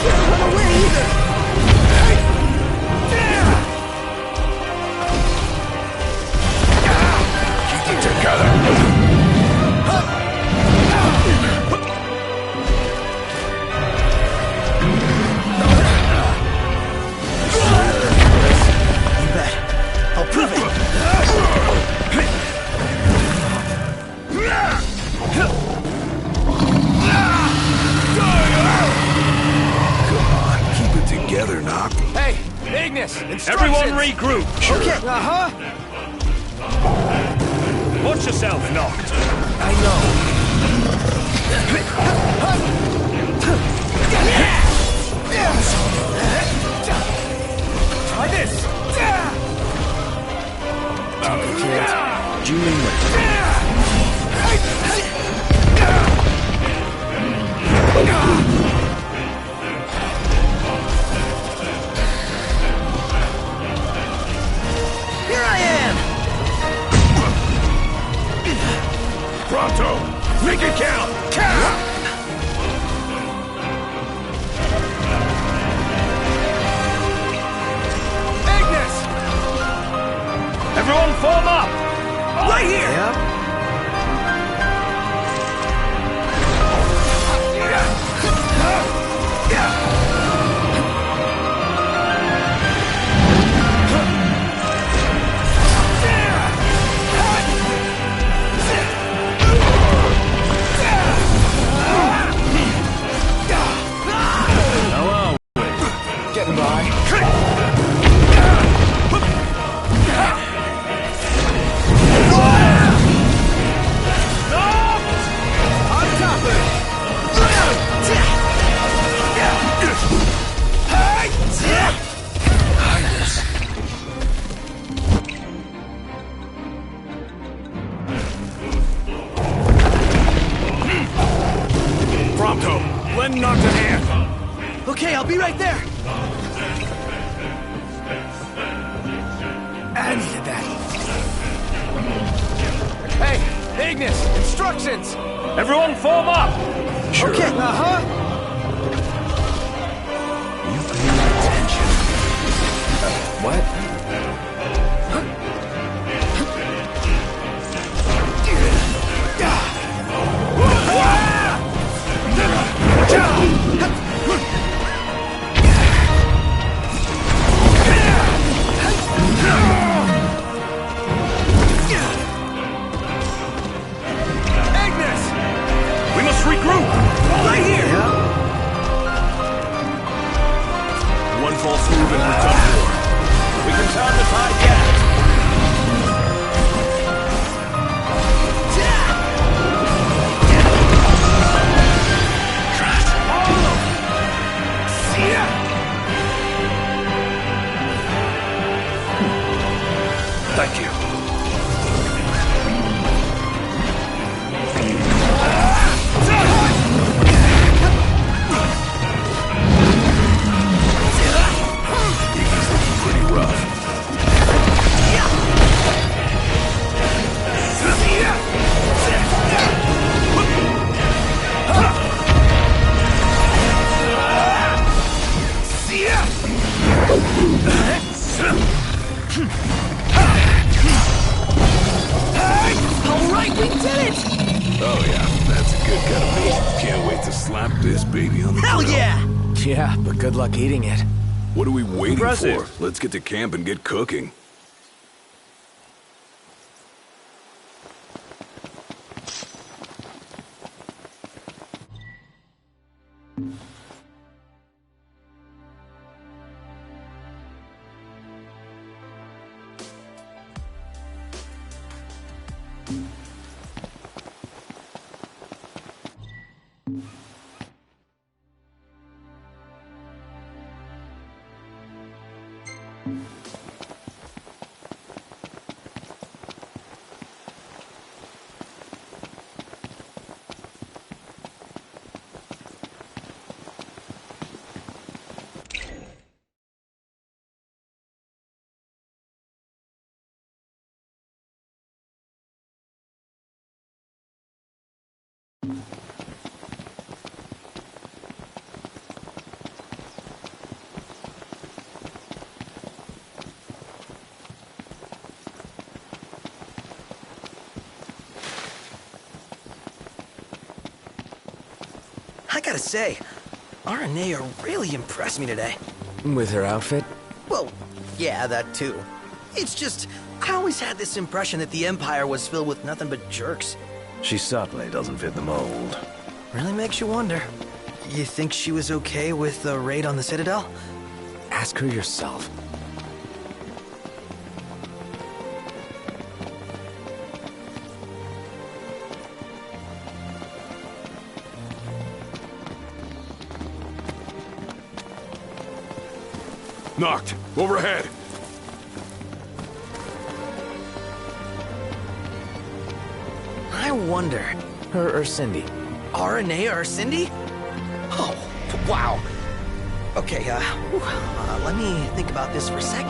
can't run away either! Keep it together. You bet. I'll prove it! Together, Knock. Hey, Ignis! Instructions! Everyone regroup! Sure. Okay. Uh-huh! Watch yourself, Noct. I know. Try this! Kids, Julie Murphy. Here I am! Pronto! Make it count! Count! Ignis! Everyone form up! Right here! Yep. Getting by. On top of it! Pronto! Lend Knock a hand! Okay, I'll be right there. I needed that. Hey, Ignis! Instructions! Everyone form up! Sure. Okay. Uh-huh! You pay attention. What? Ignis! We must regroup! Right here! One false move and we're done for. We can turn the tide yet! Thank you. Pretty rough. All right, we did it! Oh yeah, that's a good cut of meat. Can't wait to slap this baby on the Hell grill. yeah! Yeah, but good luck eating it. What are we waiting Impressive. for? Let's get to camp and get cooking. gotta say, Aranea really impressed me today. With her outfit? Well, yeah, that too. It's just, I always had this impression that the Empire was filled with nothing but jerks. She certainly doesn't fit the mold. Really makes you wonder. You think she was okay with the raid on the Citadel? Ask her yourself. Knocked. Overhead. I wonder. Her or Cindy? Aranea or Cindy? Oh, wow. Okay, let me think about this for a sec.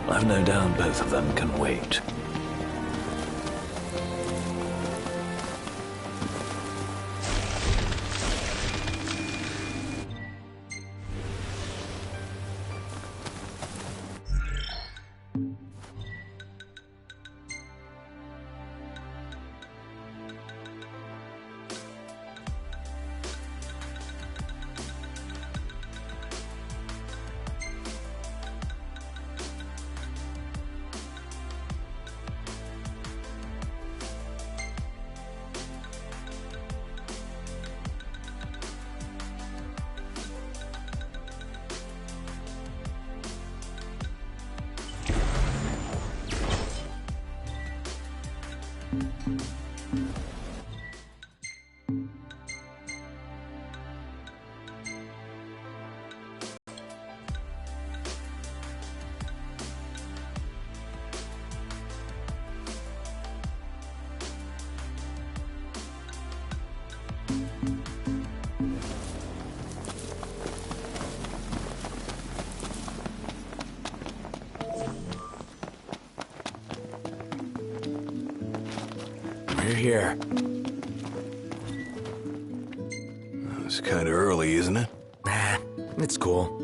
I've no doubt both of them can wait. We're here. It's kind of early, isn't it? Nah, it's cool.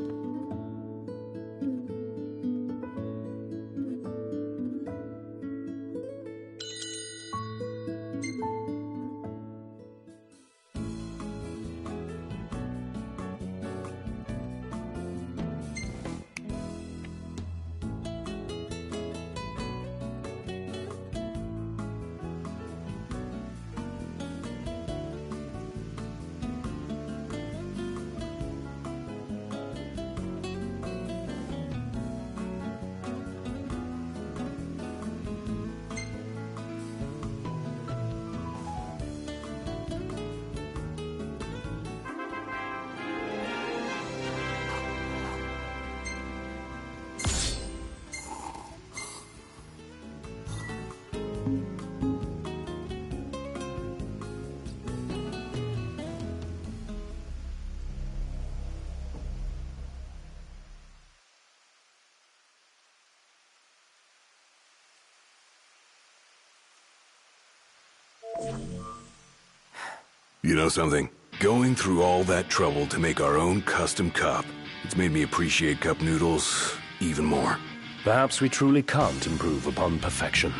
You know something? Going through all that trouble to make our own custom cup, it's made me appreciate cup noodles even more. Perhaps we truly can't improve upon perfection.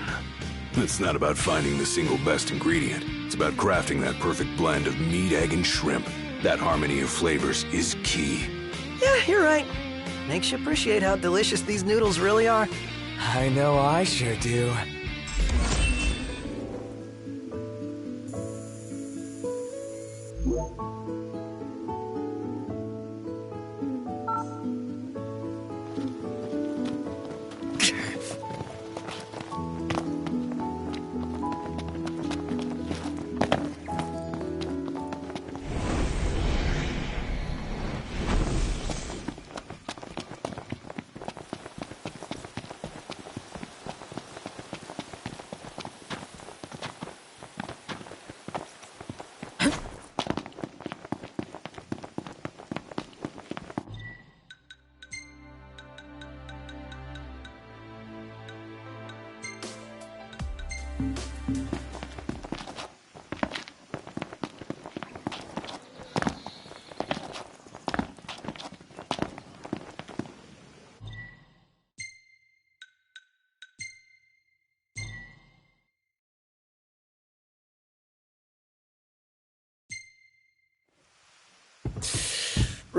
It's not about finding the single best ingredient. It's about crafting that perfect blend of meat, egg, and shrimp. That harmony of flavors is key. Yeah, you're right. Makes you appreciate how delicious these noodles really are. I know I sure do.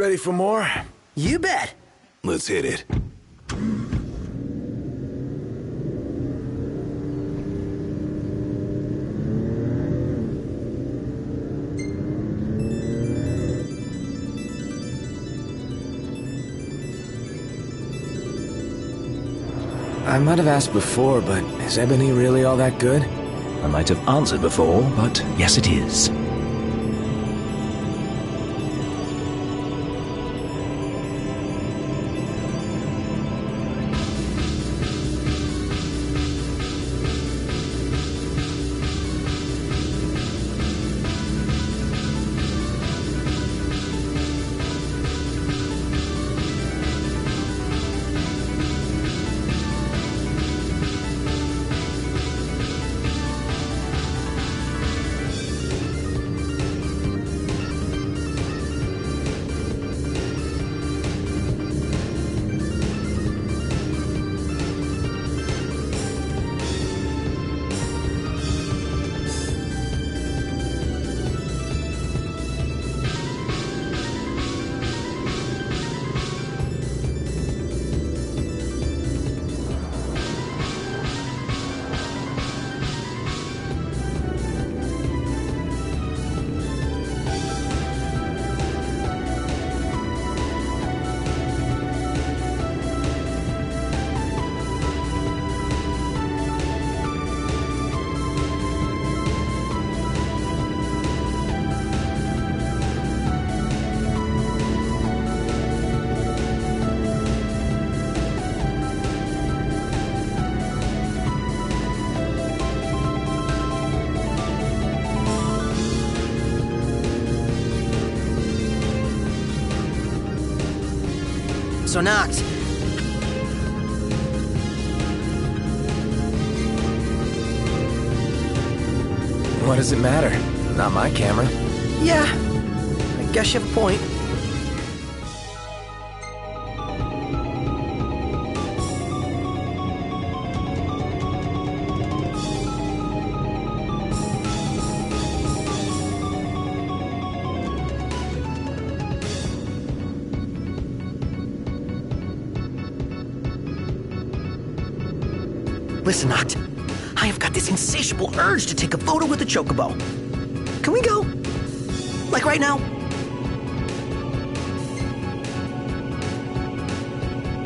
Ready for more? You bet. Let's hit it. I might have asked before, but is ebony really all that good? I might have answered before, but yes, it is. So, Nox, What does it matter? Not my camera. yeah, I guess you have a point. Listen, Noct, I have got this insatiable urge to take a photo with the chocobo. Can we go? Like right now?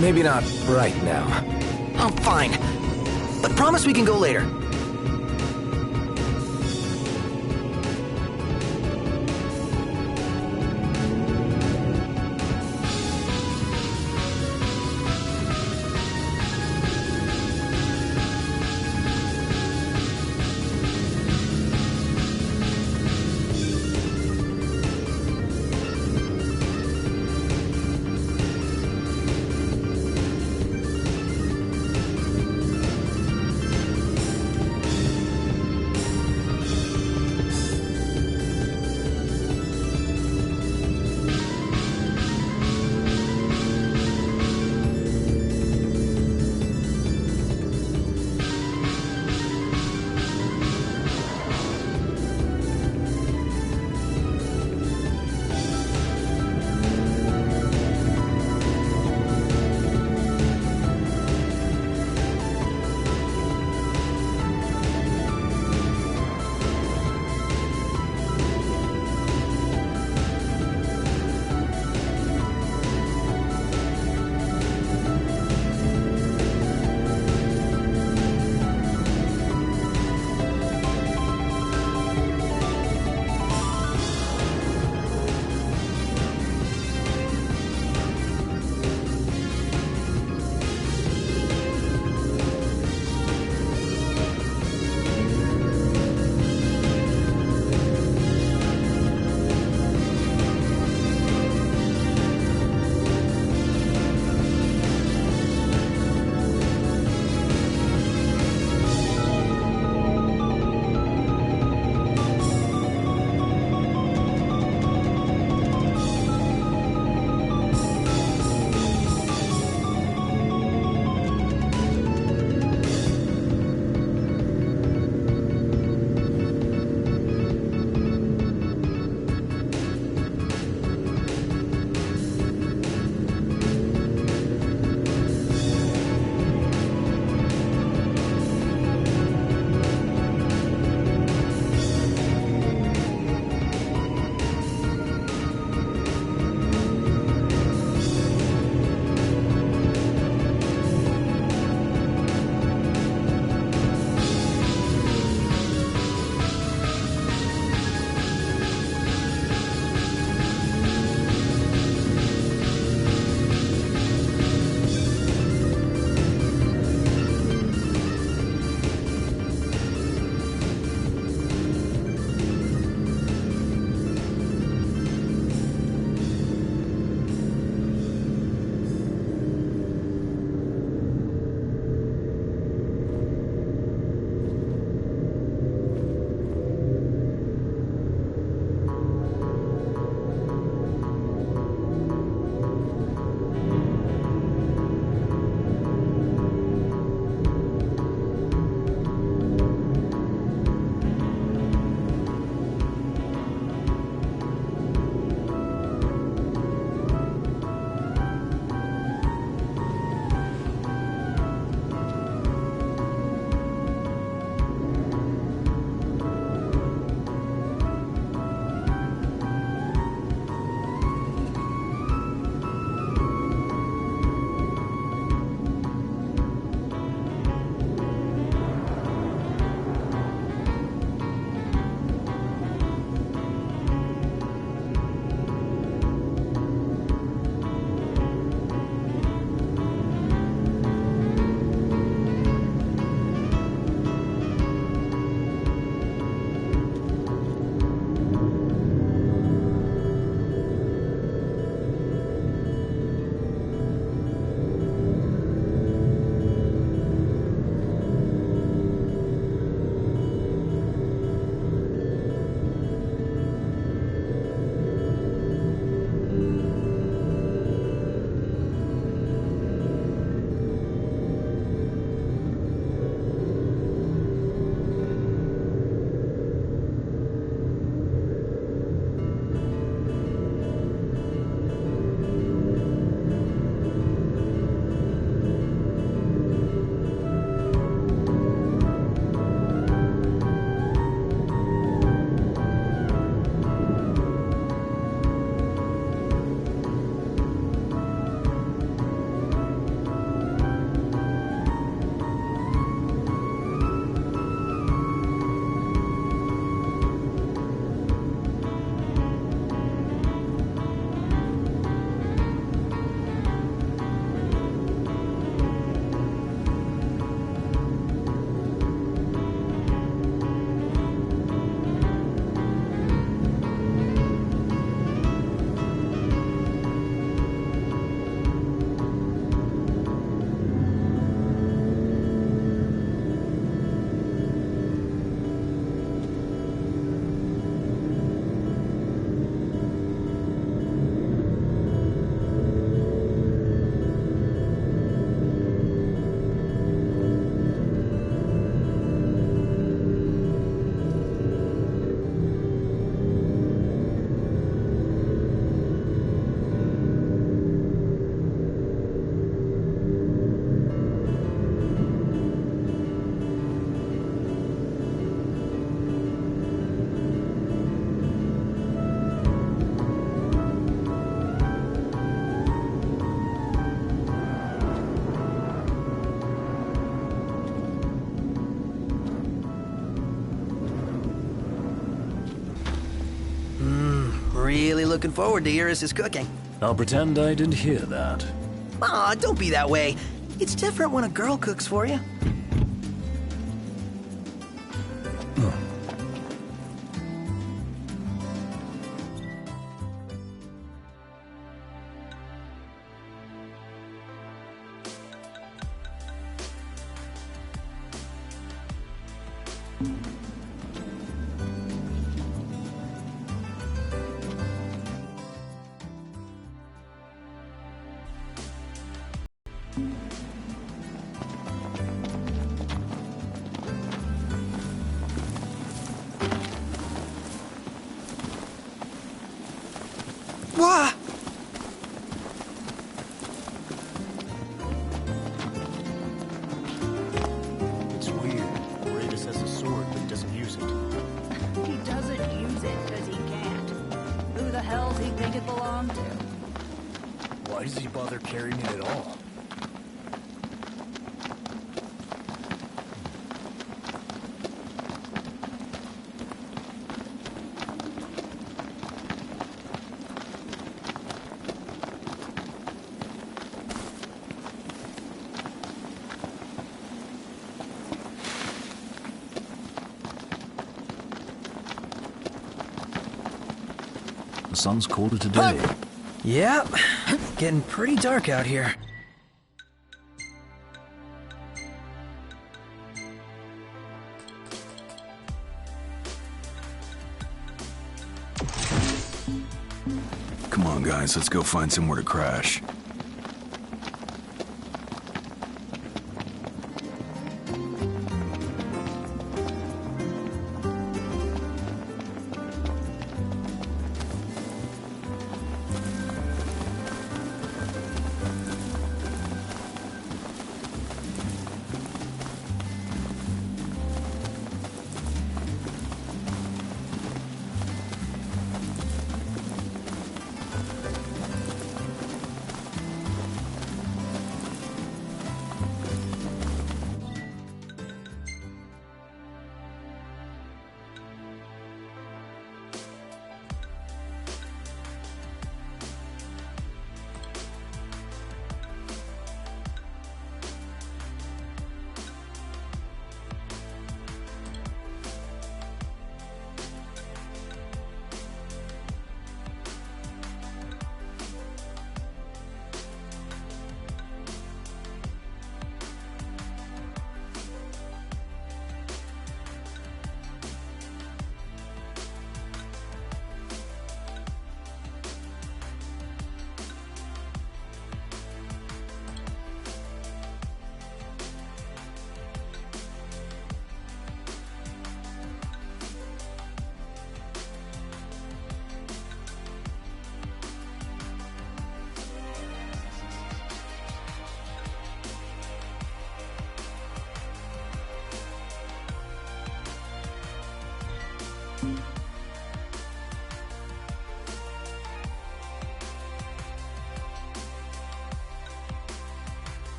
Maybe not right now. I'm fine. But promise we can go later. looking forward to Iris' cooking. I'll pretend I didn't hear that. Aw, don't be that way. It's different when a girl cooks for you. Wah! It's weird. Ravis has a sword, but doesn't use it. He doesn't use it because he can't. Who the hell's he think it belonged to? Why does he bother carrying it at all? The sun's colder today. Yep, getting pretty dark out here. Come on, guys, let's go find somewhere to crash.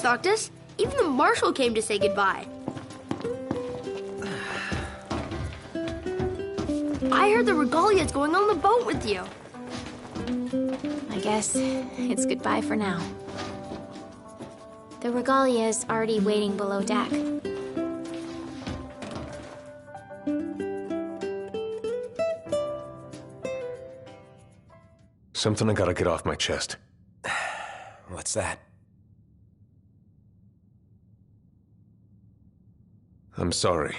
thanks, Octus. Even the Marshal came to say goodbye. I heard the Regalia's going on the boat with you. I guess it's goodbye for now. The Regalia is already waiting below deck. Something I gotta get off my chest. What's that? I'm sorry.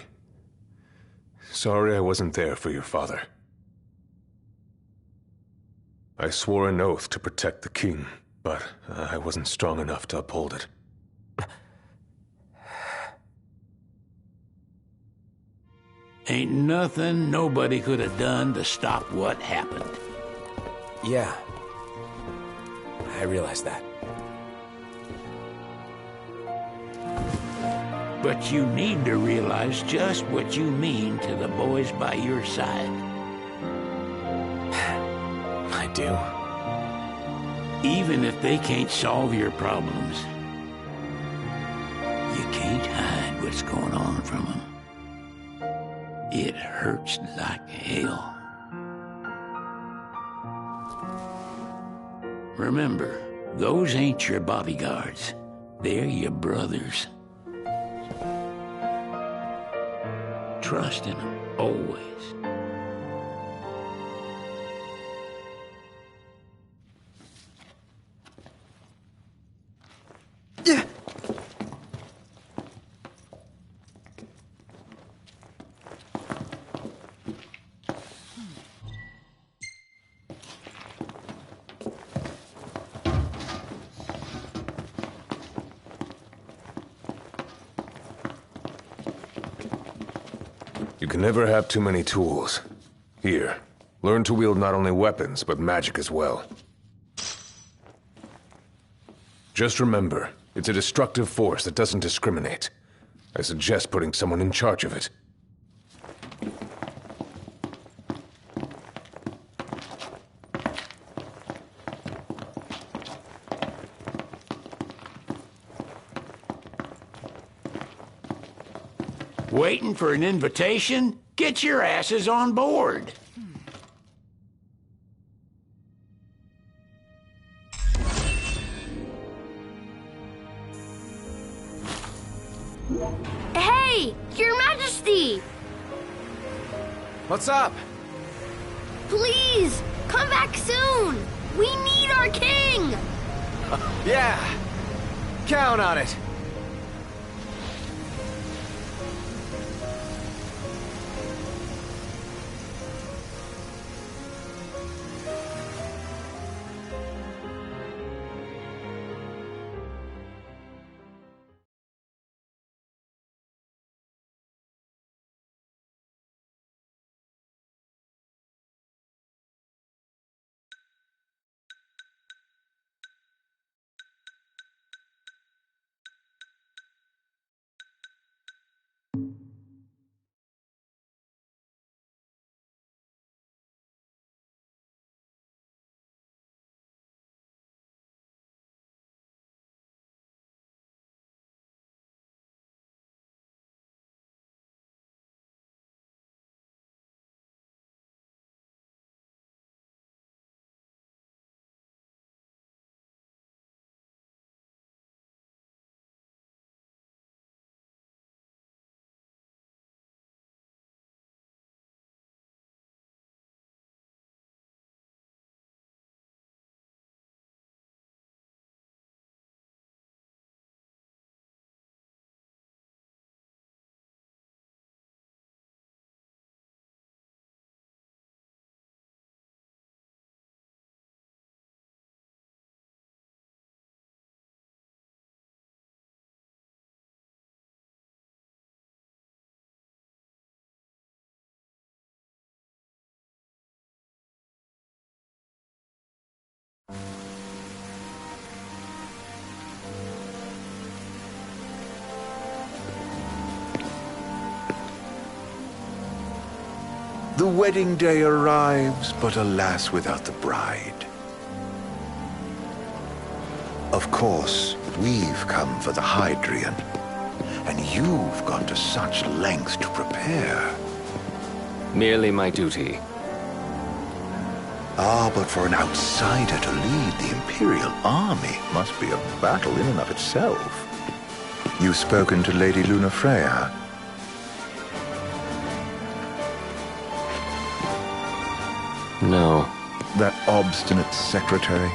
Sorry I wasn't there for your father. I swore an oath to protect the king, but I wasn't strong enough to uphold it. Ain't nothing nobody could have done to stop what happened. Yeah. I realize that. But you need to realize just what you mean to the boys by your side. I do. Even if they can't solve your problems, you can't hide what's going on from them. It hurts like hell. Remember, those ain't your bodyguards. They're your brothers. Trust in them, always. You can never have too many tools. Here, learn to wield not only weapons, but magic as well. Just remember, it's a destructive force that doesn't discriminate. I suggest putting someone in charge of it. Waiting for an invitation? Get your asses on board. Hey, Your Majesty! What's up? Please, come back soon! We need our king! Yeah. Count on it. The wedding day arrives, but alas, without the bride. A Of course, we've come for the Hydrian. And you've gone to such lengths to prepare. Merely my duty. Ah, but for an outsider to lead the Imperial army must be a battle in and of itself. You've spoken to Lady Lunafreya. No. That obstinate secretary,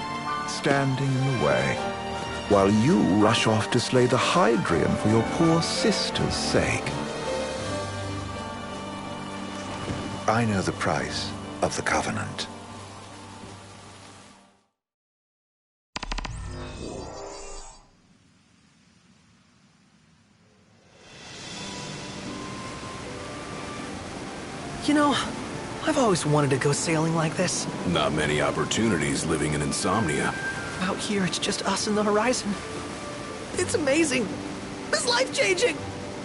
standing in the way, while you rush off to slay the Hydrian for your poor sister's sake. I know the price of the Covenant. You know, I've always wanted to go sailing like this. Not many opportunities living in Insomnia. Out here, it's just us and the horizon. It's amazing. It's life-changing.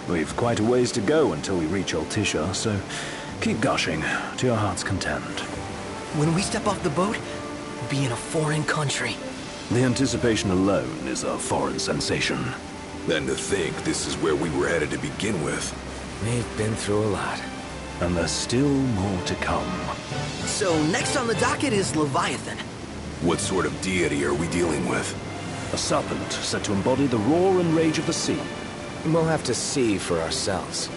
We've quite a ways to go until we reach Altisha, so keep gushing to your heart's content. When we step off the boat, we'll be in a foreign country. The anticipation alone is a foreign sensation. Then to think this is where we were headed to begin with. We've been through a lot. And there's still more to come. So next on the docket is Leviathan. What sort of deity are we dealing with? A serpent said to embody the roar and rage of the sea. We'll have to see for ourselves.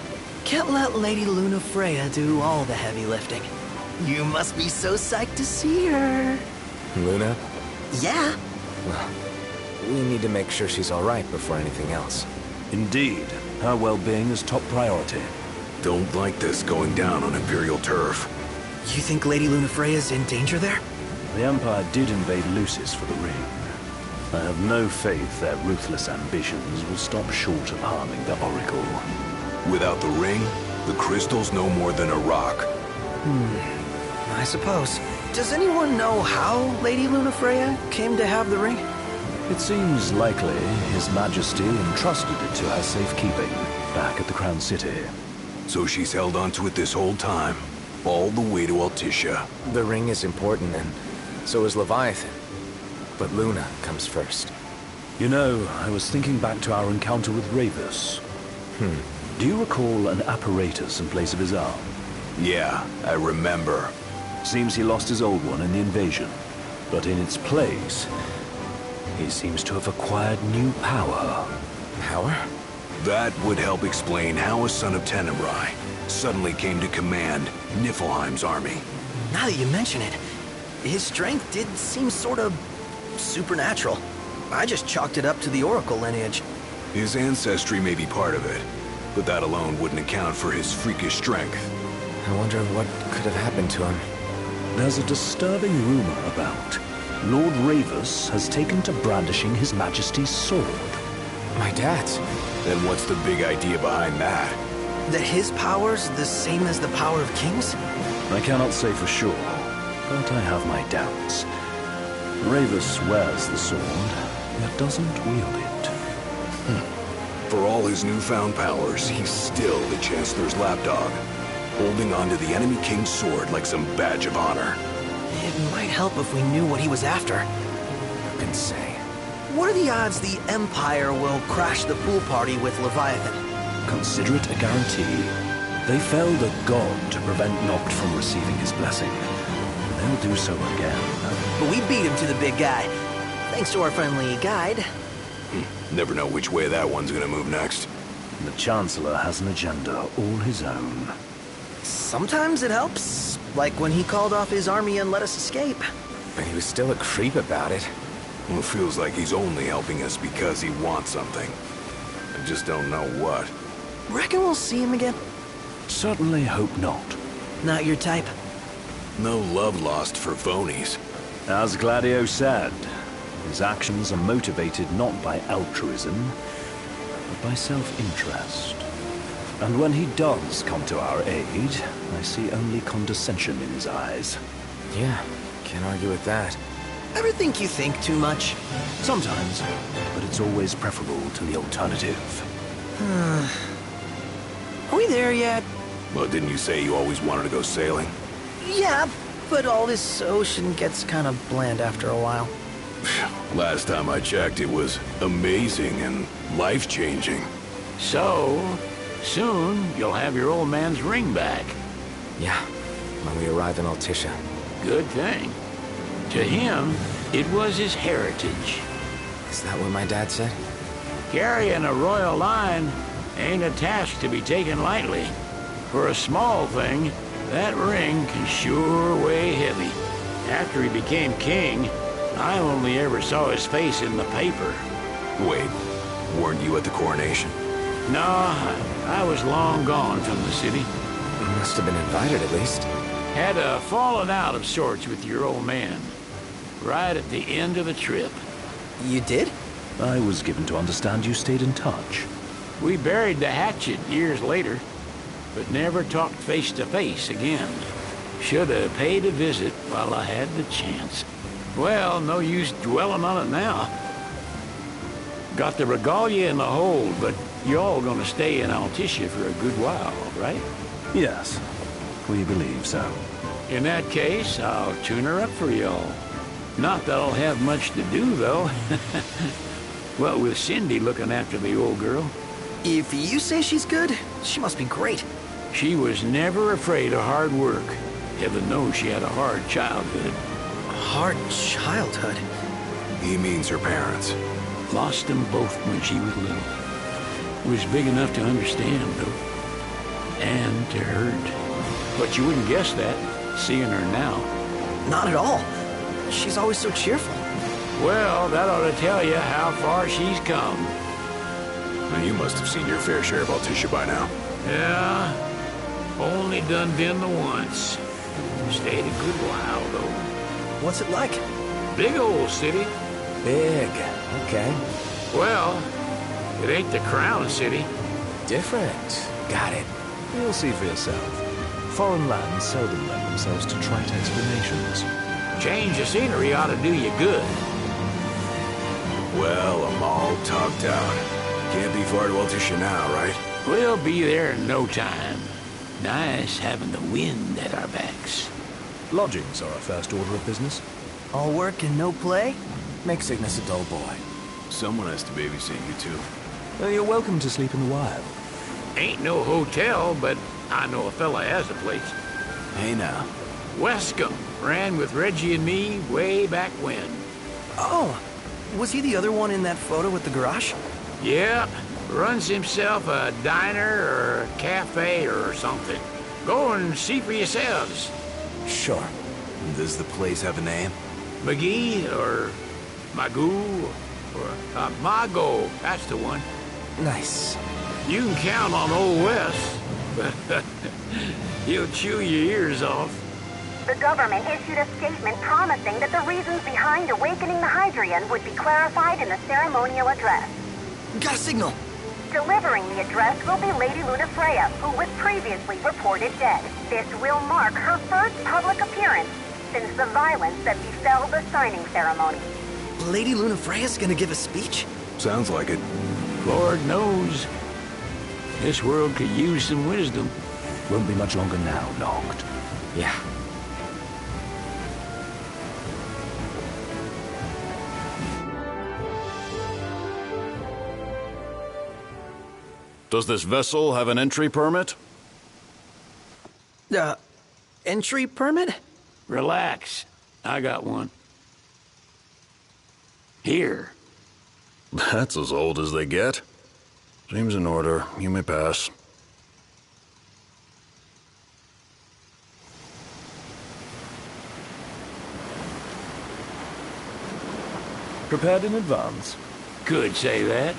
Can't let Lady Lunafreya do all the heavy lifting. You must be so psyched to see her. Luna? Yeah. Well, we need to make sure she's all right before anything else. Indeed. Her well-being is top priority. Don't like this going down on Imperial turf. You think Lady Lunafreya's in danger there? The Empire did invade Lucis for the ring. I have no faith their ruthless ambitions will stop short of harming the Oracle. Without the ring, the crystal's no more than a rock. I suppose. Does anyone know how Lady Lunafreya came to have the ring? It seems likely His Majesty entrusted it to her safekeeping back at the Crown City. So she's held onto it this whole time, all the way to Altisha. The ring is important, and so is Leviathan. But Luna comes first. You know, I was thinking back to our encounter with Ravus. Do you recall an apparatus in place of his arm? Yeah, I remember. Seems he lost his old one in the invasion. But in its place, he seems to have acquired new power. Power? That would help explain how a son of Tenebrae suddenly came to command Niflheim's army. Now that you mention it, his strength did seem sort of supernatural. I just chalked it up to the Oracle lineage. His ancestry may be part of it, but that alone wouldn't account for his freakish strength. I wonder what could have happened to him. There's a disturbing rumor about Lord Ravus has taken to brandishing His Majesty's sword. My dad's. Then what's the big idea behind that? That his power's the same as the power of kings? I cannot say for sure, but I have my doubts. Ravus wears the sword, yet doesn't wield it. For all his newfound powers, he's still the Chancellor's lapdog, holding onto the enemy king's sword like some badge of honor. It might help if we knew what he was after. Who can say? What are the odds the Empire will crash the pool party with Leviathan? Consider it a guarantee. They felled a god to prevent Noct from receiving his blessing. They'll do so again. But we beat him to the big guy, thanks to our friendly guide. Never know which way that one's gonna move next. The Chancellor has an agenda all his own. Sometimes it helps, like when he called off his army and let us escape. But he was still a creep about it. Well, it feels like he's only helping us because he wants something. I just don't know what. Reckon we'll see him again? Certainly hope not. Not your type? No love lost for phonies. As Gladio said, his actions are motivated not by altruism, but by self-interest. And when he does come to our aid, I see only condescension in his eyes. Yeah, can't argue with that. Ever think you think too much? Sometimes, but it's always preferable to the alternative. Are we there yet? Well, didn't you say you always wanted to go sailing? Yeah, but all this ocean gets kind of bland after a while. Last time I checked, it was amazing and life-changing. So, soon you'll have your old man's ring back. Yeah, when we arrive in Altissia. Good thing. To him, it was his heritage. Is that what my dad said? Carrying a royal line ain't a task to be taken lightly. For a small thing, that ring can sure weigh heavy. After he became king, I only ever saw his face in the paper. Wait, weren't you at the coronation? No, I was long gone from the city. You must have been invited at least. Had a falling out of sorts with your old man. Right at the end of the trip. You did? I was given to understand you stayed in touch. We buried the hatchet years later, but never talked face to face again. Should have paid a visit while I had the chance. Well, no use dwelling on it now. Got the regalia in the hold, but y'all gonna stay in Altissia for a good while, right? Yes, we believe so. In that case, I'll tune her up for y'all. Not that I'll have much to do, though. What with Cindy looking after the old girl. If you say she's good, she must be great. She was never afraid of hard work. Heaven knows she had a hard childhood. Hard childhood? He means her parents. Lost them both when she was little. Was big enough to understand, though. And to hurt. But you wouldn't guess that, seeing her now. Not at all. She's always so cheerful. Well, that ought to tell you how far she's come. Now, you must have seen your fair share of Altissia by now. Yeah, only done been the once. Stayed a good while, though. What's it like? Big old city. Big, okay. Well, it ain't the crown city. Different. Got it. You'll see for yourself. Foreign lands seldom lend themselves to trite explanations. Change of scenery ought to do you good. Well, I'm all tucked out. Can't be far to Altissia now, right? We'll be there in no time. Nice having the wind at our backs. Lodgings are our first order of business. All work and no play? Make Cygnus a dull boy. Someone has to babysit you, too. Well, you're welcome to sleep in the wild. Ain't no hotel, but I know a fella has a place. Hey, now. Wescombe ran with Reggie and me way back when. Oh, was he the other one in that photo with the garage? Yeah, runs himself a diner or a cafe or something. Go and see for yourselves. Sure. Does the place have a name? McGee or Magoo or Mago, that's the one. Nice. You can count on Old Wes, but he'll chew your ears off. The government issued a statement promising that the reasons behind awakening the Hydrian would be clarified in the ceremonial address. Got a signal. Delivering the address will be Lady Luna Freya, who was previously reported dead. This will mark her first public appearance since the violence that befell the signing ceremony. Lady Luna Freya's gonna give a speech? Sounds like it. Lord knows. This world could use some wisdom. Won't be much longer now, Noct. Yeah. Does this vessel have an entry permit? Entry permit? Relax. I got one. Here. That's as old as they get. Seems in order. You may pass. Prepared in advance? Could say that.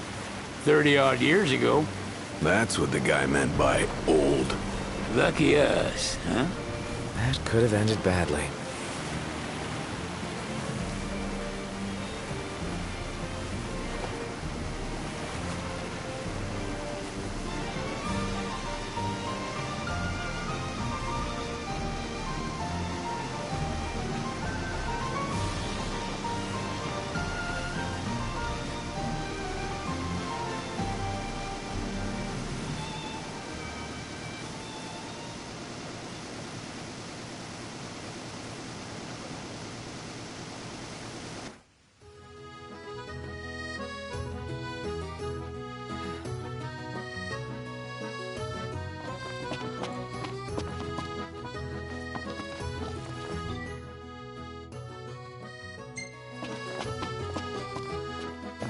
30-odd years ago. That's what the guy meant by old. Lucky us, huh? That could have ended badly.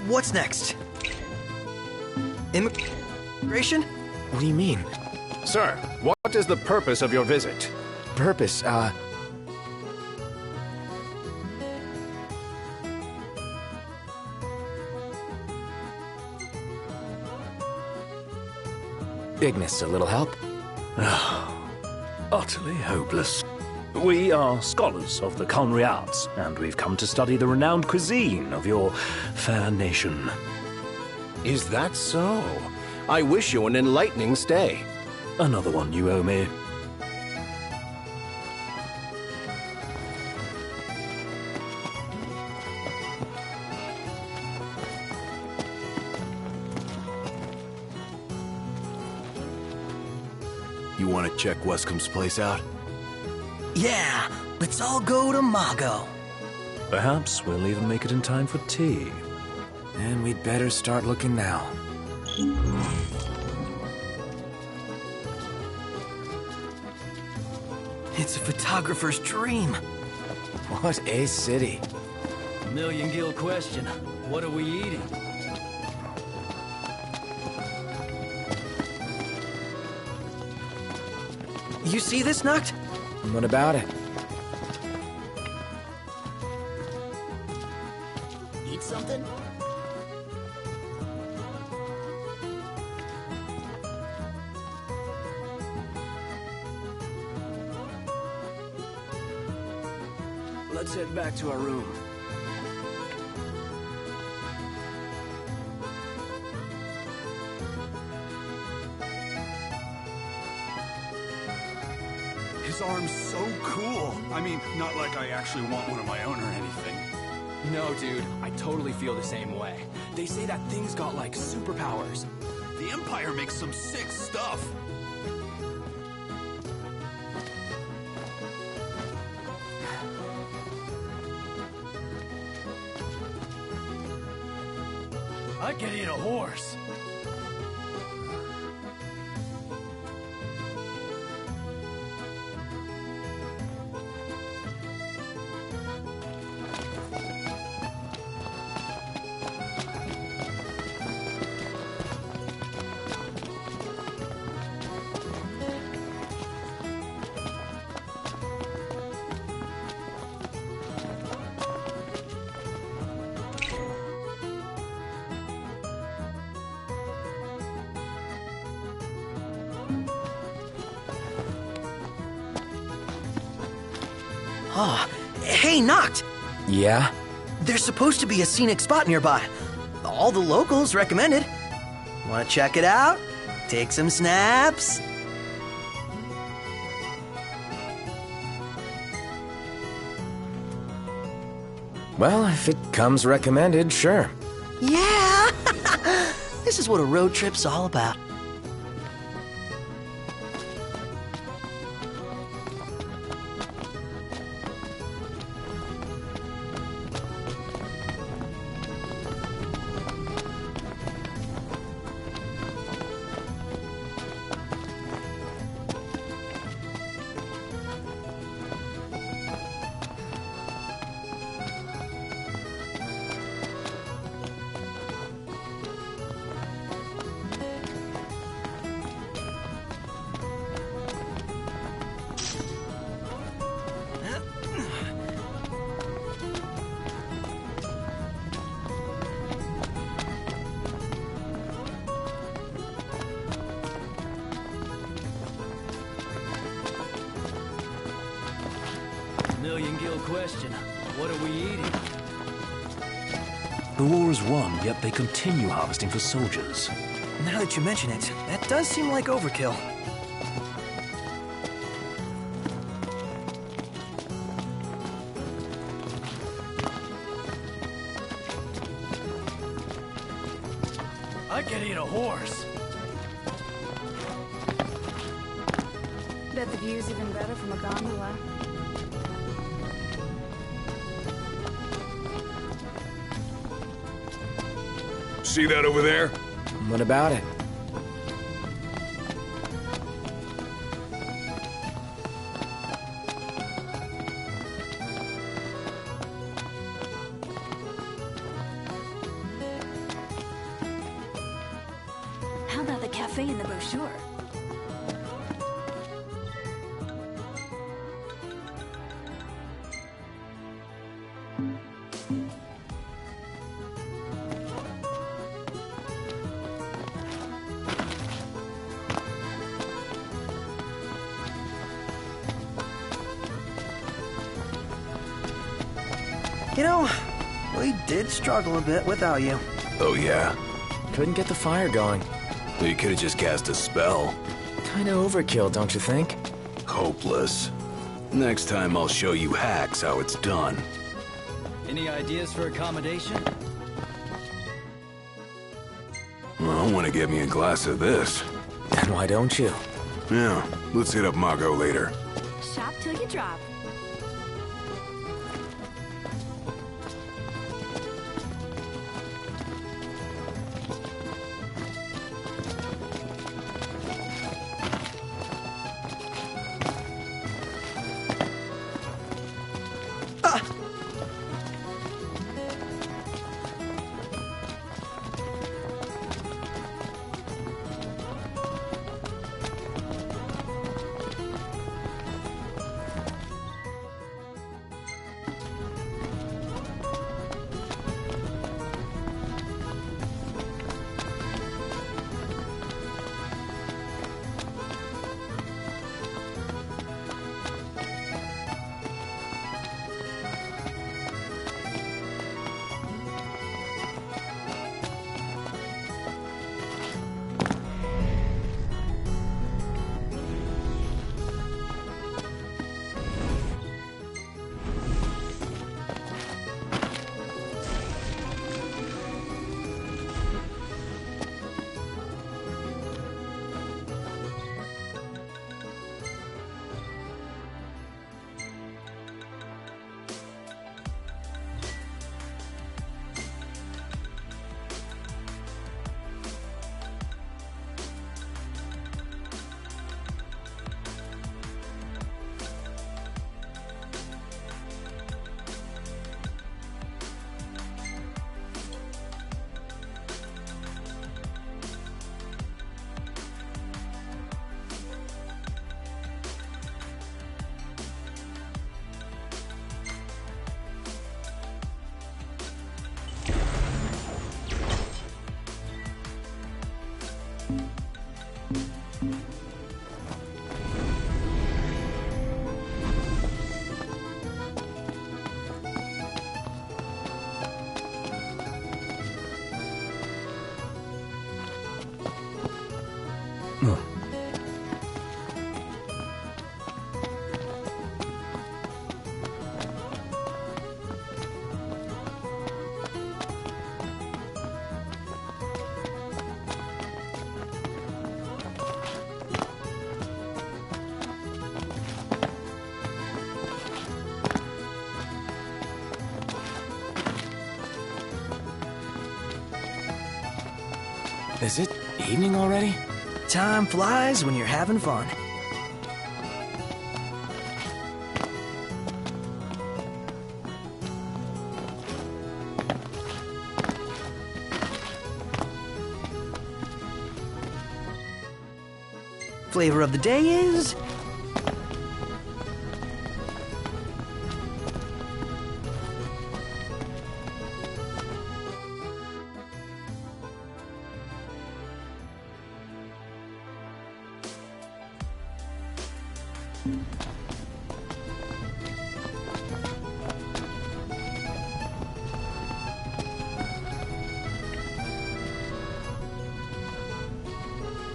What's next? Immigration? What do you mean? Sir, what is the purpose of your visit? Purpose, Ignis, a little help? Utterly hopeless. We are scholars of the culinary arts, and we've come to study the renowned cuisine of your fair nation. Is that so? I wish you an enlightening stay. Another one you owe me. You want to check Westcomb's place out? Yeah, let's all go to Mago. Perhaps we'll even make it in time for tea. And we'd better start looking now. It's a photographer's dream. What a city. Million gill question. What are we eating? You see this, Noct? What about it? Eat something? Let's head back to our room. His arm's so cool. I mean, not like I actually want one of my own or anything. No, dude, I totally feel the same way. They say that thing's got, like, superpowers. The Empire makes some sick stuff. I could eat a horse. Oh, hey, Noct! Yeah? There's supposed to be a scenic spot nearby. All the locals recommend it. Want to check it out? Take some snaps? Well, if it comes recommended, sure. Yeah! This is what a road trip's all about. Million gill question. What are we eating? The war is won, yet they continue harvesting for soldiers. Now that you mention it, that does seem like overkill. I could eat a horse. Bet the view's even better from a gondola. See that over there? What about it? sure. You know, we did struggle a bit without you. Oh, yeah? Couldn't get the fire going. You could have just cast a spell. Kinda overkill, don't you think? Hopeless. Next time I'll show you hacks how it's done. Any ideas for accommodation? Well, I want to get me a glass of this. Then why don't you? Yeah, let's hit up Margot later. Shop till you drop. Is it evening already? Time flies when you're having fun. Flavor of the day is...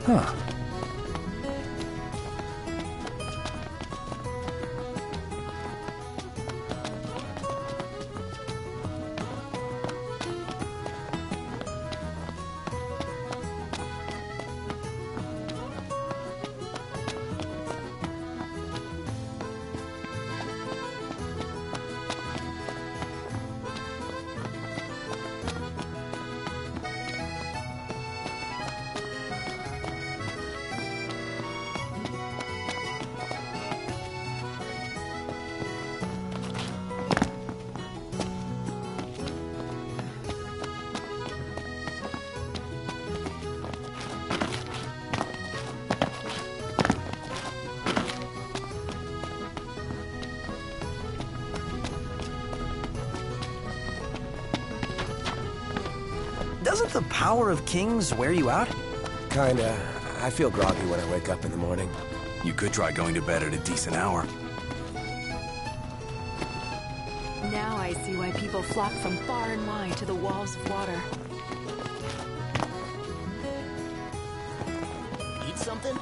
Huh. doesn't the power of kings wear you out? Kinda. I feel groggy when I wake up in the morning. You could try going to bed at a decent hour. Now I see why people flock from far and wide to the walls of water. Eat something?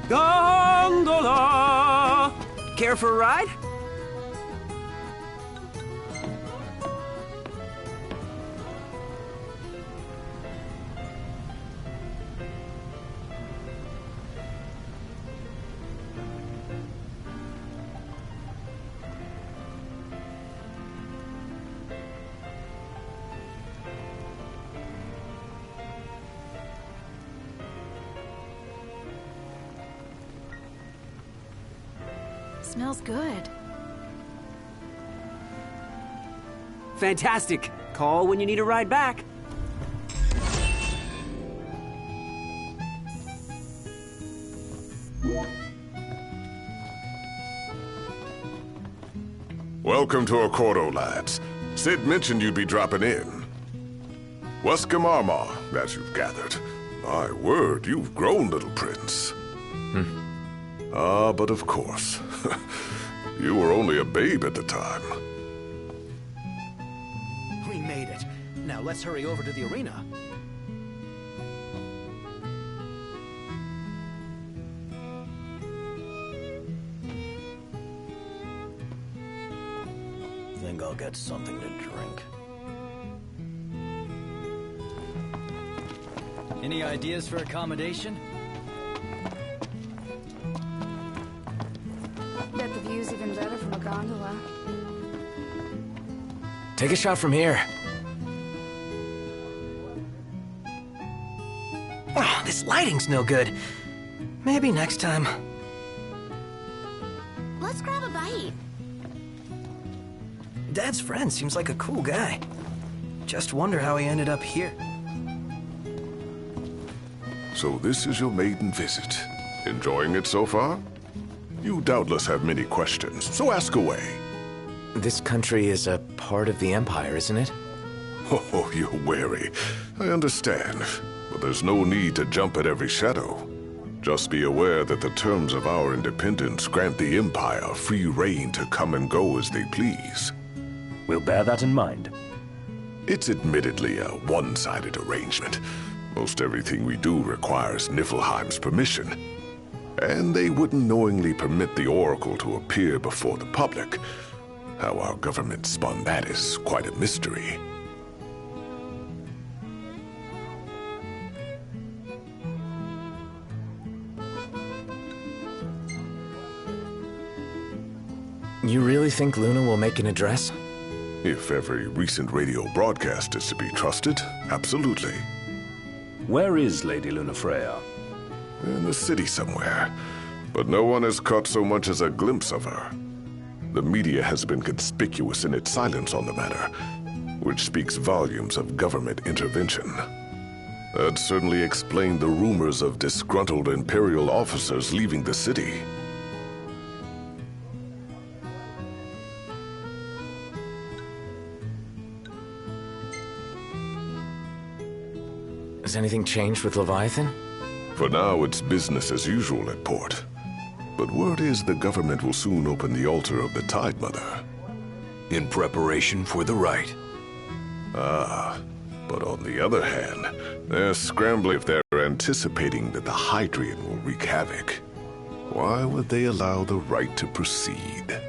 Gondola! Care for a ride? Smells good. Fantastic. Call when you need a ride back. Welcome to Accordo, lads. Sid mentioned you'd be dropping in. Wescom Armor, as you've gathered. My word, you've grown, little prince. Ah, but of course. You were only a babe at the time. We made it. Now let's hurry over to the arena. Think I'll get something to drink. Any ideas for accommodation? Bet the view's even better from a gondola. Take a shot from here. Oh, this lighting's no good. Maybe next time. Let's grab a bite. Dad's friend seems like a cool guy. Just wonder how he ended up here. So this is your maiden visit. Enjoying it so far? You doubtless have many questions, so ask away. This country is a part of the Empire, isn't it? Oh, you're wary. I understand. But there's no need to jump at every shadow. Just be aware that the terms of our independence grant the Empire free reign to come and go as they please. We'll bear that in mind. It's admittedly a one-sided arrangement. Most everything we do requires Niflheim's permission. And they wouldn't knowingly permit the Oracle to appear before the public. How our government spun that is quite a mystery. You really think Luna will make an address? If every recent radio broadcast is to be trusted, absolutely. Where is Lady Lunafreya? In the city somewhere. But no one has caught so much as a glimpse of her. The media has been conspicuous in its silence on the matter, which speaks volumes of government intervention. That certainly explained the rumors of disgruntled Imperial officers leaving the city. Has anything changed with Leviathan? For now, it's business as usual at port. but word is the government will soon open the altar of the Tide Mother. In preparation for the rite. Ah, but on the other hand, they're scrambling if they're anticipating that the Hydrian will wreak havoc. Why would they allow the rite to proceed?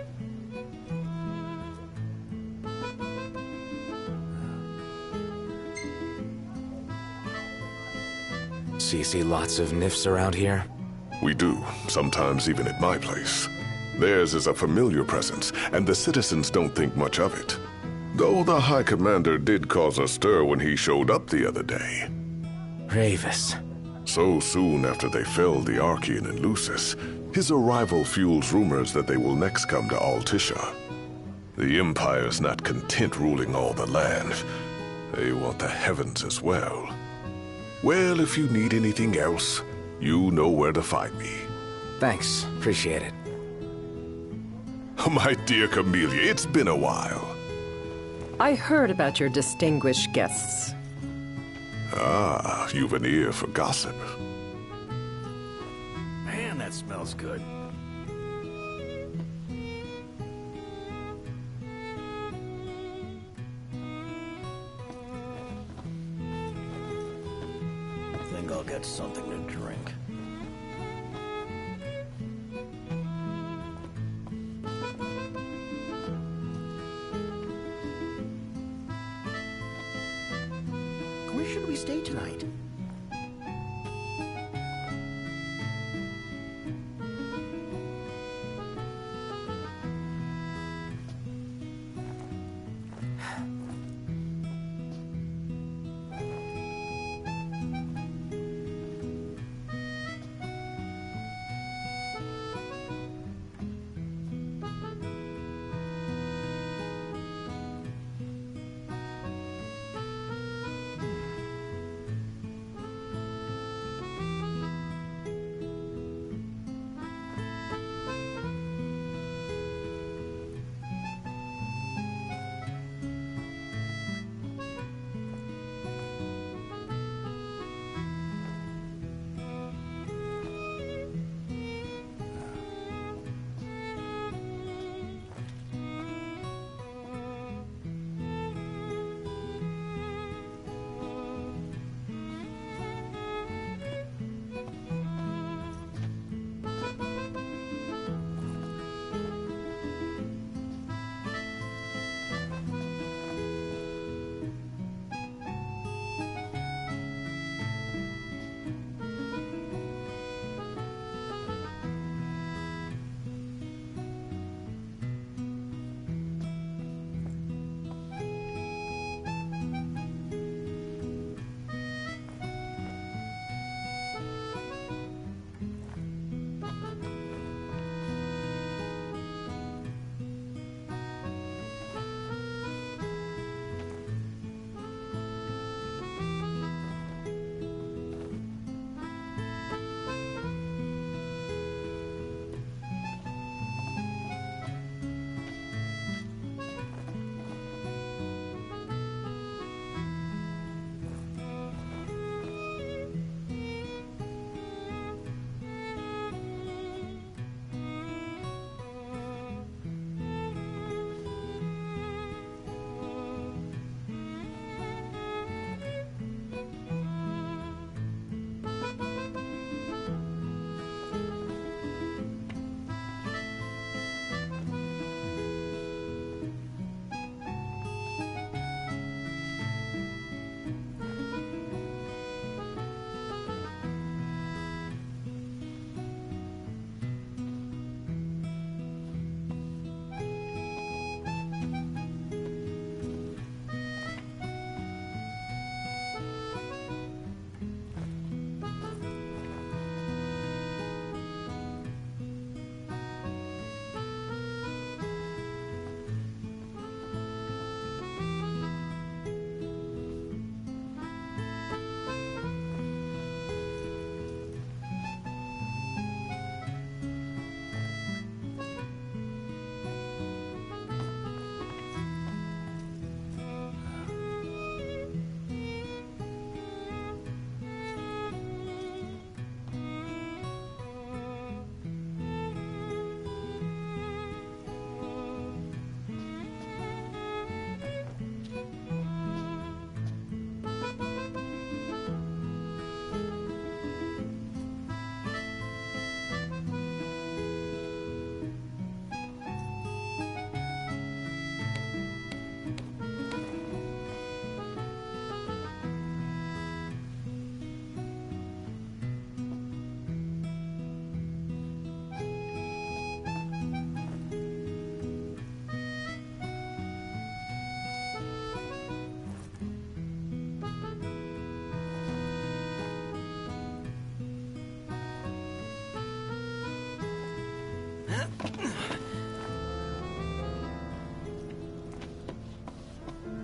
So you see lots of nifs around here? We do, sometimes even at my place. Theirs is a familiar presence, and the citizens don't think much of it. Though the High Commander did cause a stir when he showed up the other day. Ravis. So soon after they felled the Archean and Lucis, his arrival fuels rumors that they will next come to Altisha. The Empire's not content ruling all the land. They want the heavens as well. Well, if you need anything else, you know where to find me. Thanks. Appreciate it. My dear Camellia, it's been a while. I heard about your distinguished guests. Ah, you've an ear for gossip. Man, that smells good. Think I'll get something to drink. Where should we stay tonight?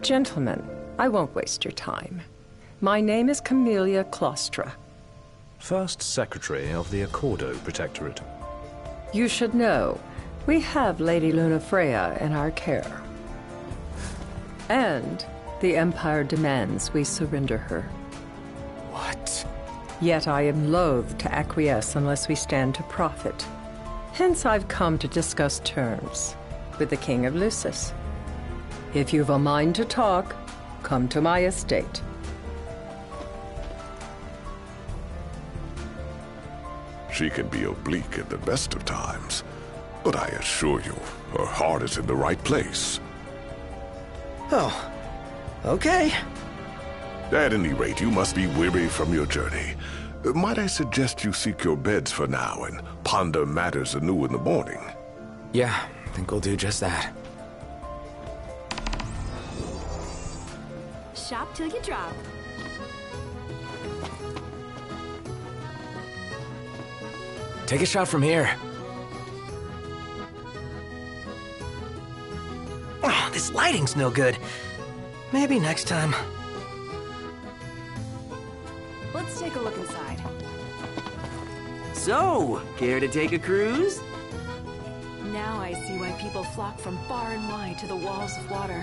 Gentlemen, I won't waste your time. My name is Camellia Claustra. First Secretary of the Accordo Protectorate. You should know, we have Lady Luna Freya in our care. And the Empire demands we surrender her. What? Yet I am loath to acquiesce unless we stand to profit. Hence I've come to discuss terms with the King of Lucis. If you've a mind to talk, come to my estate. She can be oblique at the best of times, but I assure you, her heart is in the right place. Oh, okay. At any rate, you must be weary from your journey. Might I suggest you seek your beds for now and ponder matters anew in the morning? Yeah, I think we'll do just that. Shop till you drop. Take a shot from here. Oh, this lighting's no good. Maybe next time. Let's take a look inside. So, care to take a cruise? Now I see why people flock from far and wide to the walls of water.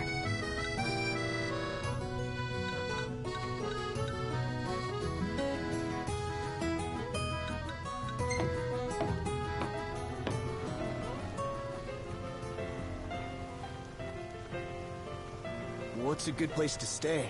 What's a good place to stay?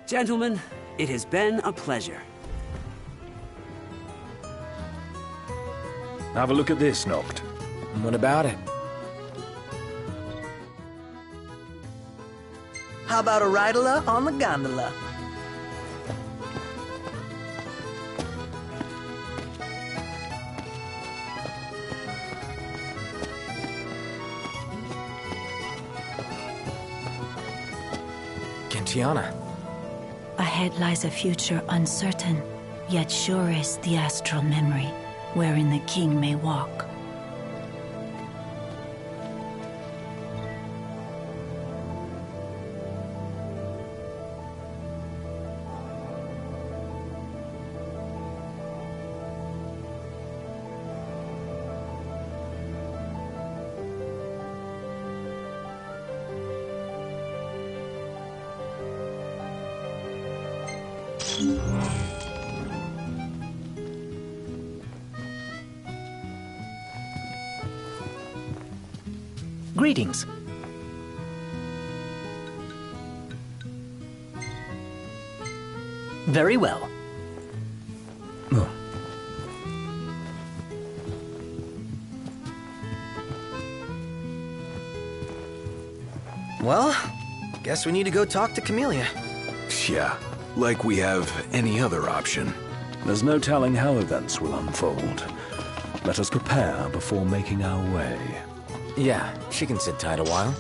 Gentlemen, it has been a pleasure. Have a look at this, Noct. What about it? How about a ridola on the gondola? Gentiana. Ahead lies a future uncertain, yet sure is the astral memory, wherein the king may walk. Greetings. Very well. Oh. Well, guess we need to go talk to Camellia. Yeah, like we have any other option. There's no telling how events will unfold. let us prepare before making our way. Yeah, she can sit tight a while.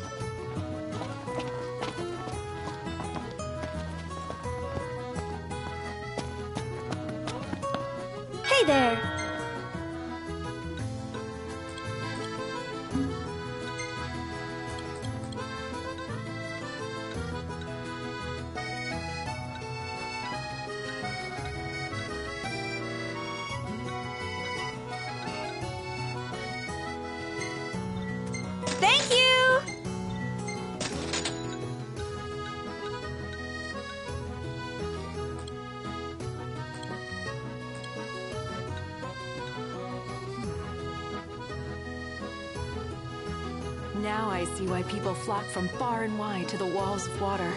Hey there! Thank you! Now I see why people flock from far and wide to the walls of water.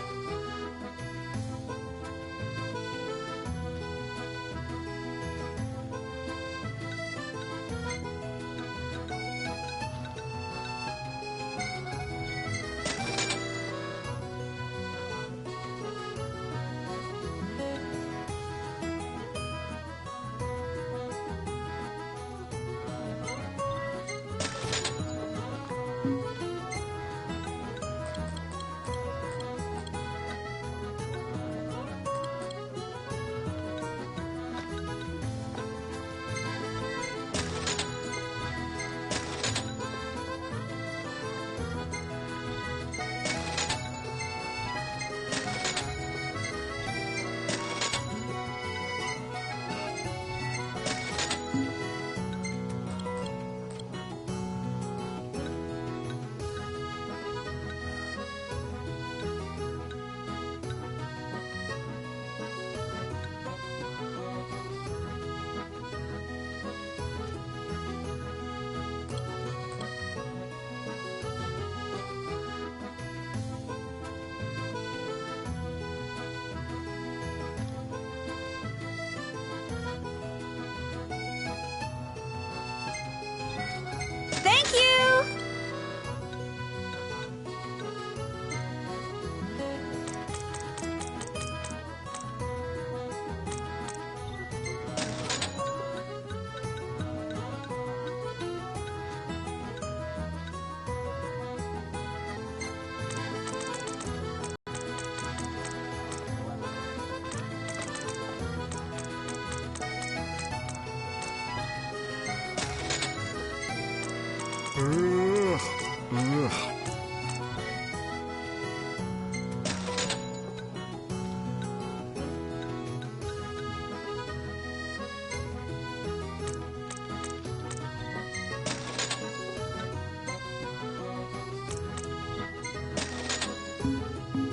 Thank you!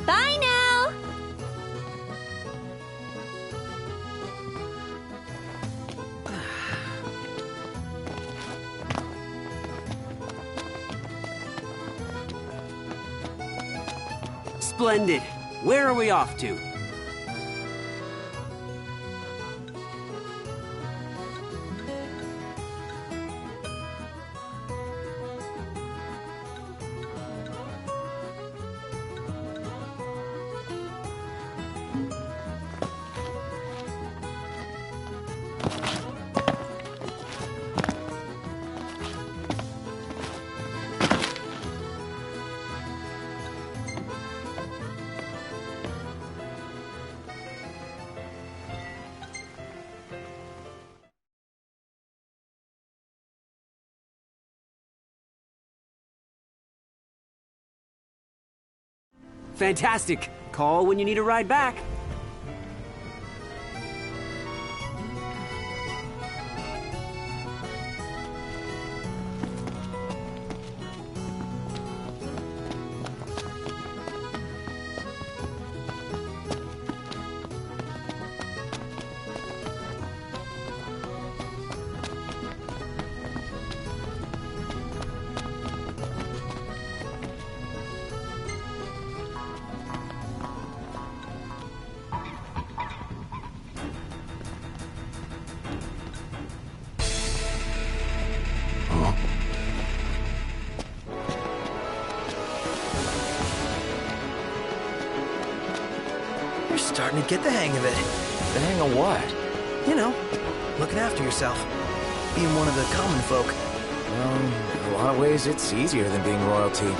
Bye now! Splendid. Where are we off to? Fantastic. Call when you need a ride back. You're starting to get the hang of it. The hang of what? You know, looking after yourself. being one of the common folk. Well, in a lot of ways, it's easier than being royalty.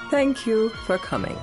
Thank you for coming.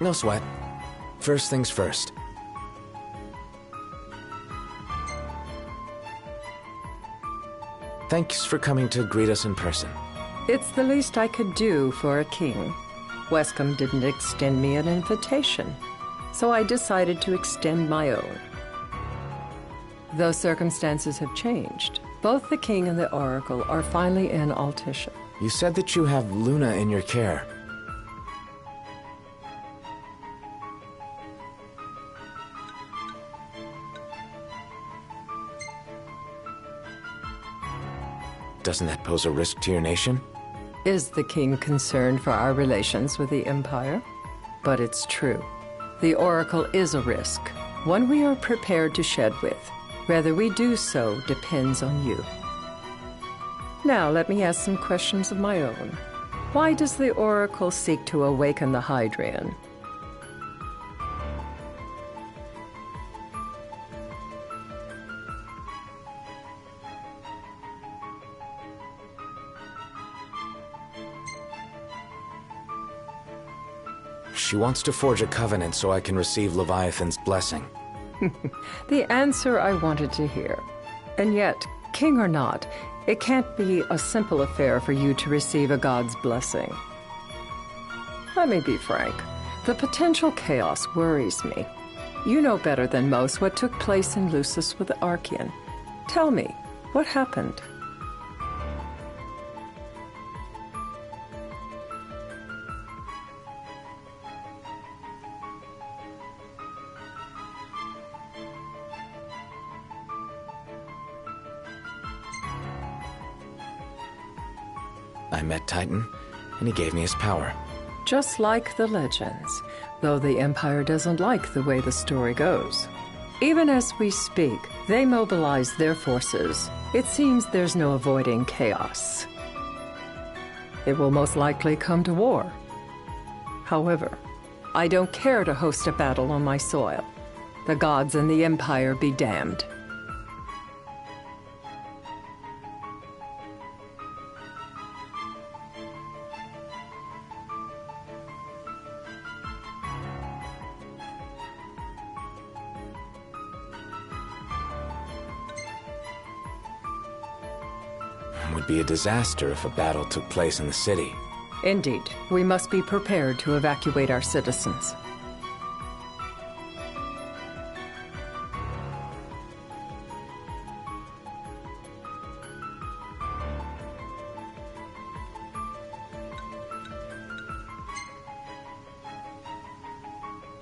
No sweat. First things first. Thanks for coming to greet us in person. It's the least I could do for a king. Wescombe didn't extend me an invitation, so I decided to extend my own. Though circumstances have changed, both the king and the oracle are finally in Altissia. You said that you have Luna in your care. Doesn't that pose a risk to your nation? Is the king concerned for our relations with the Empire? But it's true. The oracle is a risk, one we are prepared to shed with. Whether we do so depends on you. Now let me ask some questions of my own. Why does the oracle seek to awaken the Hydrian? She wants to forge a covenant so I can receive Leviathan's blessing. The answer I wanted to hear. And yet, king or not, it can't be a simple affair for you to receive a god's blessing. Let me be frank. The potential chaos worries me. You know better than most what took place in Lucis with the Archean. Tell me, what happened? I met Titan, and he gave me his power. Just like the legends, though the Empire doesn't like the way the story goes. Even as we speak, they mobilize their forces. It seems there's no avoiding chaos. It will most likely come to war. However, I don't care to host a battle on my soil. The gods and the Empire be damned. It would be a disaster if a battle took place in the city. Indeed, we must be prepared to evacuate our citizens.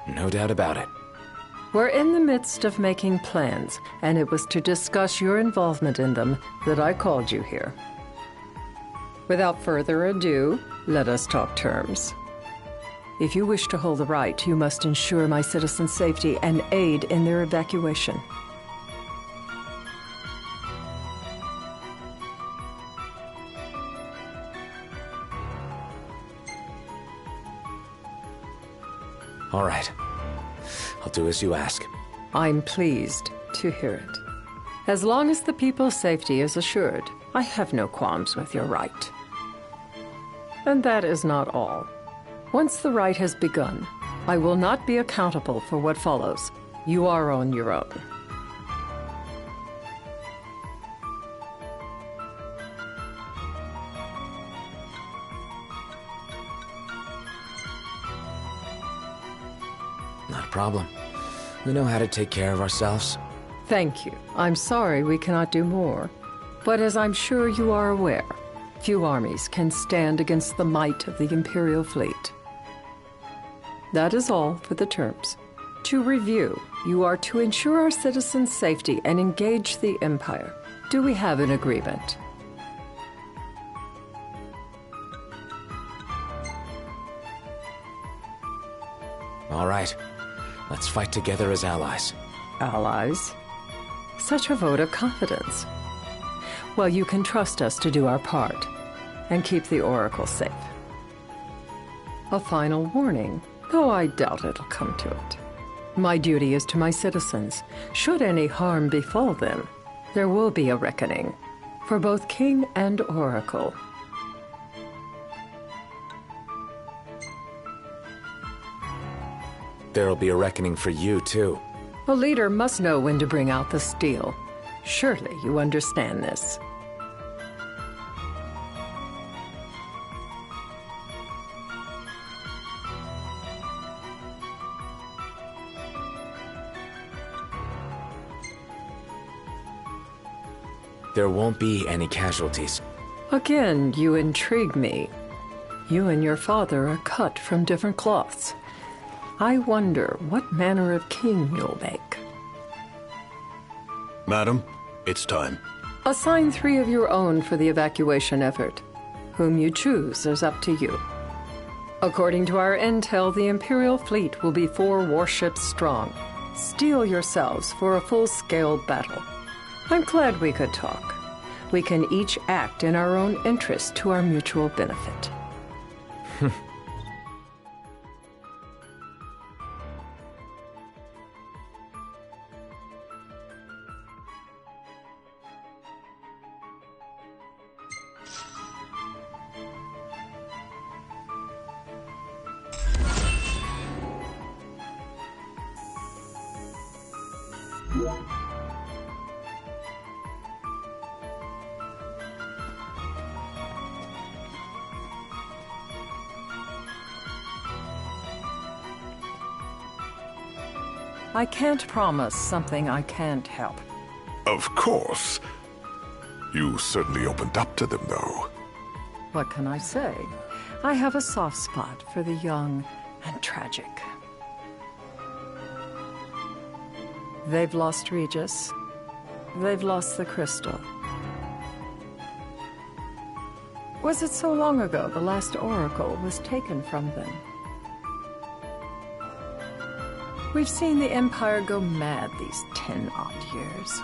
No doubt about it. We're in the midst of making plans, and it was to discuss your involvement in them that I called you here. Without further ado, let us talk terms. If you wish to hold the right, you must ensure my citizens' safety and aid in their evacuation. All right. I'll do as you ask. I'm pleased to hear it. As long as the people's safety is assured, I have no qualms with your right. And that is not all. Once the rite has begun, I will not be accountable for what follows. You are on your own. Not a problem. We know how to take care of ourselves. Thank you. I'm sorry we cannot do more. But as I'm sure you are aware, few armies can stand against the might of the Imperial fleet. That is all for the terms. To review, you are to ensure our citizens' safety and engage the Empire. Do we have an agreement? All right. Let's fight together as allies. Allies? Such a vote of confidence. Well, you can trust us to do our part and keep the Oracle safe. A final warning, though I doubt it'll come to it. My duty is to my citizens. Should any harm befall them, there will be a reckoning for both King and Oracle. There'll be a reckoning for you, too. A leader must know when to bring out the steel. Surely you understand this. There won't be any casualties. Again, you intrigue me. You and your father are cut from different cloths. I wonder what manner of king you'll make. Madam, it's time. Assign 3 of your own for the evacuation effort. Whom you choose is up to you. According to our intel, the Imperial fleet will be 4 warships strong. Steel yourselves for a full-scale battle. I'm glad we could talk. We can each act in our own interest to our mutual benefit. I can't promise something I can't help. Of course. You certainly opened up to them, though. What can I say? I have a soft spot for the young and tragic. They've lost Regis. They've lost the crystal. Was it so long ago the last oracle was taken from them? We've seen the Empire go mad these 10-odd years.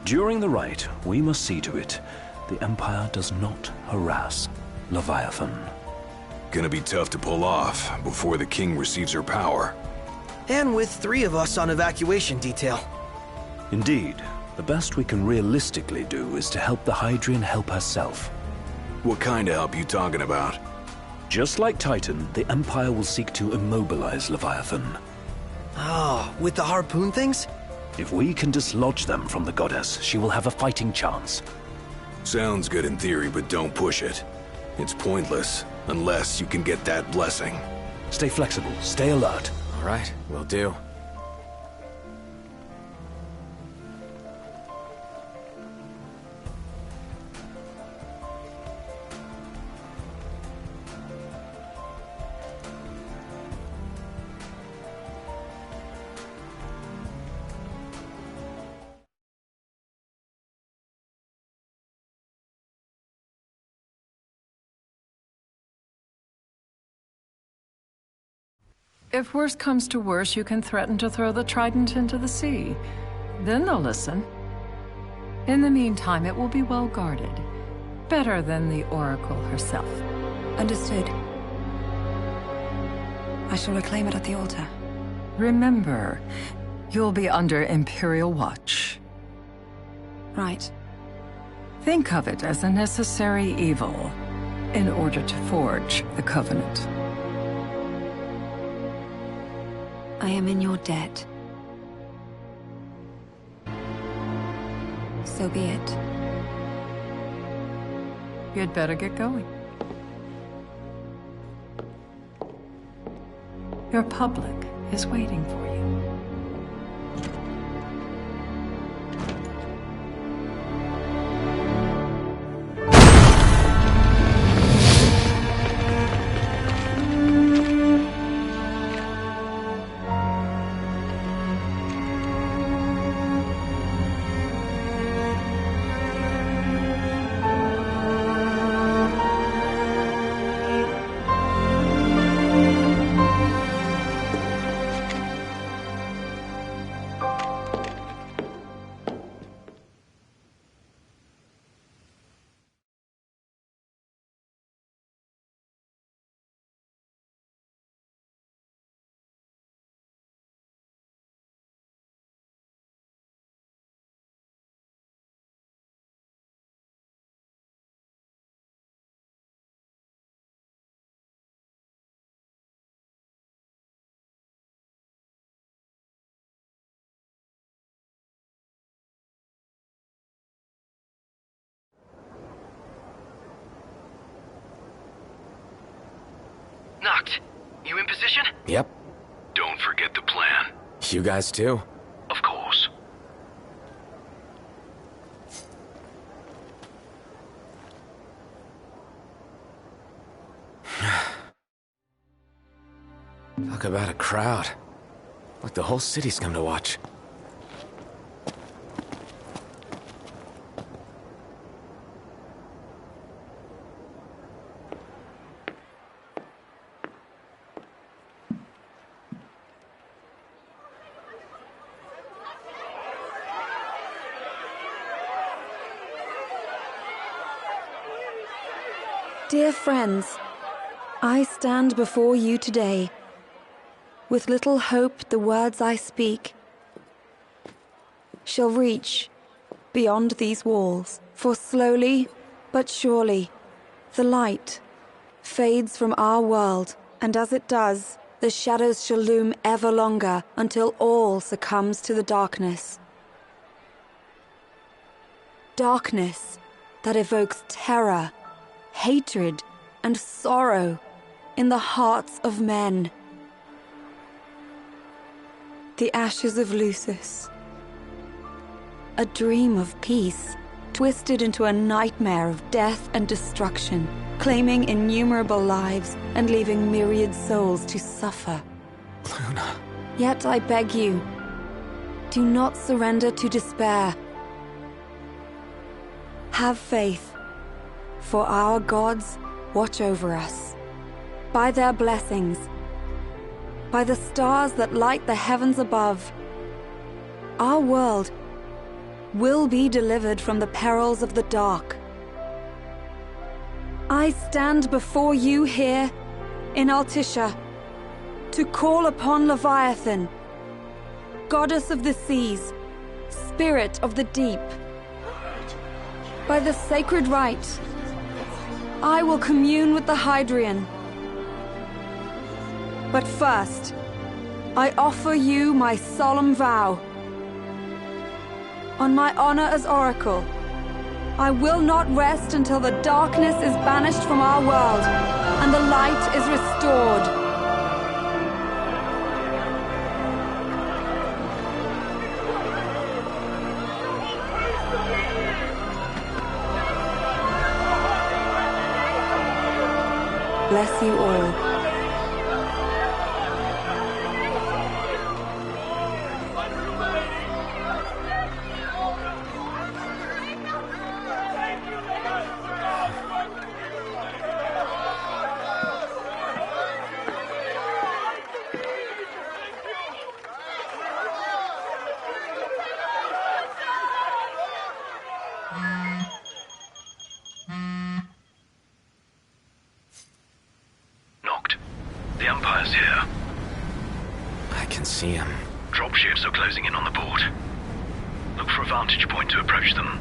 During the rite, we must see to it the Empire does not harass Leviathan. Gonna be tough to pull off before the king receives her power. And with 3 of us on evacuation detail. Indeed, the best we can realistically do is to help the Hydrian help herself. What kind of help you talking about? Just like Titan, the Empire will seek to immobilize Leviathan. Oh, with the harpoon things? If we can dislodge them from the goddess, she will have a fighting chance. Sounds good in theory, but don't push it. It's pointless, unless you can get that blessing. Stay flexible, stay alert. All right, will do. If worse comes to worse, you can threaten to throw the trident into the sea. Then they'll listen. In the meantime, it will be well guarded. Better than the Oracle herself. Understood. I shall reclaim it at the altar. Remember, you'll be under Imperial watch. Right. Think of it as a necessary evil in order to forge the Covenant. I am in your debt. So be it. You'd better get going. Your public is waiting for you. Knocked. You in position? Yep. Don't forget the plan. You guys too? Of course. Talk about a crowd. Like the whole city's come to watch. Dear friends, I stand before you today. With little hope the words I speak shall reach beyond these walls. For slowly but surely the light fades from our world, and as it does, the shadows shall loom ever longer until all succumbs to the darkness. Darkness that evokes terror, hatred, and sorrow in the hearts of men. The ashes of Lucis. A dream of peace, twisted into a nightmare of death and destruction, claiming innumerable lives and leaving myriad souls to suffer. Luna. Yet I beg you, do not surrender to despair. Have faith, for our gods watch over us. By their blessings, by the stars that light the heavens above, our world will be delivered from the perils of the dark. I stand before you here in Altissia to call upon Leviathan, goddess of the seas, spirit of the deep. By the sacred rite, I will commune with the Hydrian. But first, I offer you my solemn vow. On my honor as Oracle, I will not rest until the darkness is banished from our world and the light is restored. Bless you all. The Empire's here. I can see him. Dropships are closing in on the port. Look for a vantage point to approach them.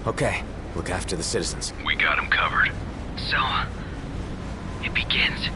Okay, look after the citizens. We got them covered. So, it begins.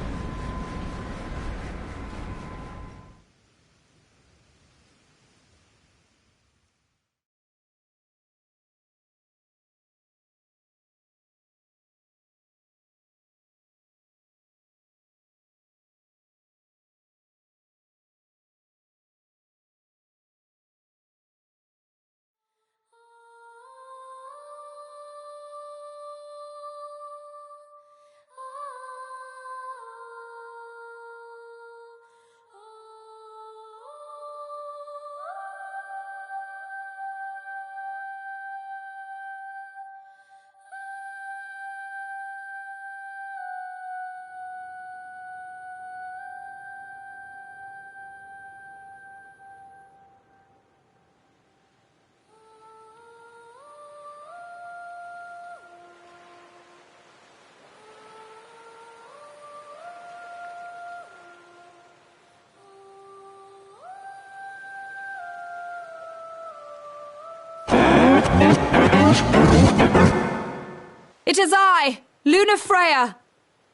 It is I, Luna Freya,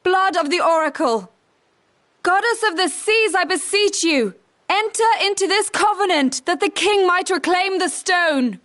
blood of the Oracle. Goddess of the seas, I beseech you, enter into this covenant that the king might reclaim the stone.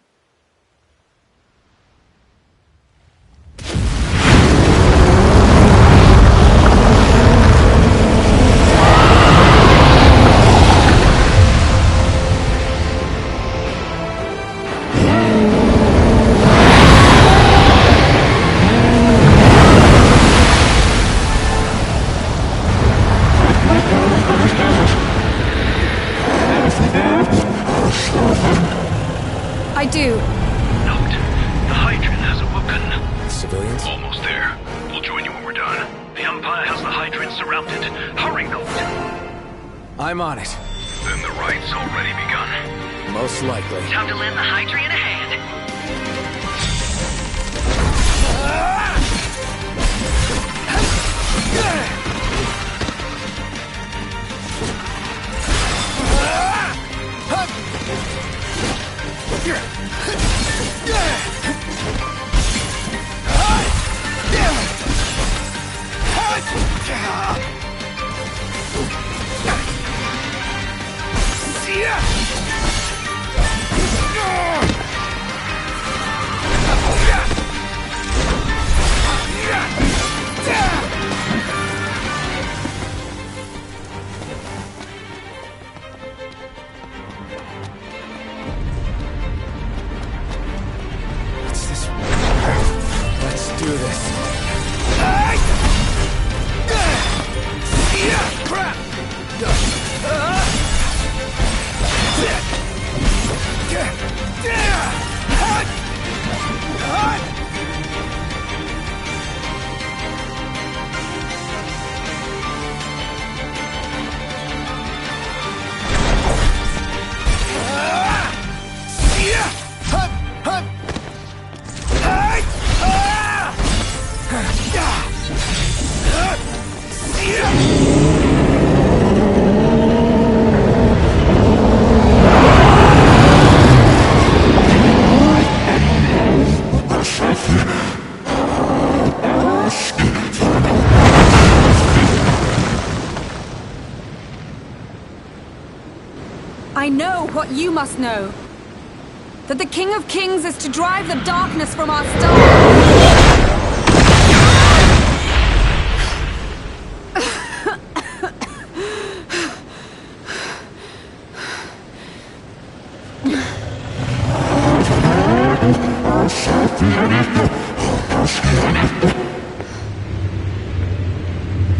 I do. Note, the Hydrian has awoken. Civilians? Almost there. We'll join you when we're done. The Empire has the Hydrian surrounded. Hurry, Note! I'm on it. Then the rite's already begun. Most likely. Time to lend the Hydrian a hand. do this. Crap! I know what you must know. That the King of Kings is to drive the darkness from our star.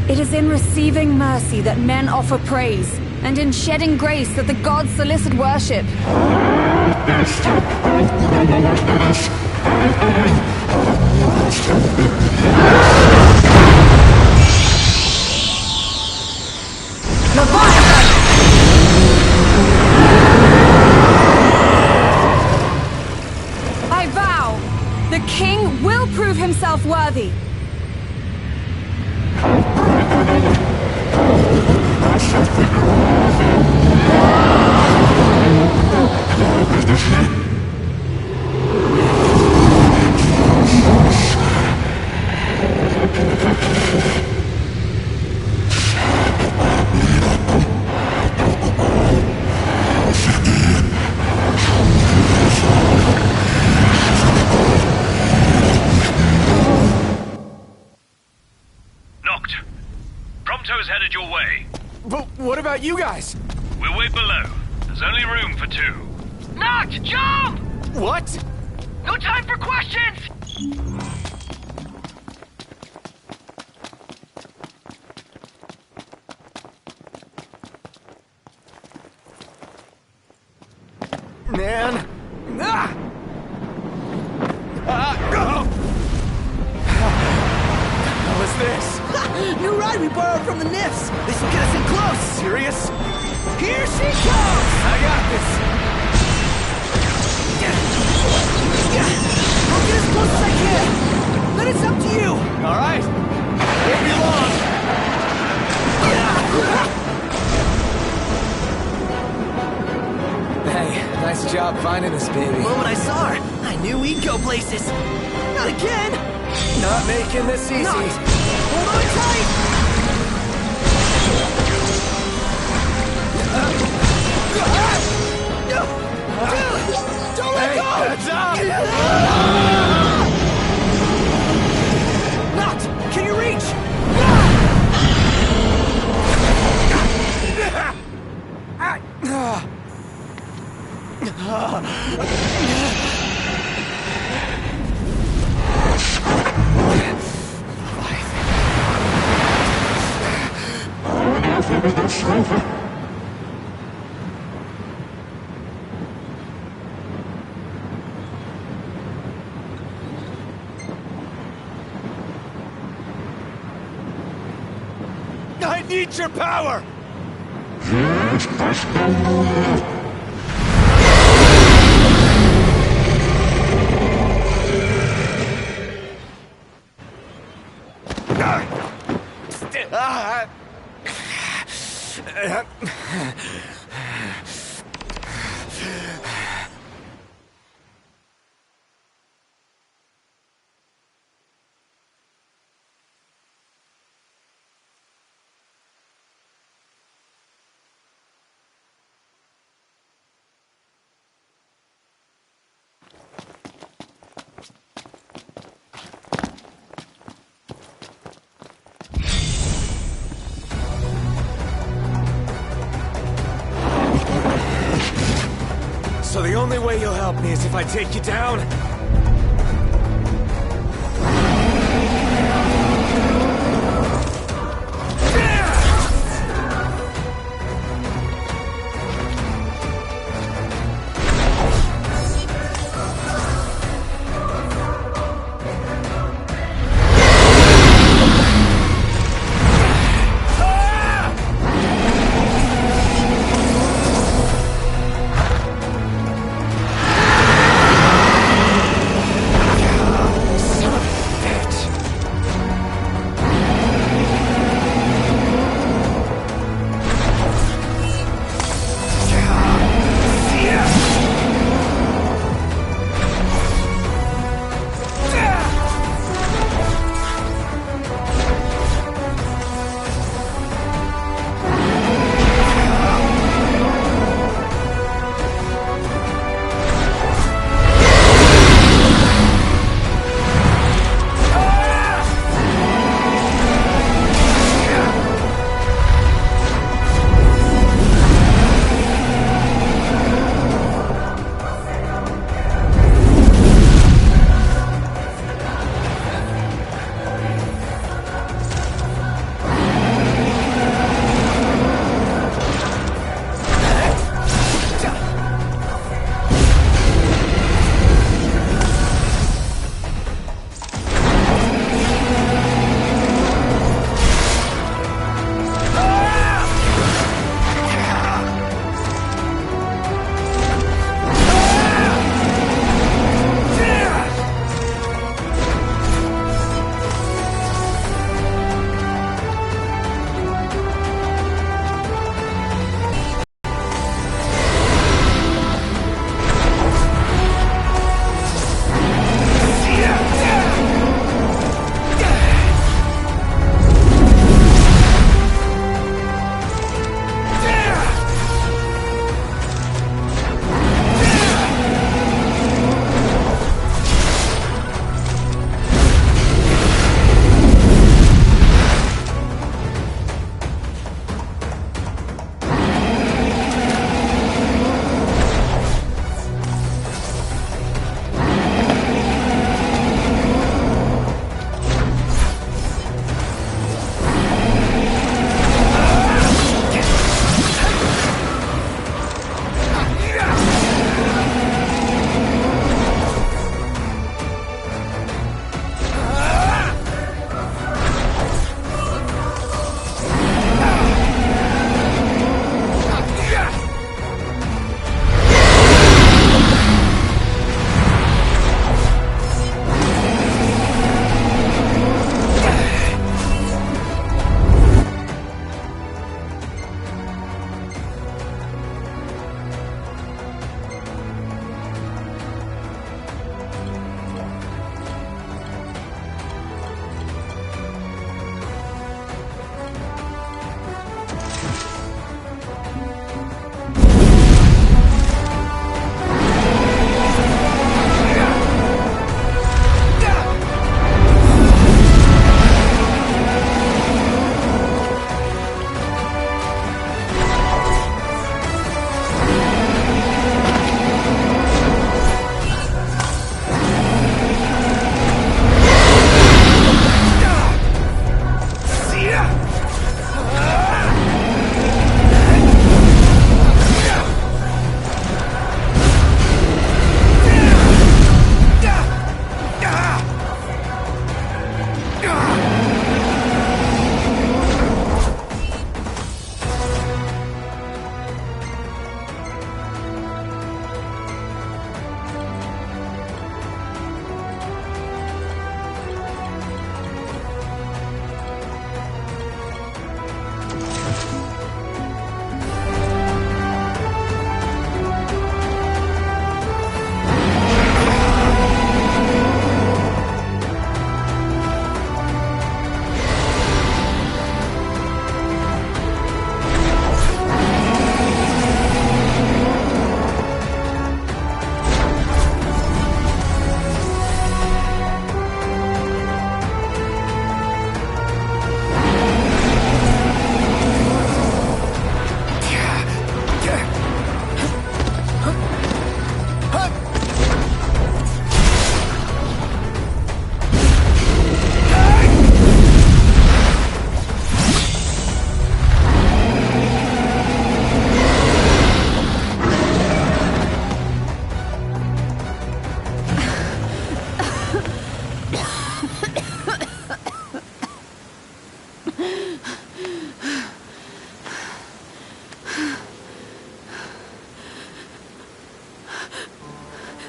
It is in receiving mercy that men offer praise, and in shedding grace that the gods solicit worship. I vow, the king will prove himself worthy. Prompto's headed your way. But what about you guys? We'll wait below. There's only room for two. Noct, jump! What? No time for questions! Man. What was this? New ride we borrowed from the Nifs. This will get us in close. Serious? Here she comes! I got this. I'll get as close as I can. Then it's up to you. All right. Won't be long. Hey, nice job finding us, baby. The moment I saw her, I knew we'd go places. Not again. Not making this easy. Not. Hold on tight. Don't let go! Heads up! Not! Can you reach? I need your power! So the only way you'll help me is if I take you down?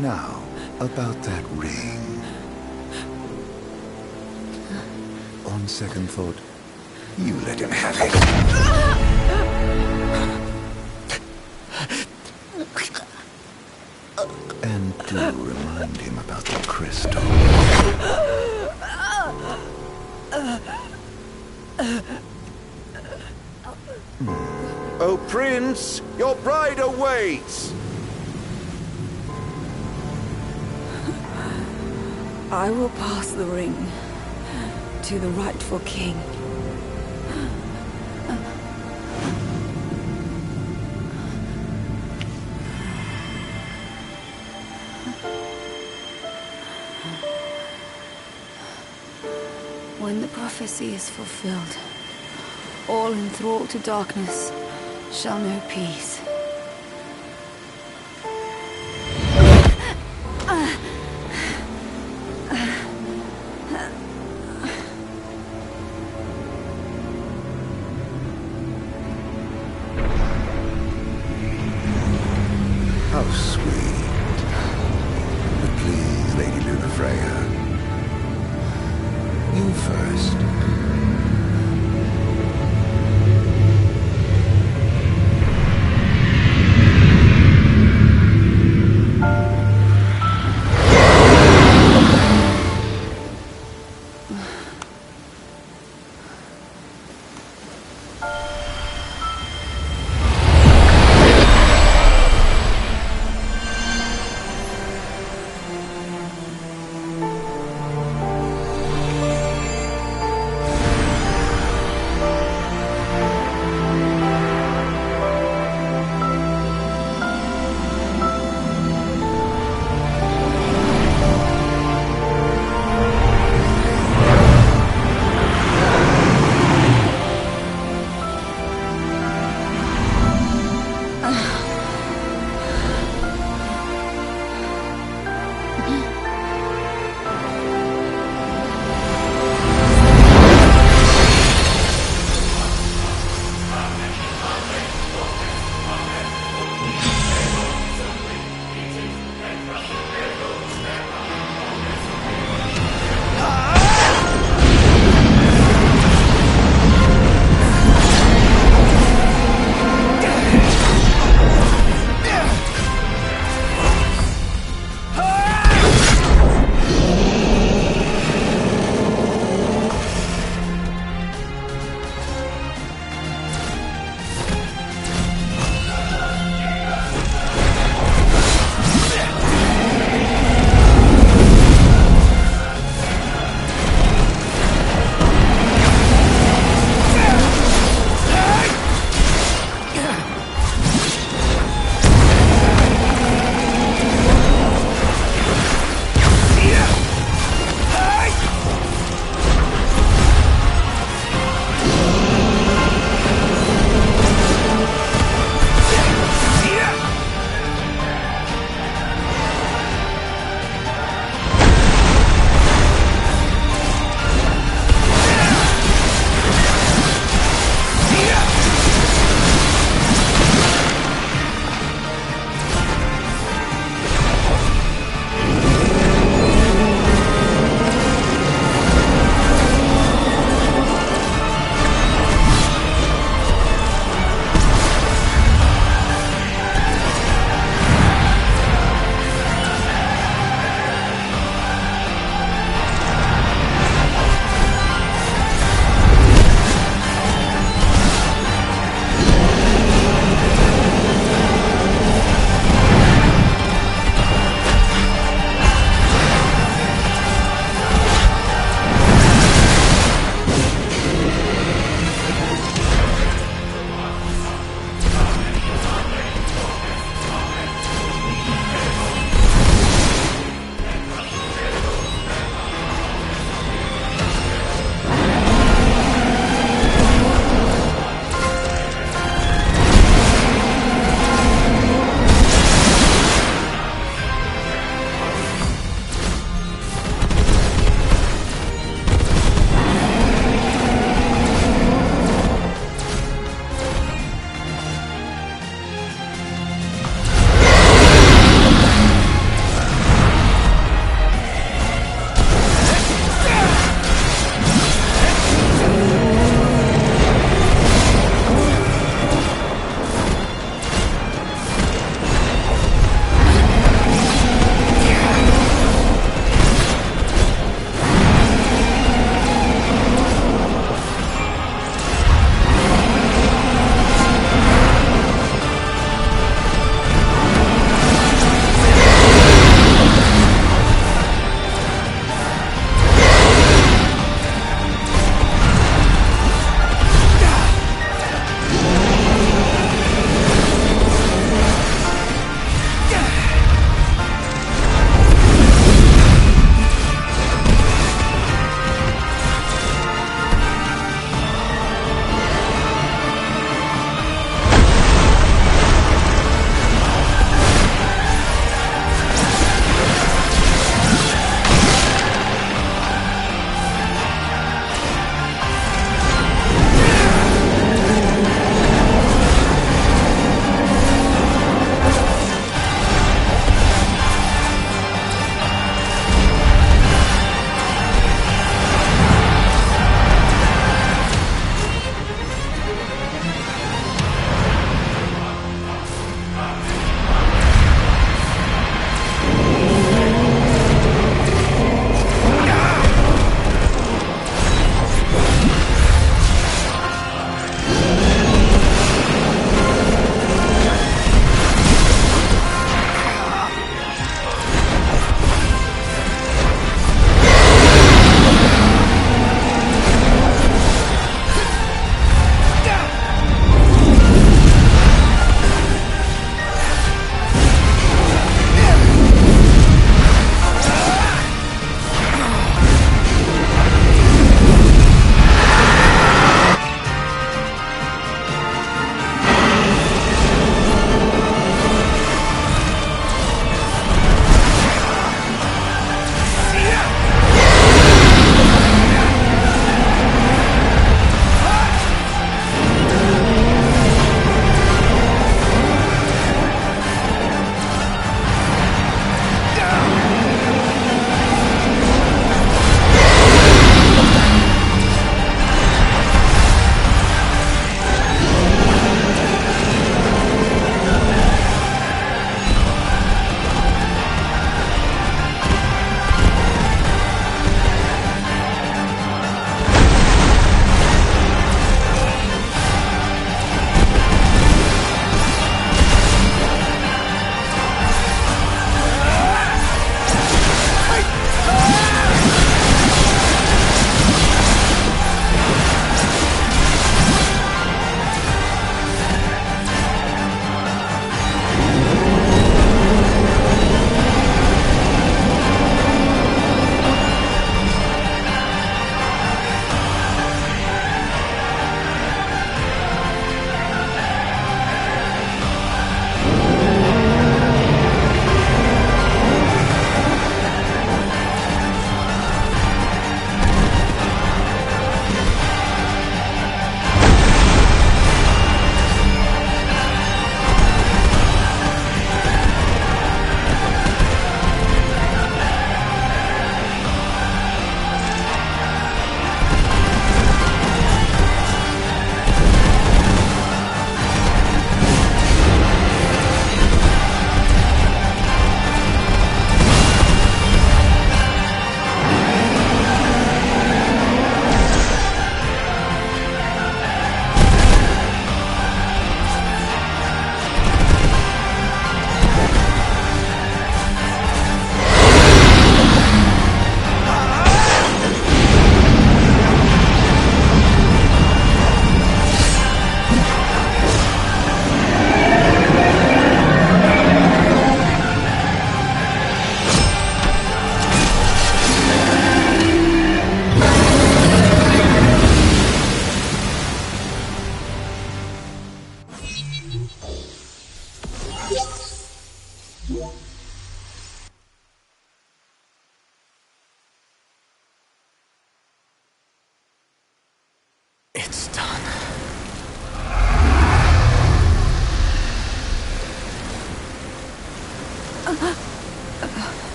Now, about that ring. On second thought, you let him have it. And do remind him about the crystal. Oh, Prince, your bride awaits! I will pass the ring to the rightful king. When the prophecy is fulfilled, all enthralled to darkness shall know peace. How sweet. But please, Lady Luna Freya. You first.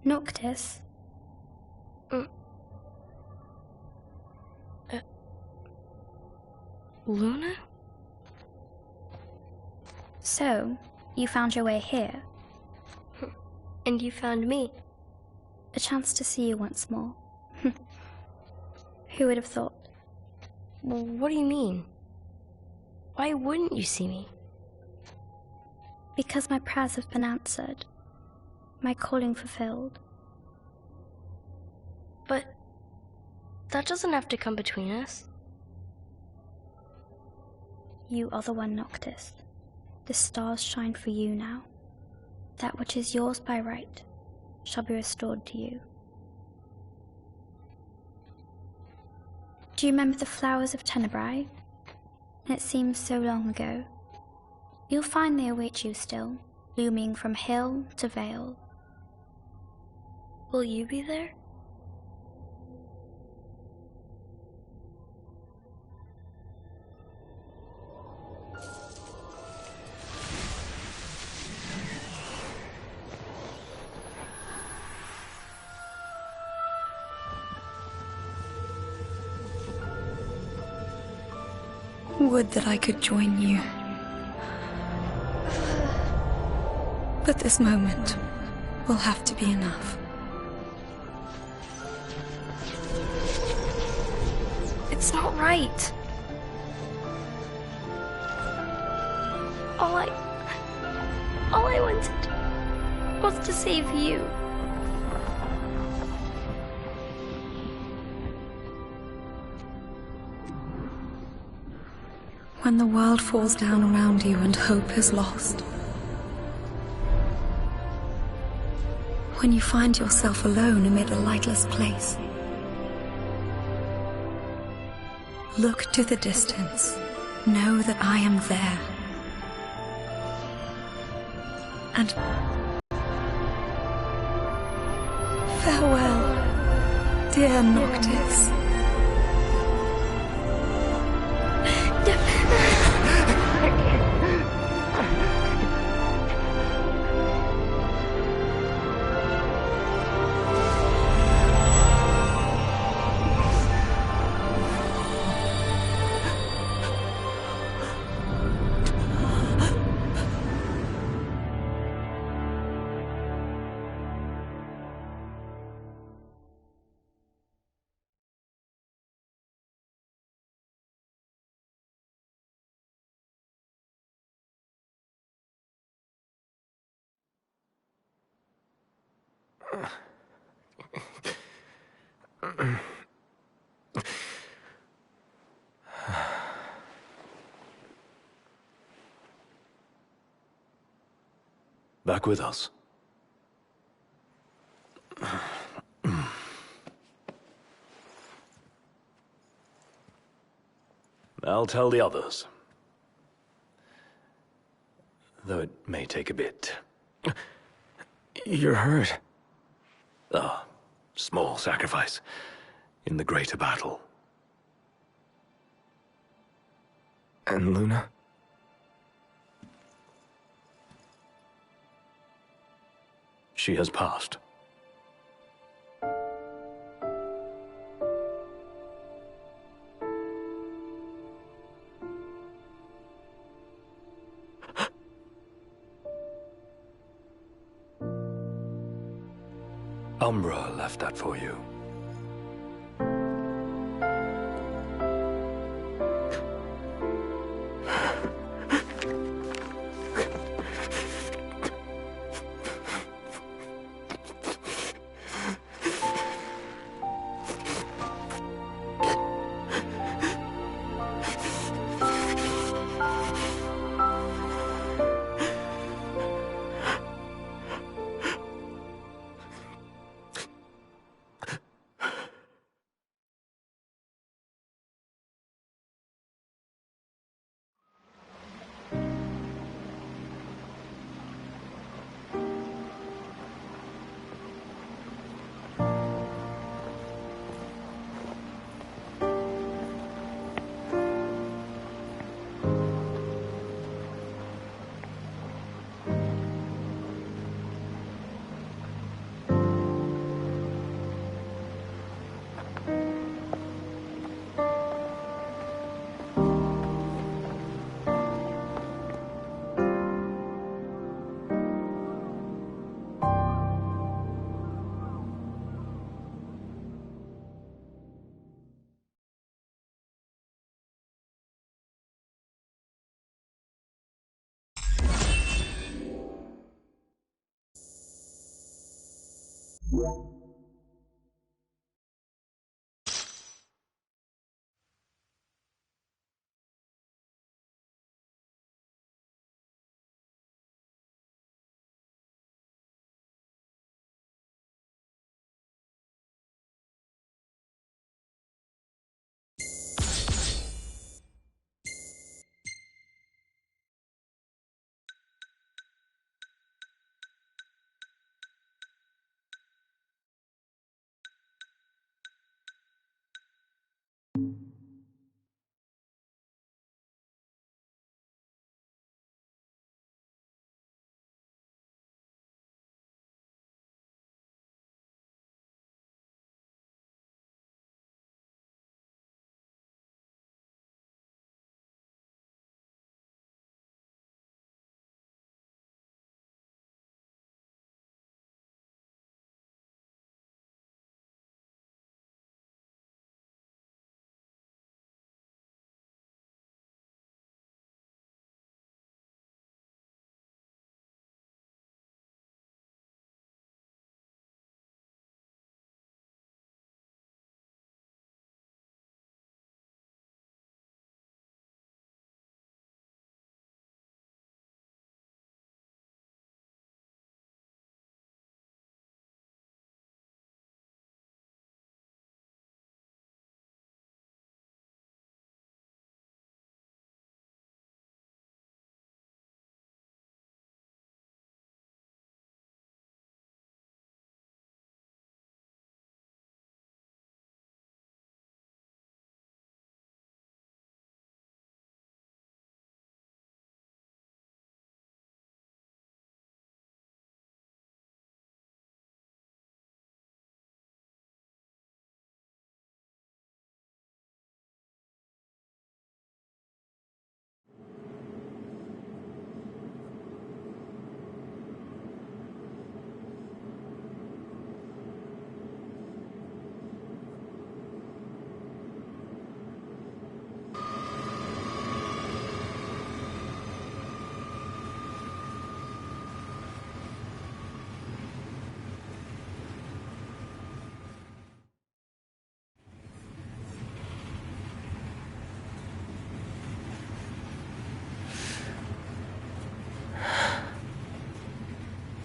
Noctis? Luna? So, you found your way here. And you found me. A chance to see you once more. Who would have thought? Well, what do you mean? Why wouldn't you see me? Because my prayers have been answered. My calling fulfilled. But that doesn't have to come between us. You are the one, Noctis. The stars shine for you now. That which is yours by right shall be restored to you. Do you remember the flowers of Tenebrae? It seems so long ago. You'll find they await you still, looming from hill to vale. Will you be there? Would that I could join you. But this moment will have to be enough. It's not right. All I wanted was to save you. When the world falls down around you and hope is lost. When you find yourself alone amid a lightless place. Look to the distance. Know that I am there. And farewell, dear Noctis. Back with us. I'll tell the others. Though it may take a bit. You're hurt. Ah, small sacrifice in the greater battle. And Luna? She has passed. Umbra left that for you.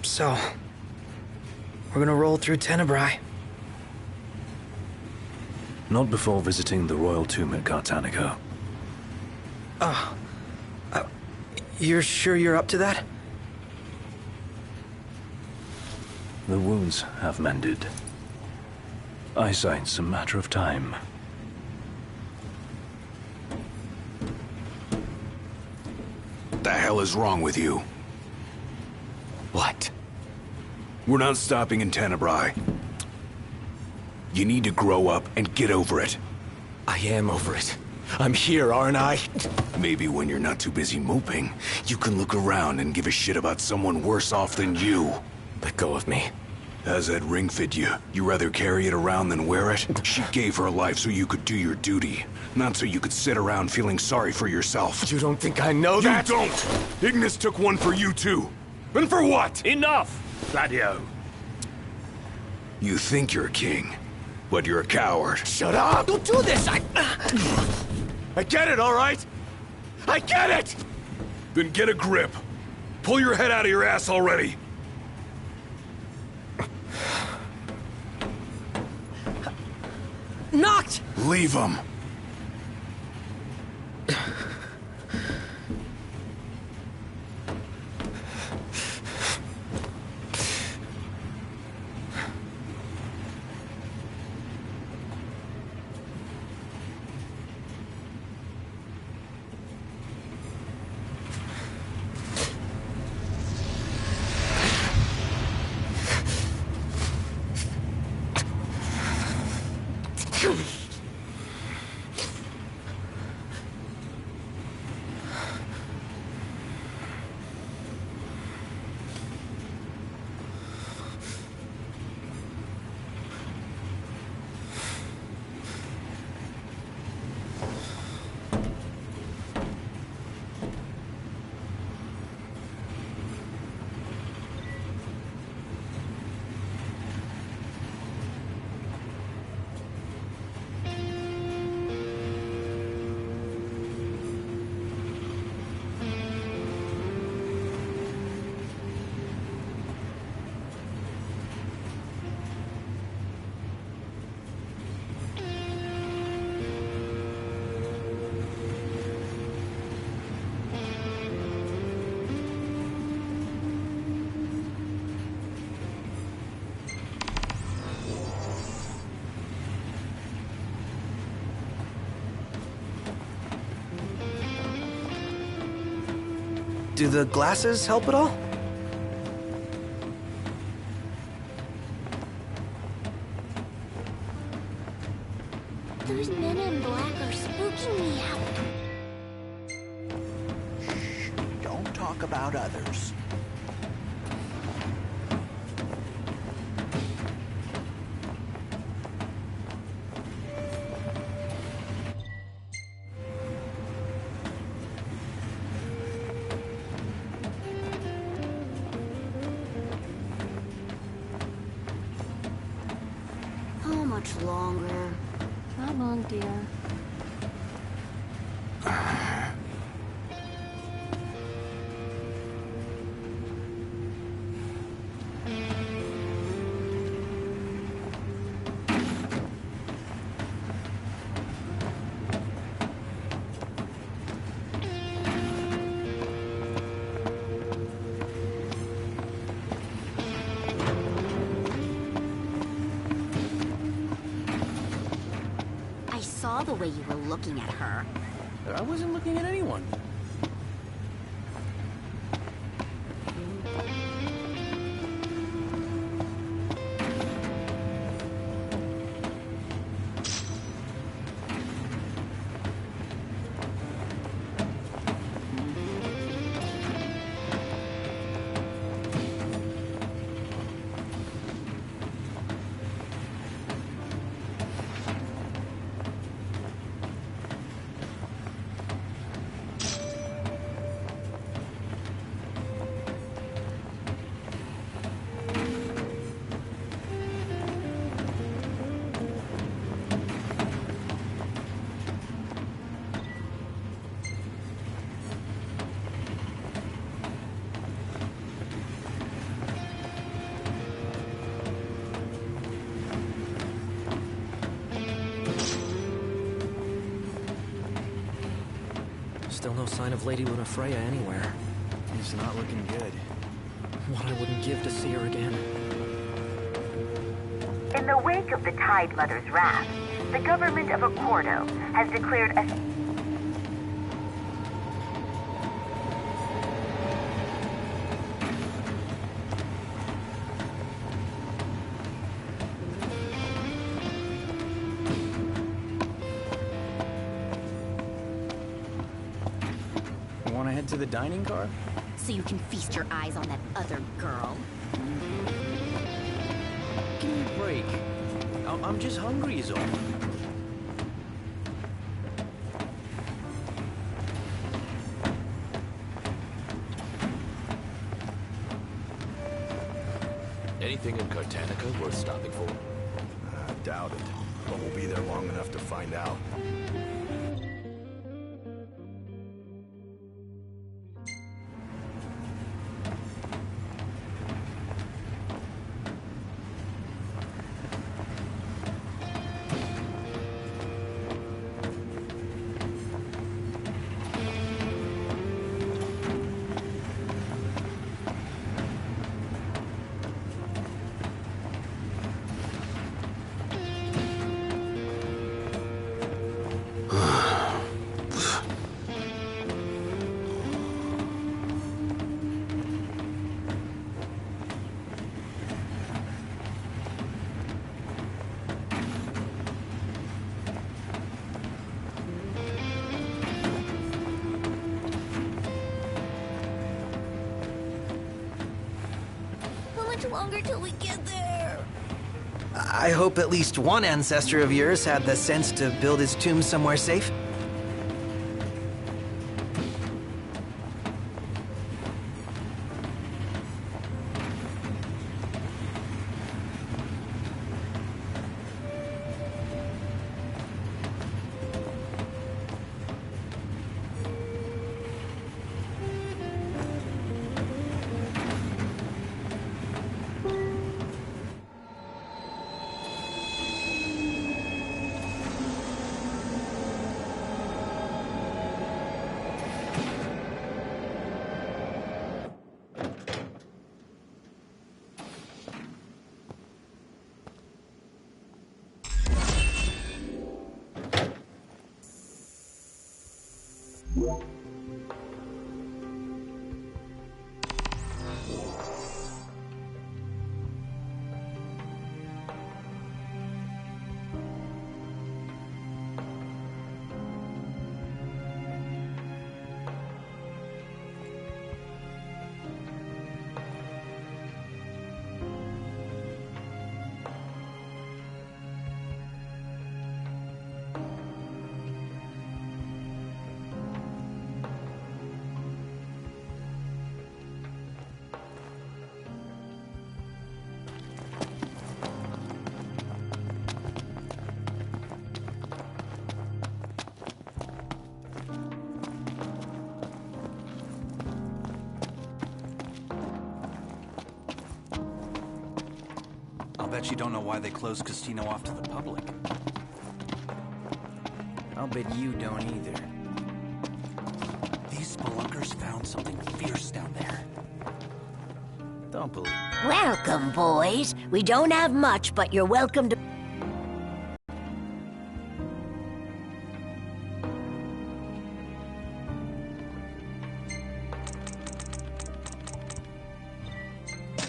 So, we're gonna roll through Tenebrae. Not before visiting the royal tomb at Cartanico. You're sure you're up to that? The wounds have mended. Eyesight's a matter of time. The hell is wrong with you? What? We're not stopping in Tenebrae. You need to grow up and get over it. I am over it. I'm here, aren't I? Maybe when you're not too busy moping, you can look around and give a shit about someone worse off than you. Let go of me. How's that ring fit you? You rather carry it around than wear it? She gave her life so you could do your duty, not so you could sit around feeling sorry for yourself. You don't think I know that? You don't! Ignis took one for you too. And for what? Enough, Gladio. You think you're a king, but you're a coward. Shut up! Don't do this! I get it, all right? I get it! Then get a grip. Pull your head out of your ass already. Knocked! Leave him. Do the glasses help at all? Those men in black are spooking me out. Don't talk about others. How much longer? Not long, dear. I saw the way you were looking at her. I wasn't looking at anyone. Still no sign of Lady Luna Freya anywhere. It's not looking good. What I wouldn't give to see her again. In the wake of the Tide Mother's wrath, the government of Accordo has declared a... Want to head to the dining car? So you can feast your eyes on that other girl. Give me a break. I'm just hungry is all. Anything in Cartanica worth stopping for? I doubt it, but we'll be there long enough to find out. Longer till we get there. I hope at least one ancestor of yours had the sense to build his tomb somewhere safe. bet you don't know why they closed Casino off to the public. I'll bet you don't either. These spelunkers found something fierce down there. Don't believe it. Welcome, boys. We don't have much, but you're welcome to...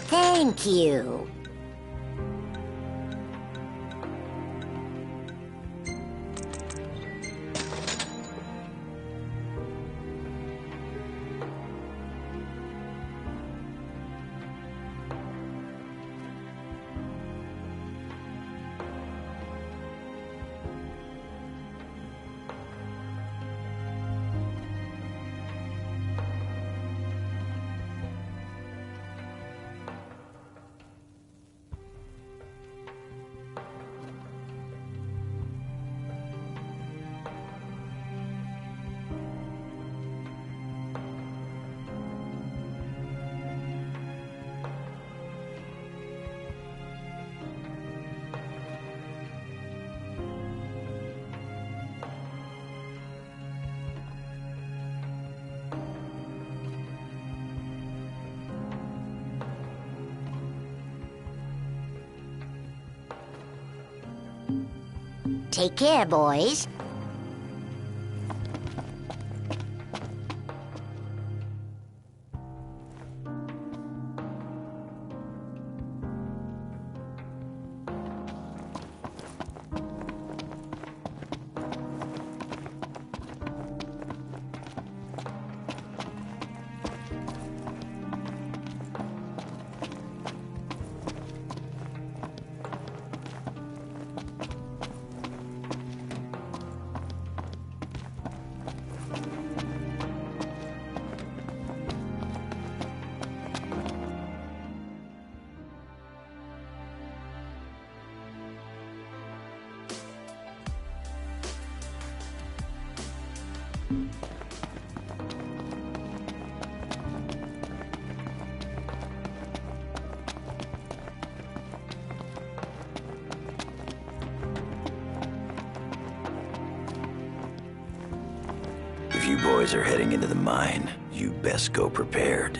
Thank you. Take care, boys. If you boys are heading into the mine, you best go prepared.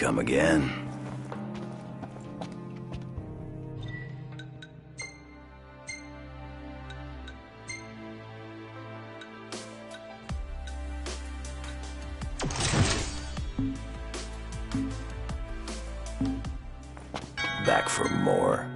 Come again? Back for more.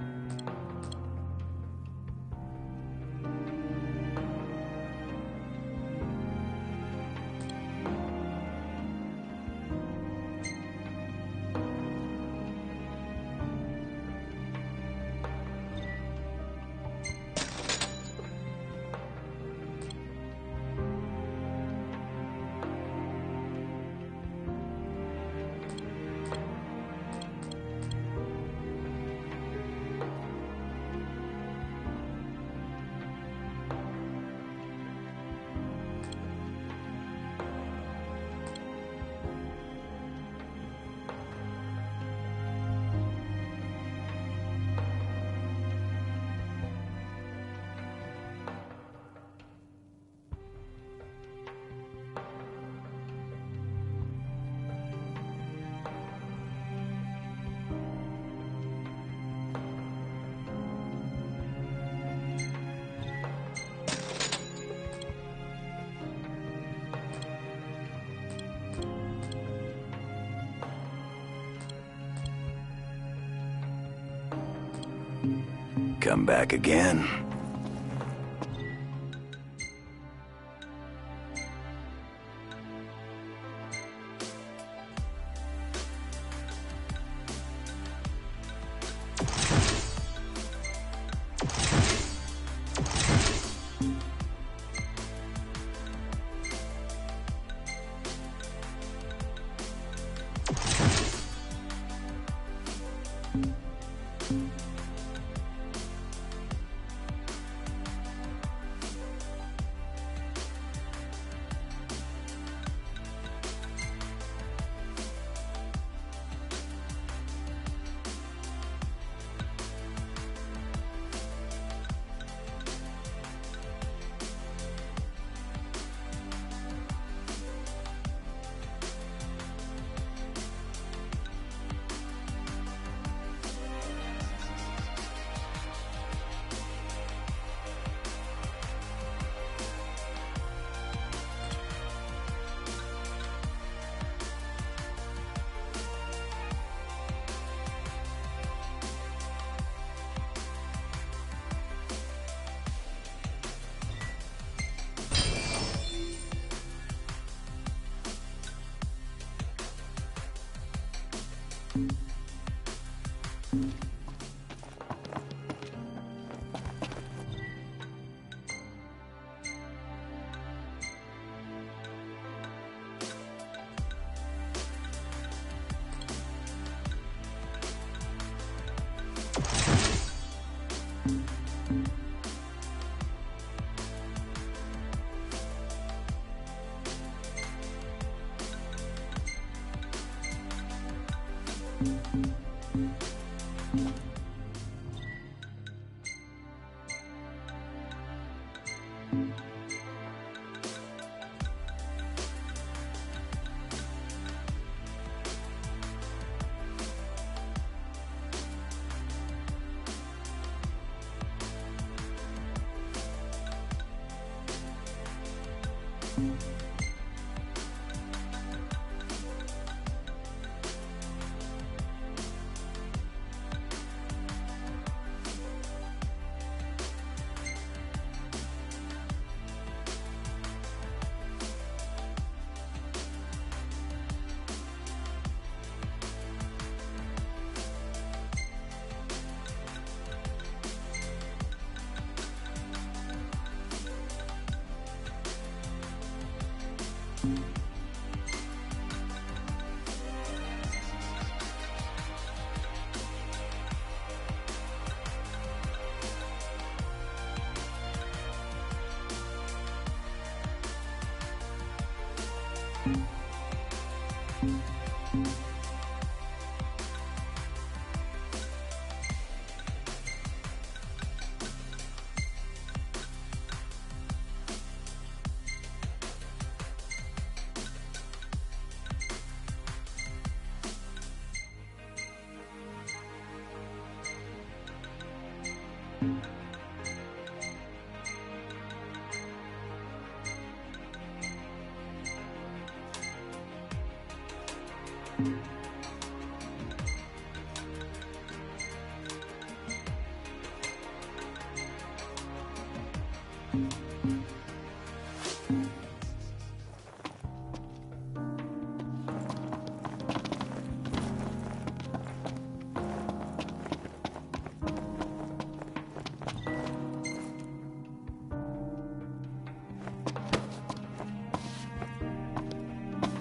Come back again.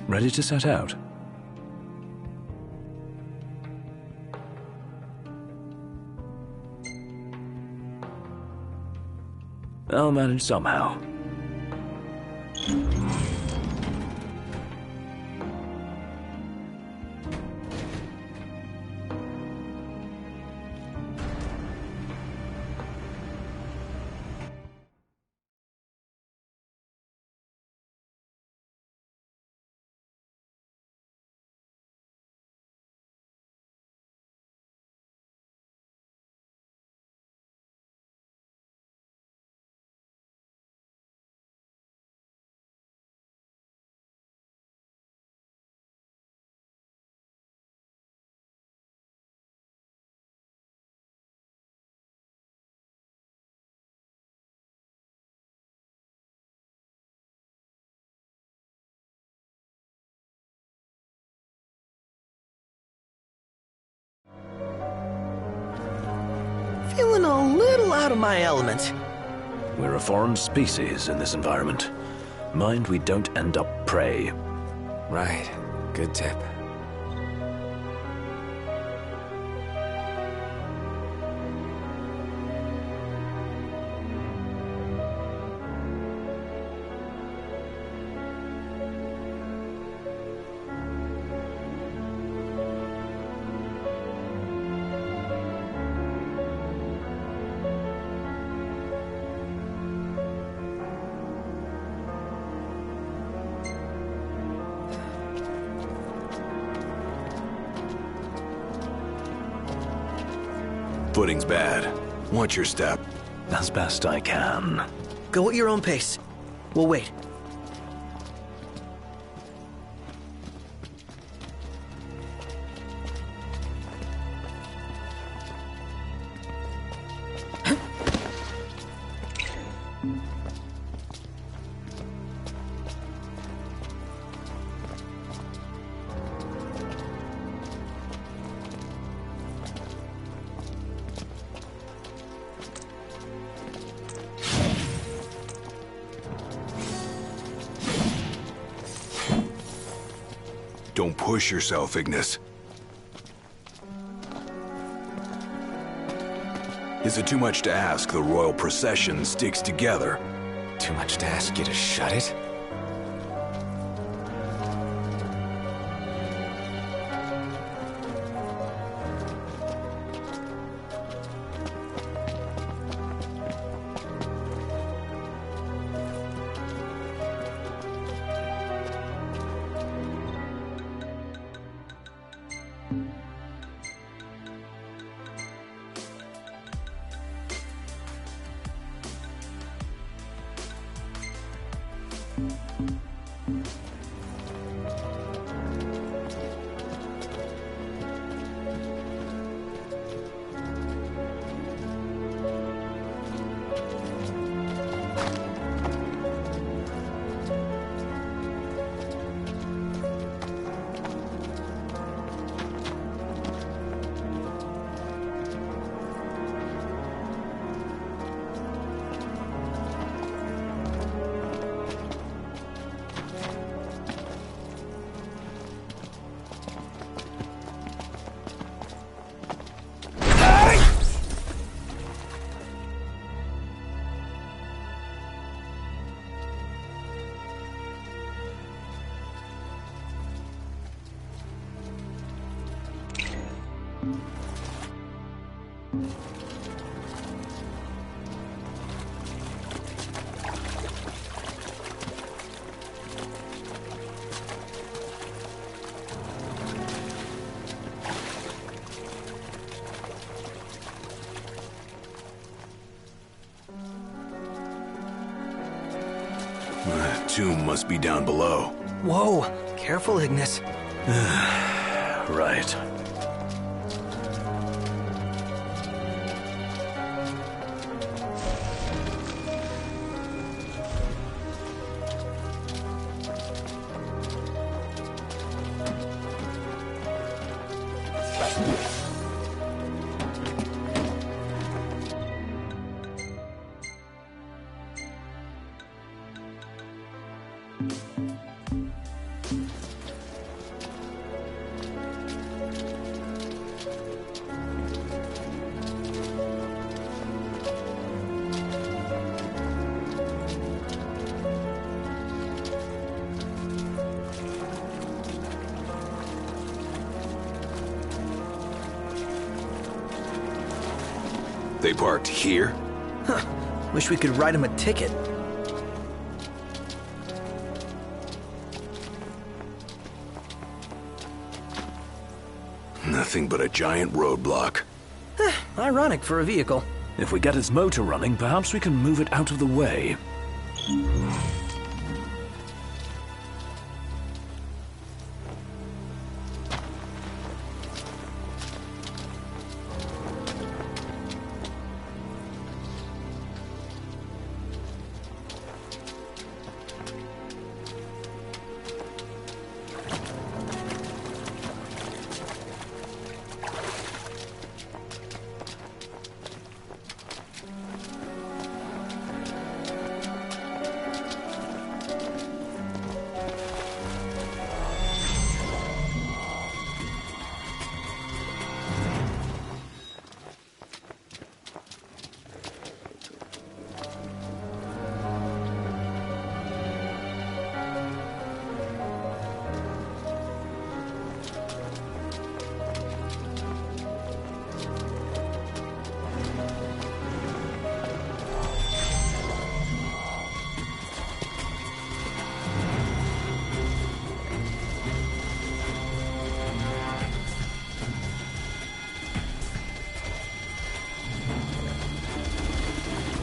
Ready to set out? I'll manage somehow. feeling a little out of my element. We're a foreign species in this environment. Mind we don't end up prey. Right. Good tip. Footing's bad. Watch your step. As best I can. Go at your own pace. We'll wait. Don't push yourself, Ignis. Is it too much to ask the royal procession sticks together? Too much to ask you to shut it? Tomb must be down below. Whoa, careful, Ignis. Right. They parked here? Huh. Wish we could write him a ticket. Nothing but a giant roadblock. Ironic for a vehicle. If we get its motor running, perhaps we can move it out of the way.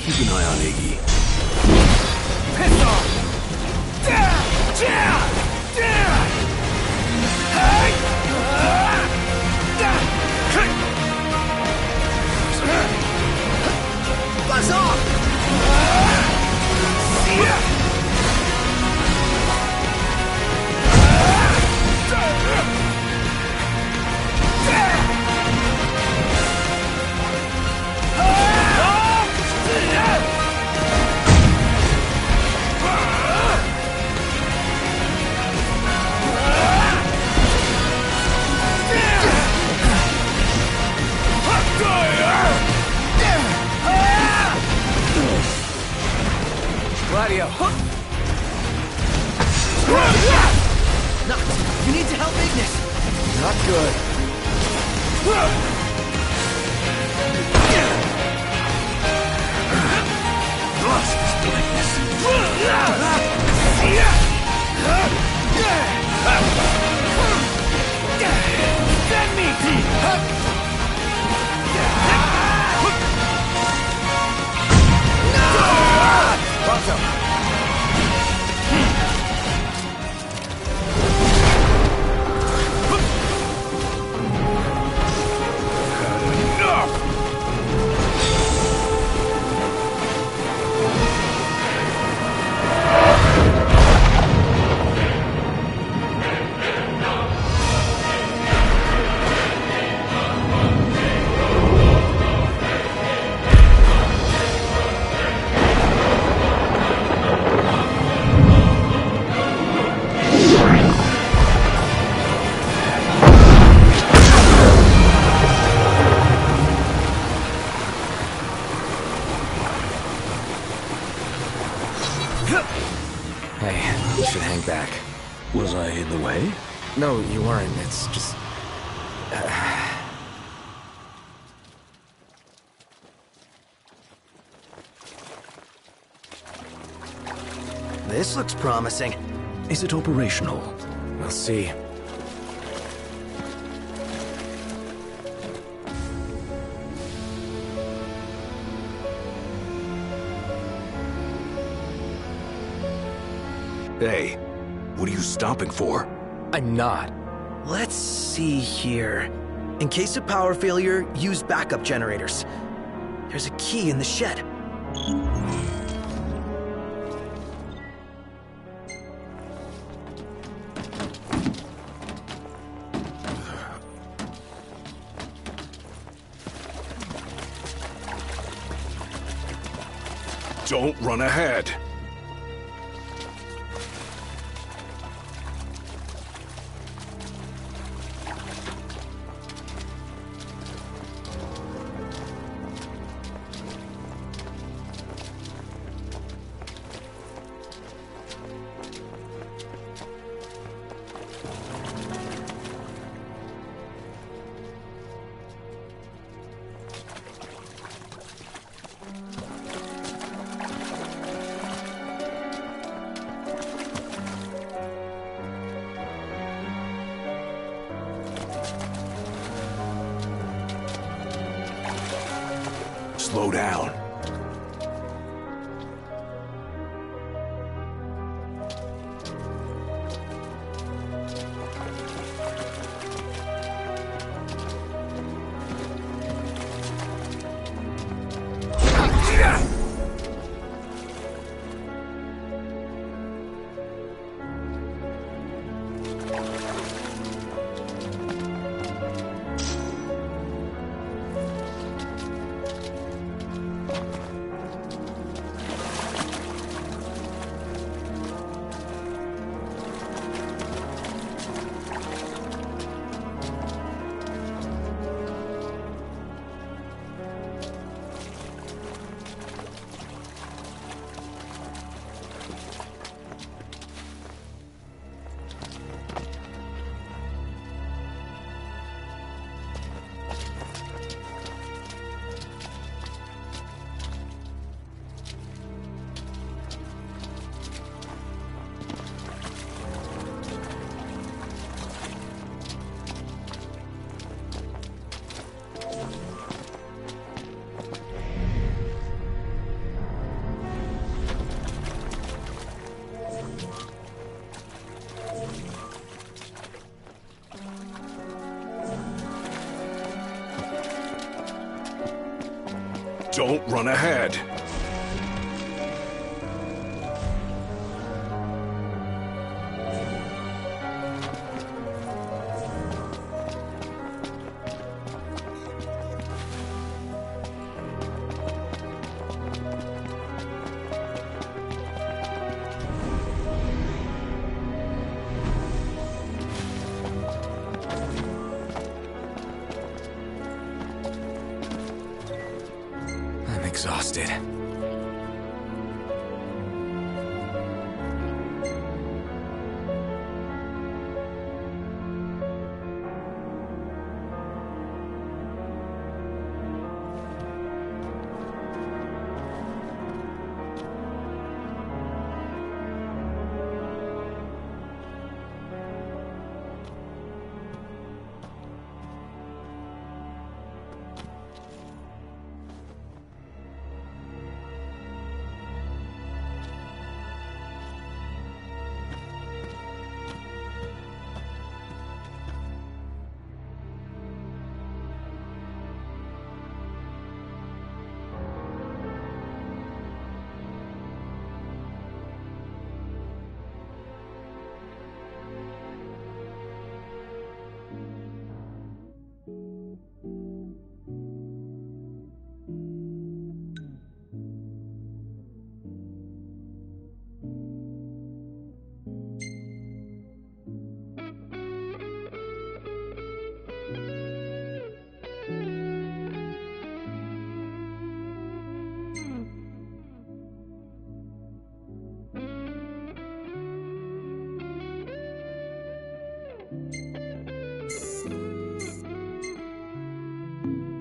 Keep an eye on Iggy. Piss off! Buzz off! Gladio! Noct, you need to help Ignis! Not good. Lost his blackness. Send me! Pronto! Hey, you should hang back. Was I in the way? No, you weren't. It's just... This looks promising. Is it operational? We'll see. Hey, what are you stopping for? I'm not. Let's see here. In case of power failure, use backup generators. There's a key in the shed. Don't run ahead. Slow down. Don't run ahead. Exhausted.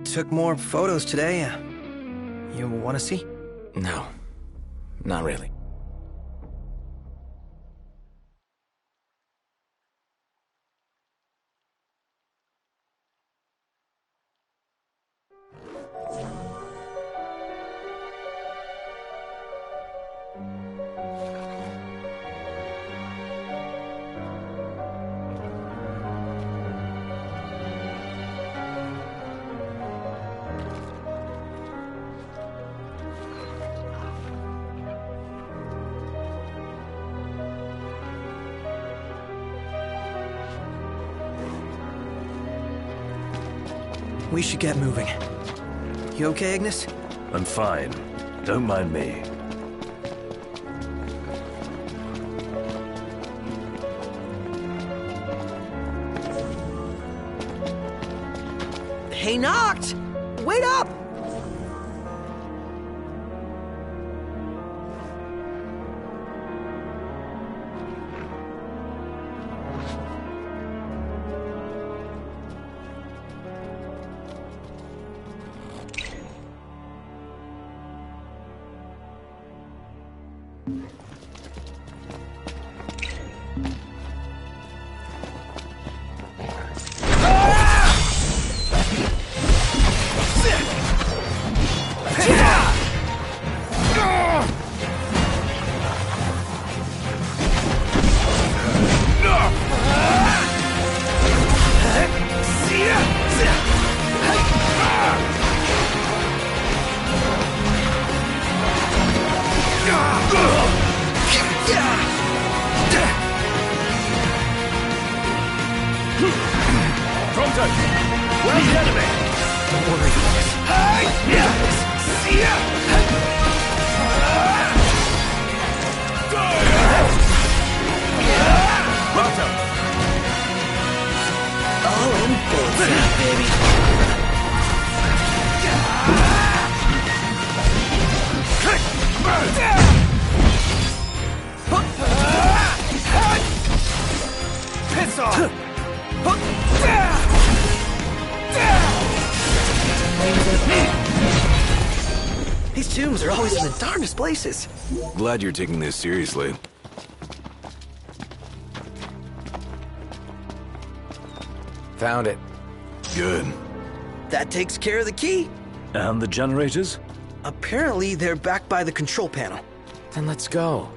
Took more photos today. You want to see? No, not really. We should get moving. You okay, Ignis? I'm fine. Don't mind me. Hey, Noct! Wait up! Where's the enemy? Don't worry, all in bullets, baby. Piss off! These tombs are always in the darndest places. Glad you're taking this seriously. Found it. Good. That takes care of the key. And the generators? Apparently, they're back by the control panel. Then let's go.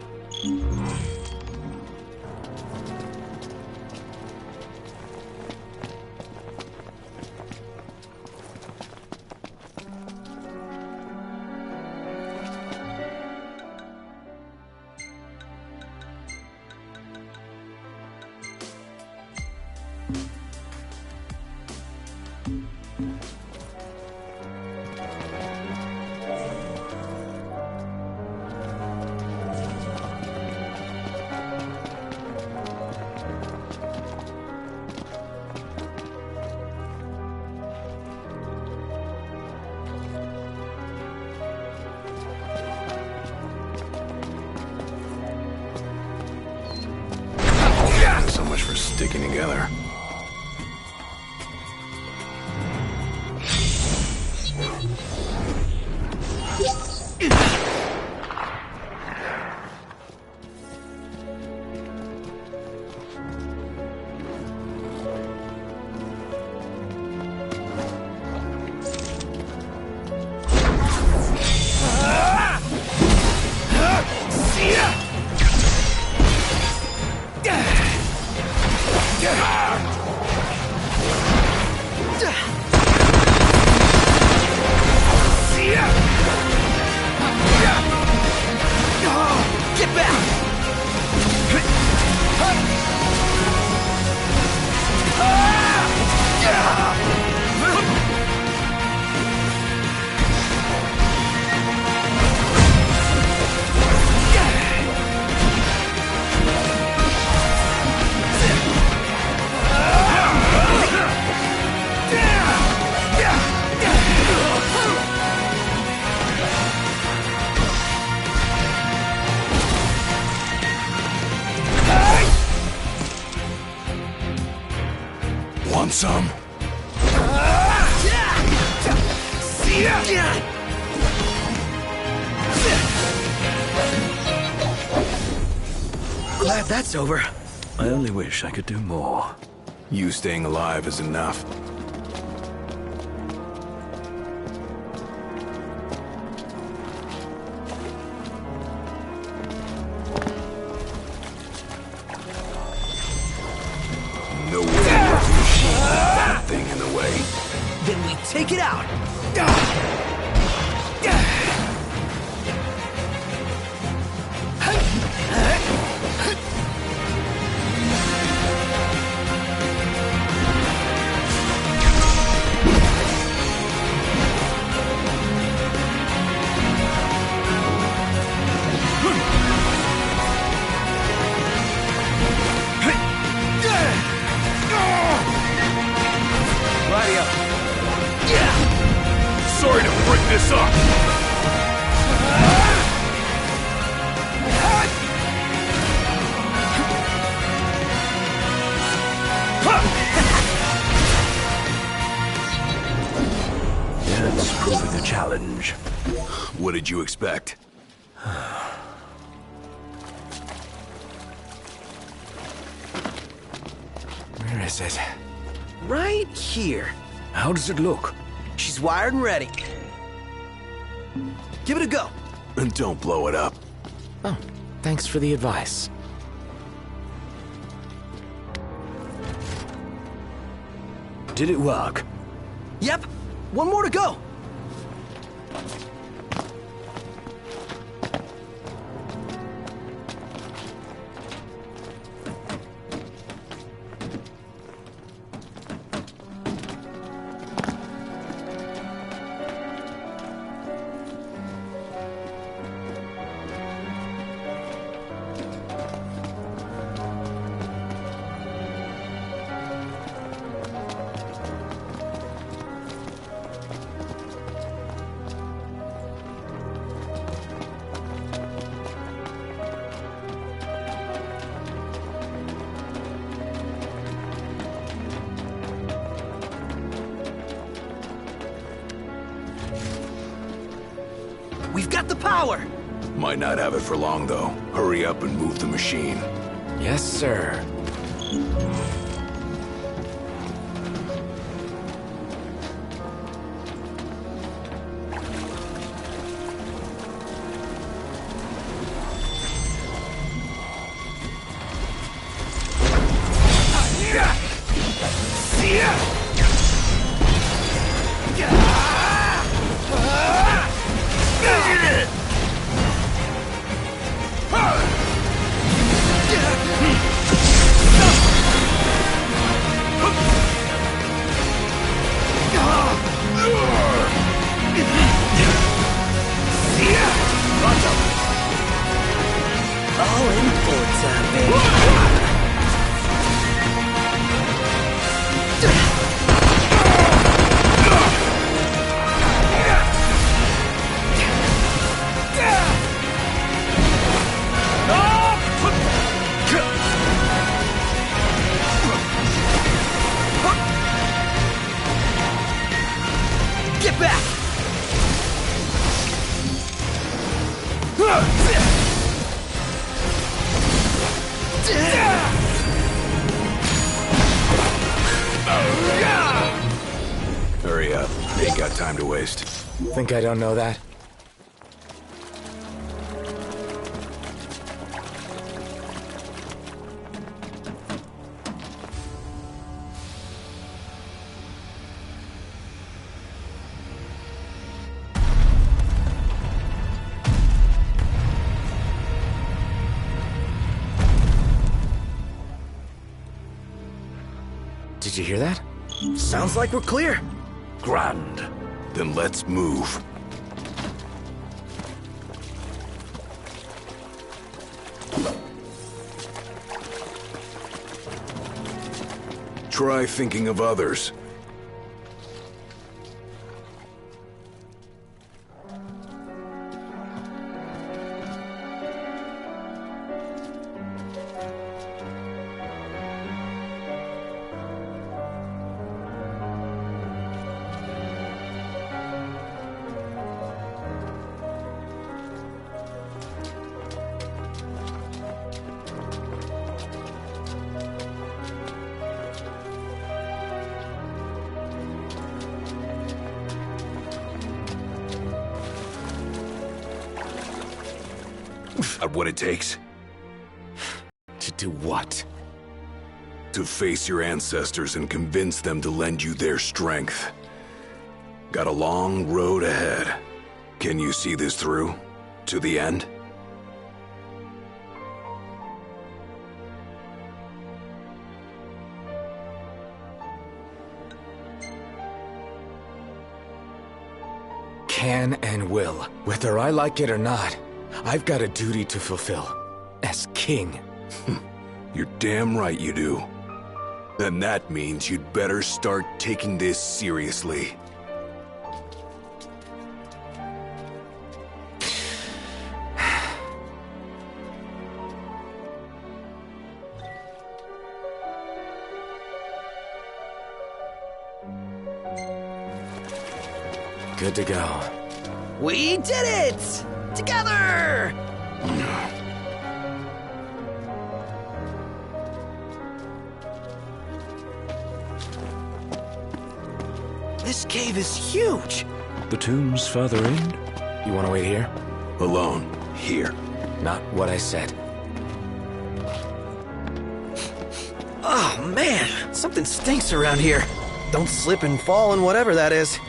working together. Get back! Want some? Glad that's over. I only wish I could do more. You staying alive is enough. No way there's a machine with that thing in the way. Then we take it out. Sorry to break this up. Yeah, it's proving a challenge. What did you expect? Where is it? Right here. How does it look? She's wired and ready. Give it a go. And don't blow it up. Oh, thanks for the advice. Did it work? Yep. One more to go. We've got the power! Might not have it for long, though. Hurry up and move the machine. Yes, sir. Think I don't know that? Did you hear that? Sounds like we're clear. Grand. Then let's move. Try thinking of others. What it takes? To do what? To face your ancestors and convince them to lend you their strength. Got a long road ahead. Can you see this through? To the end? Can and will. Whether I like it or not, I've got a duty to fulfill. As king. You're damn right you do. Then that means you'd better start taking this seriously. Good to go. We did it! Together! This cave is huge! The tomb's further in? You want to wait here? Alone. Here. Not what I said. Oh, man! Something stinks around here. Don't slip and fall and whatever that is.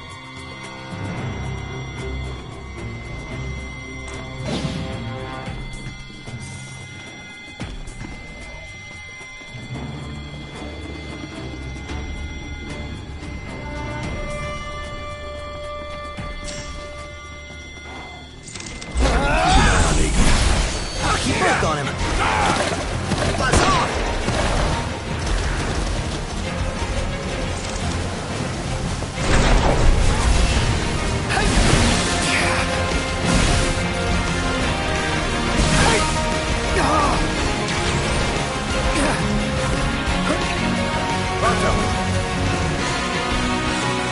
Keep work on him. Let's off!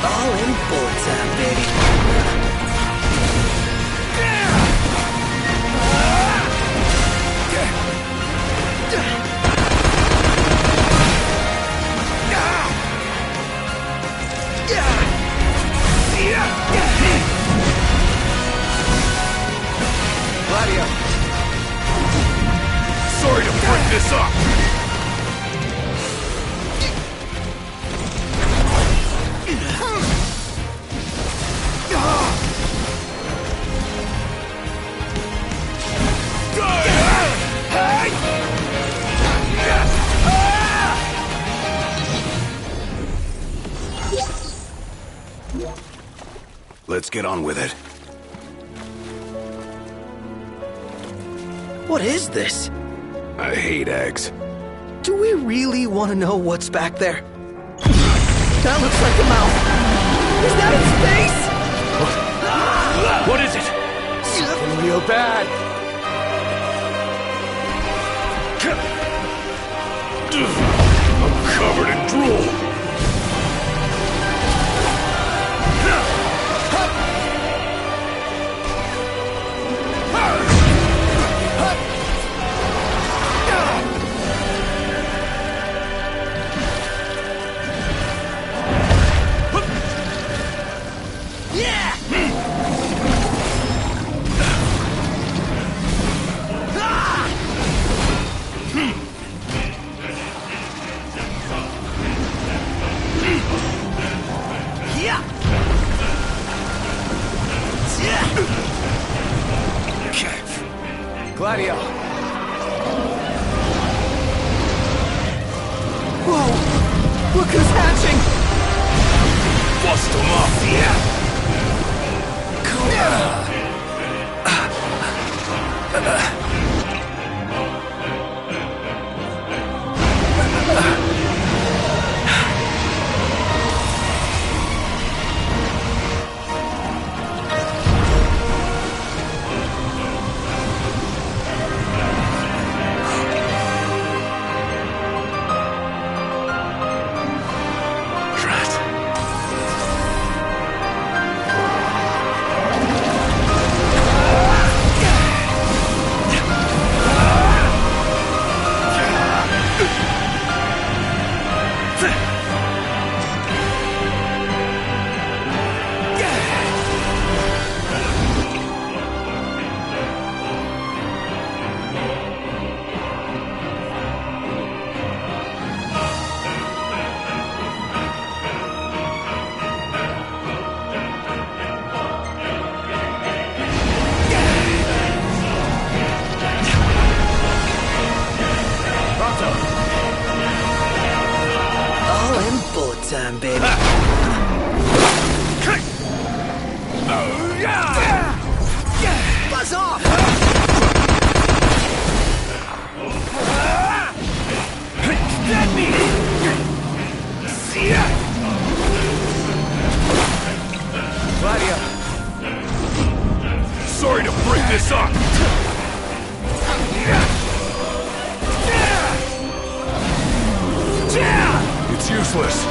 All in bullet time, baby. Sorry to break this up! Let's get on with it. What is this? I hate eggs. Do we really want to know what's back there? That looks like a mouth. Is that in space? What is it? Something real bad. I'm covered in drool. Gladio! Whoa! Look who's hatching! Bust them up, yeah! Time, baby. Buzz off! Get me! See ya! Gladio! Sorry to break this up! It's useless.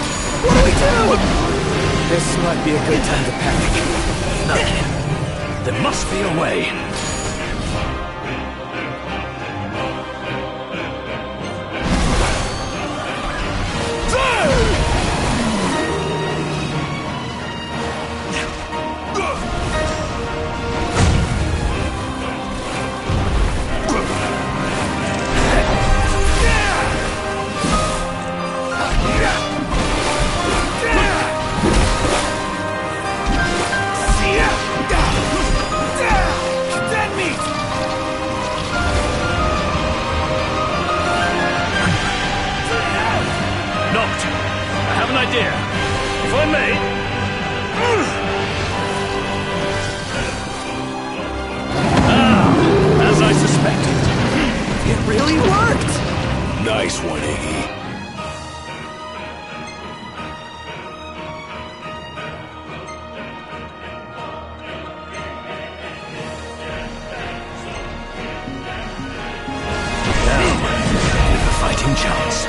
What do we do? This might be a good time to panic. No. There must be a way. If I may... as I suspected. It really worked! Nice one, Iggy. Now, give the fighting chance.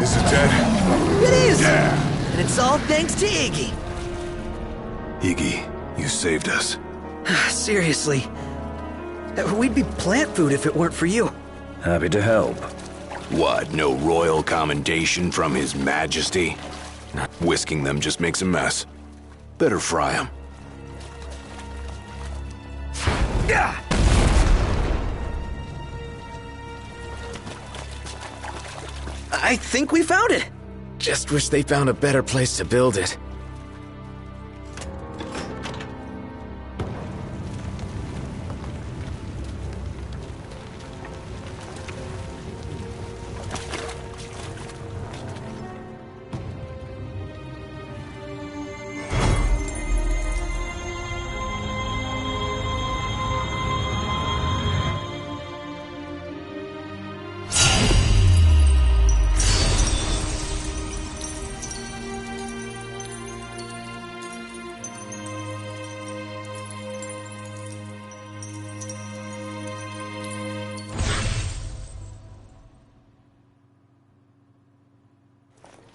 Is it dead? It is! Yeah! And it's all thanks to Iggy. Iggy, you saved us. Seriously. We'd be plant food if it weren't for you. Happy to help. What, no royal commendation from His Majesty? Whisking them just makes a mess. Better fry them. Yeah! I think we found it. Just wish they found a better place to build it.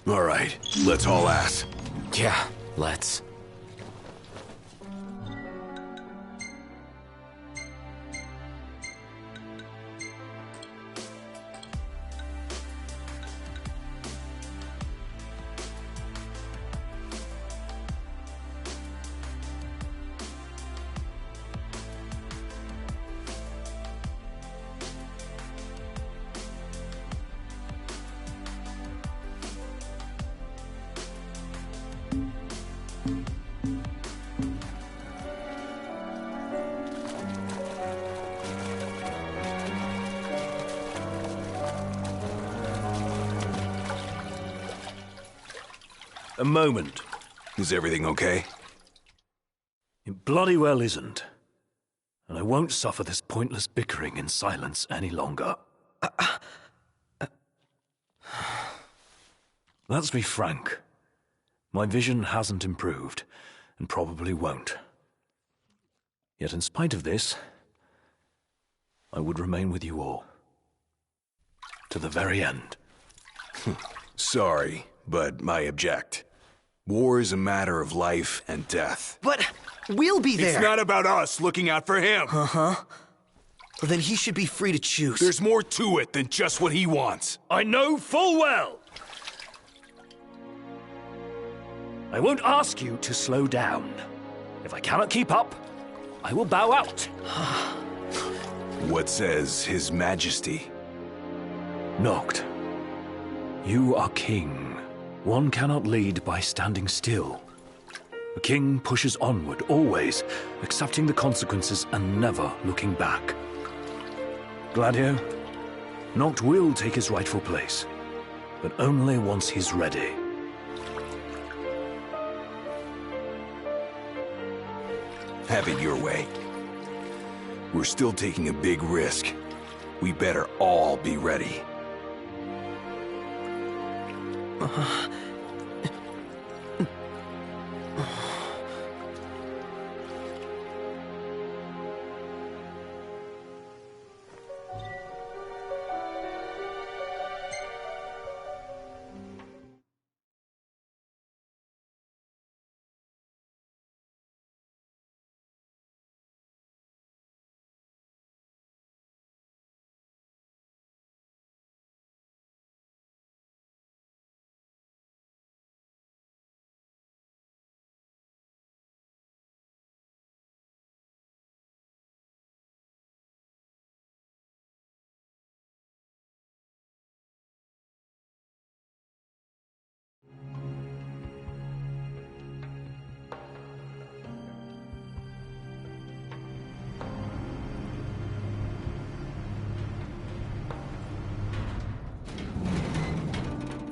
All right, let's haul ass. Yeah, let's. A moment. Is everything okay? It bloody well isn't. And I won't suffer this pointless bickering in silence any longer. Let's be frank. My vision hasn't improved, and probably won't. Yet in spite of this, I would remain with you all. To the very end. Sorry, but I object. War is a matter of life and death. But we'll be there. It's not about us looking out for him. Uh-huh. Well, then he should be free to choose. There's more to it than just what he wants. I know full well. I won't ask you to slow down. If I cannot keep up, I will bow out. What says His Majesty? Noct, you are king. One cannot lead by standing still. A king pushes onward, always, accepting the consequences and never looking back. Gladio, Noct will take his rightful place, but only once he's ready. Have it your way. We're still taking a big risk. We better all be ready.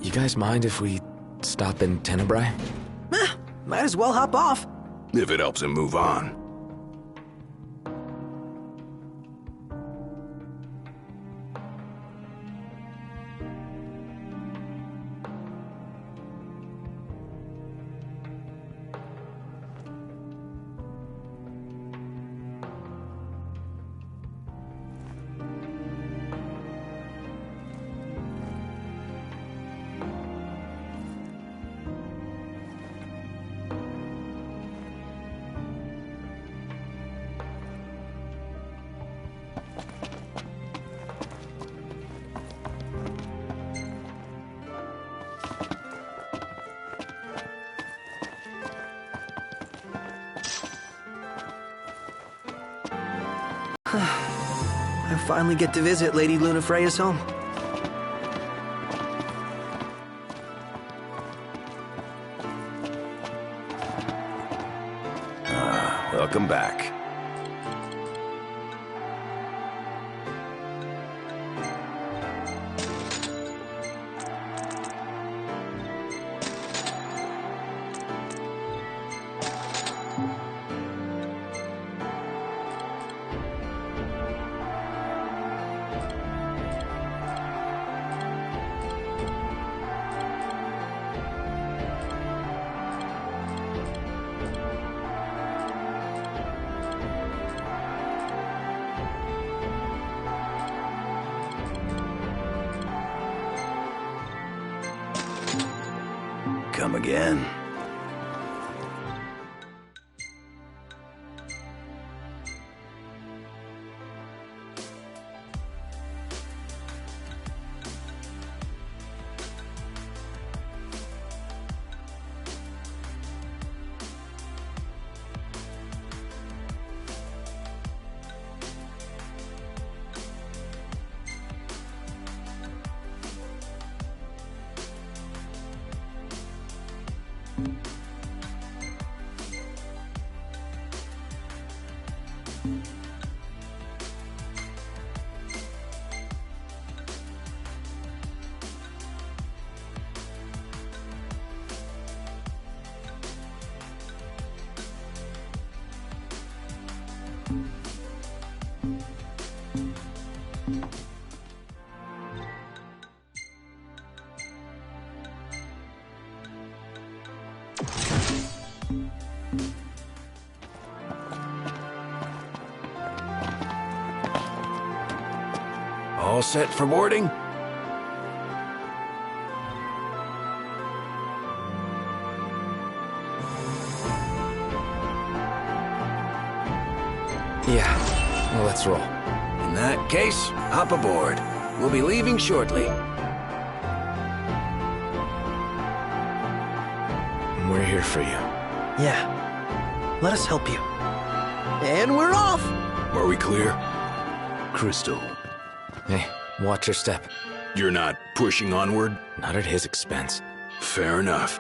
You guys mind if we stop in Tenebrae? Might as well hop off. If it helps him move on. I finally get to visit Lady Lunafreya's home. Welcome back. Come again. All set for boarding? Yeah, well, let's roll. In that case, hop aboard. We'll be leaving shortly. We're here for you. Yeah. Let us help you. And we're off! Are we clear? Crystal. Hey, watch your step. You're not pushing onward? Not at his expense. Fair enough.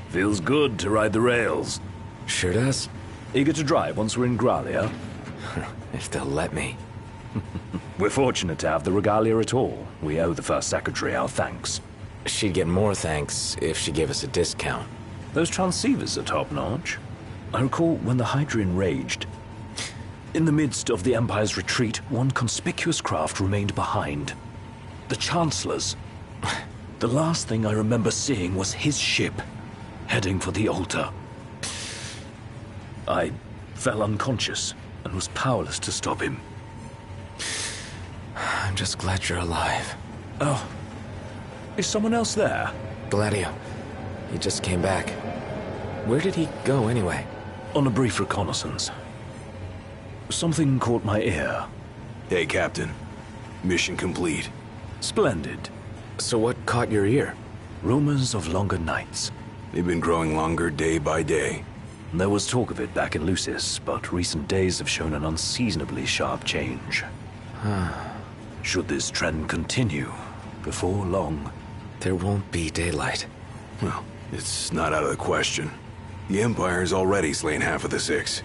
Feels good to ride the rails. Sure does. Eager to drive once we're in Gralia? If they'll let me. We're fortunate to have the regalia at all. We owe the First Secretary our thanks. She'd get more thanks if she gave us a discount. Those transceivers are top-notch. I recall when the Hydrian raged. In the midst of the Empire's retreat, one conspicuous craft remained behind. The Chancellor's. The last thing I remember seeing was his ship, heading for the altar. I fell unconscious and was powerless to stop him. I'm just glad you're alive. Oh. Is someone else there? Gladio. He just came back. Where did he go anyway? On a brief reconnaissance. Something caught my ear. Hey, Captain. Mission complete. Splendid. So what caught your ear? Rumors of longer nights. They've been growing longer day by day. There was talk of it back in Lucis, but recent days have shown an unseasonably sharp change. Should this trend continue, before long... There won't be daylight. Well, it's not out of the question. The Empire's already slain half of the Six.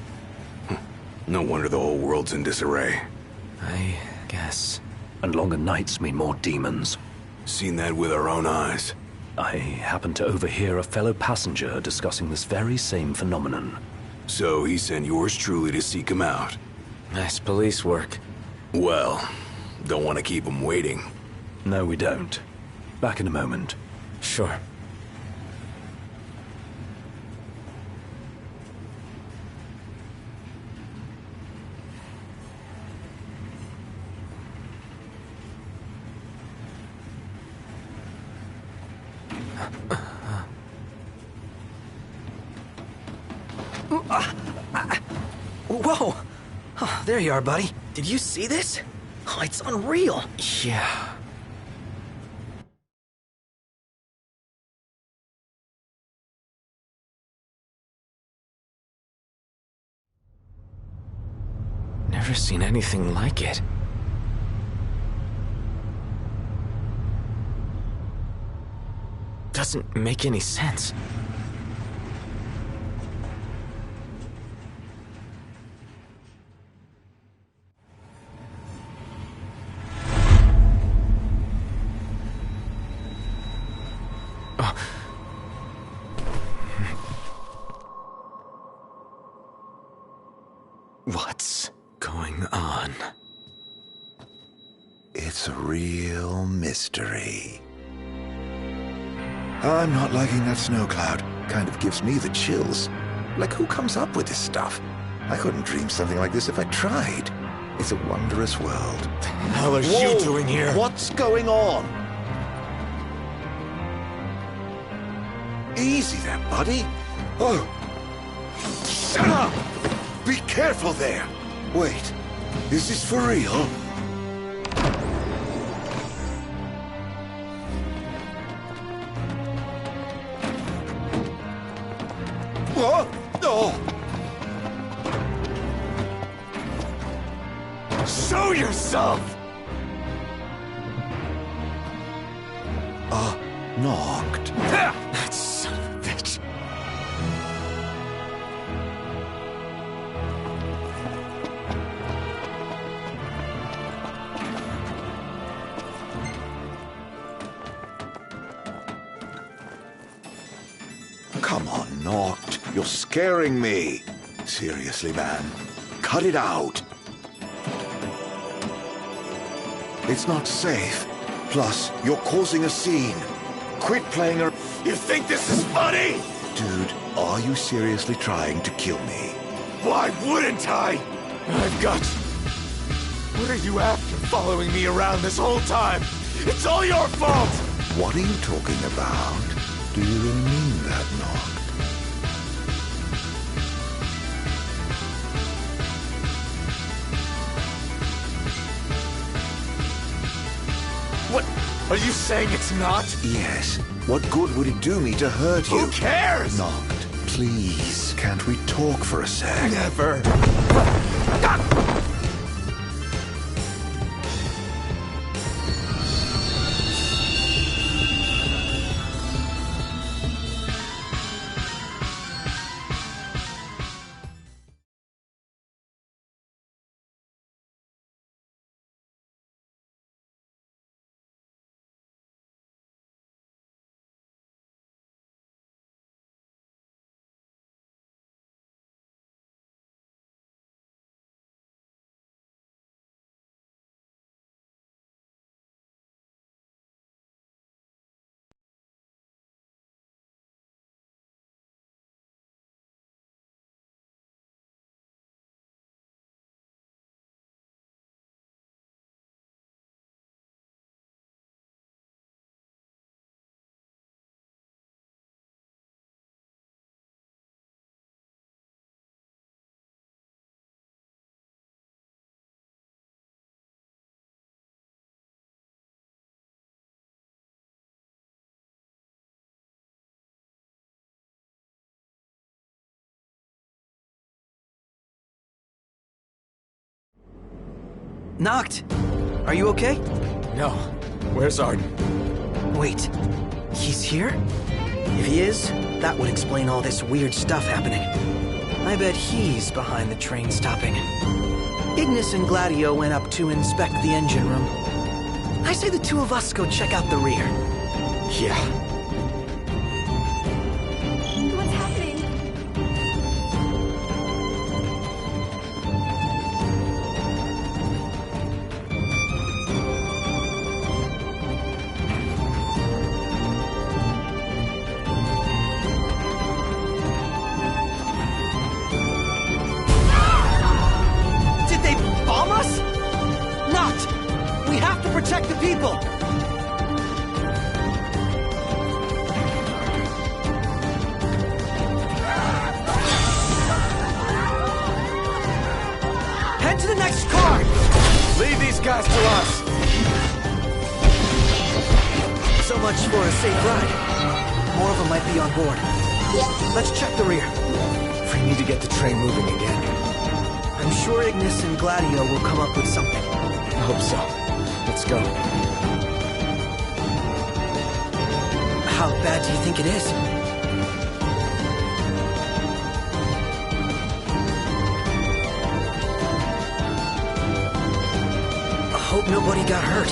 No wonder the whole world's in disarray. I guess. And longer nights mean more demons. Seen that with our own eyes. I happened to overhear a fellow passenger discussing this very same phenomenon. So he sent yours truly to seek him out. Nice police work. Well, don't want to keep him waiting. No, we don't. Back in a moment. Sure. Whoa! Oh, there you are, buddy. Did you see this? Oh, it's unreal. Yeah. Never seen anything like it. doesn't make any sense. What's going on? It's a real mystery. I'm not liking that snow cloud. Kind of gives me the chills. Like, who comes up with this stuff? I couldn't dream something like this if I tried. It's a wondrous world. What the hell are you doing here? What's going on? Easy there, buddy. Oh. Shut up! Be careful there! Wait, is this for real? What? No! Show yourself! Knocked. That son of a bitch. Come on, Knocked. You're scaring me. Seriously, man. Cut it out. It's not safe. Plus, you're causing a scene. Quit playing her. You think this is funny? Dude, are you seriously trying to kill me? Why wouldn't I? I've got... What are you after, following me around this whole time? It's all your fault! What are you talking about? Do you really mean that, Knocked? What? Are you saying it's not? Yes. What good would it do me to hurt you? Who cares? Knocked. Please, can't we talk for a sec? Never. Knocked! Are you okay? No. Where's Arden? Wait, he's here? If he is, that would explain all this weird stuff happening. I bet he's behind the train stopping. Ignis and Gladio went up to inspect the engine room. I say the two of us go check out the rear. Yeah. What's happening? Did they bomb us? Not! We have to protect the people! Head to the next car! Leave these guys to us. So much for a safe ride. More of them might be on board. Let's check the rear. We need to get the train moving again. I'm sure Ignis and Gladio will come up with something. I hope so. Let's go. I'll bet bad do you think it is? I hope nobody got hurt.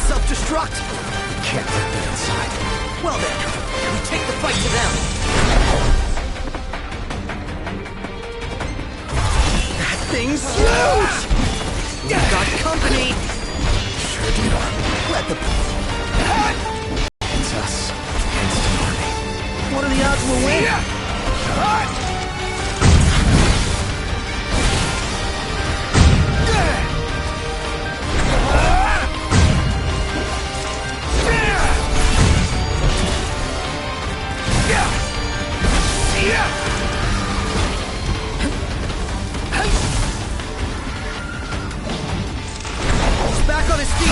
Self-destruct? Can't let them inside. Well then, we take the fight to them. That thing's huge! We've got company! Sure do. Let the... It's us against an army. What are the odds we'll win? Back on his feet!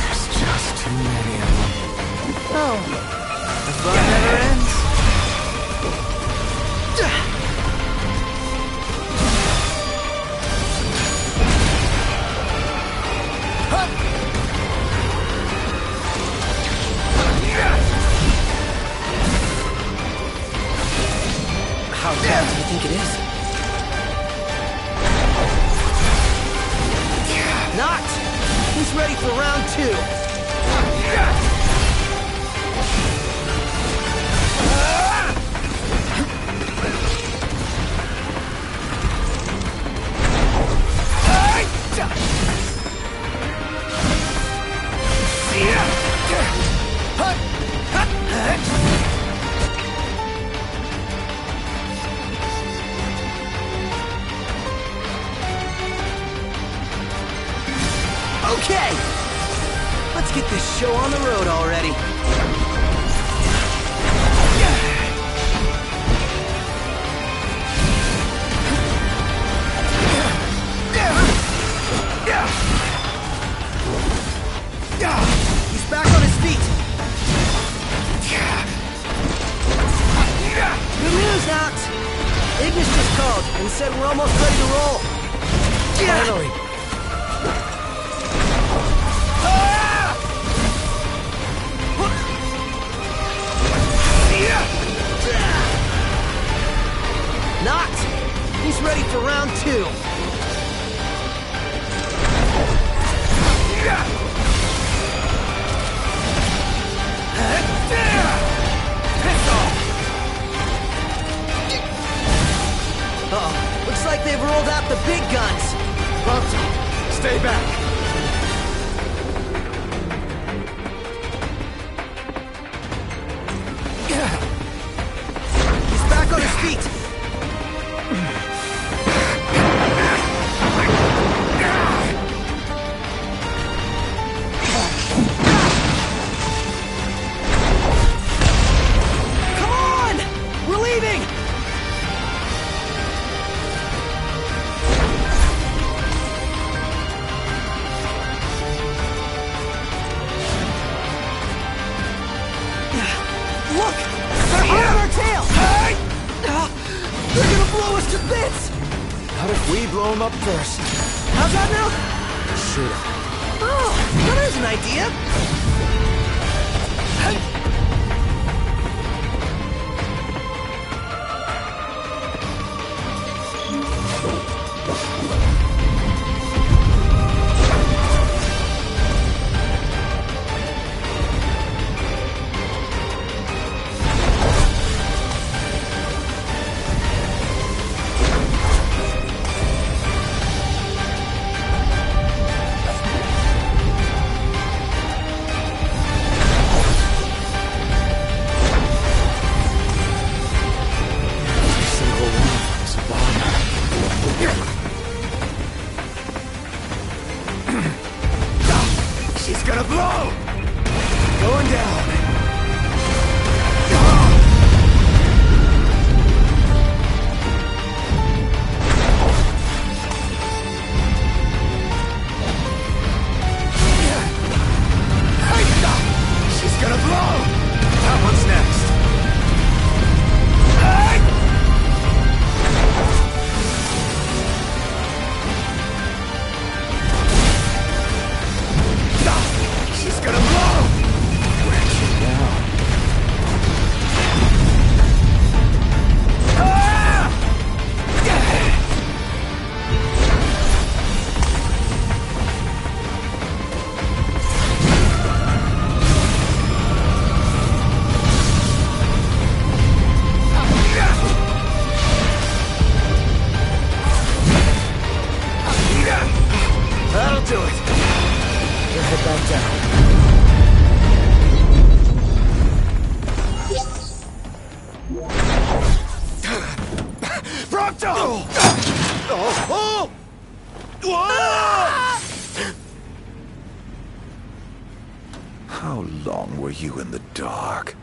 There's just too many of them. Oh, the fun never ends. How bad do you think it is? Not! He's ready for round 2. Okay! Let's get this show on the road already. He's back on his feet. Good news, Noct. Ignis just called and said we're almost ready to roll. Finally. Noct! He's ready for round 2. Uh-oh. Looks like they've rolled out the big guns. Pronto, stay back. He's back on his feet. Come on! We're leaving! Look! They're on our tail! They're gonna blow us to bits! How if we blow them up first? How's that now? Shoot 'em. Oh, that is an idea! Prompto! How long were you in the dark?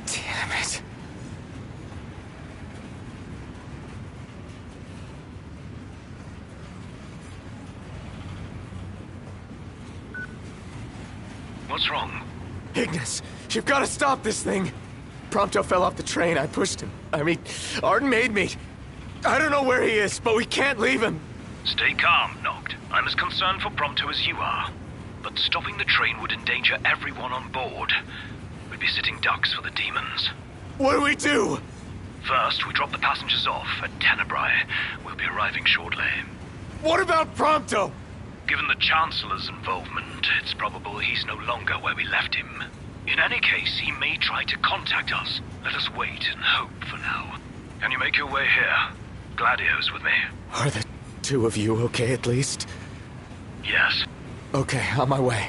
Damn it. What's wrong? Ignis, you've got to stop this thing. Prompto fell off the train. I pushed him. I mean, Arden made me. I don't know where he is, but we can't leave him. Stay calm, Noct. I'm as concerned for Prompto as you are. But stopping the train would endanger everyone on board. We'd be sitting ducks for the demons. What do we do? First, we drop the passengers off at Tenebrae. We'll be arriving shortly. What about Prompto? Given the Chancellor's involvement, it's probable he's no longer where we left him. In any case, he may try to contact us. Let us wait and hope for now. Can you make your way here? Gladio's with me. Are the two of you okay at least? Yes. Okay, on my way.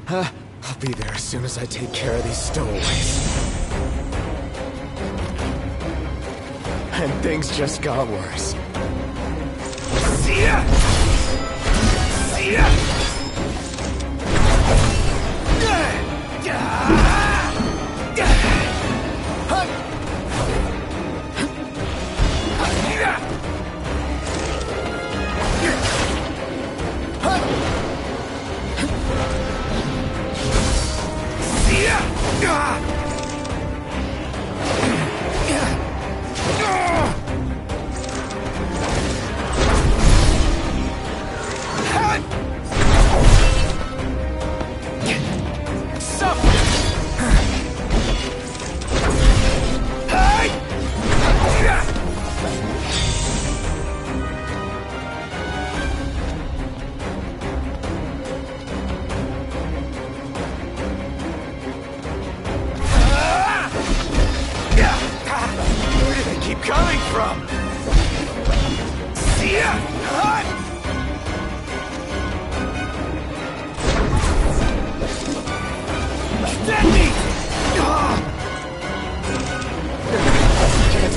I'll be there as soon as I take care of these stowaways. And things just got worse. See ya! See ya!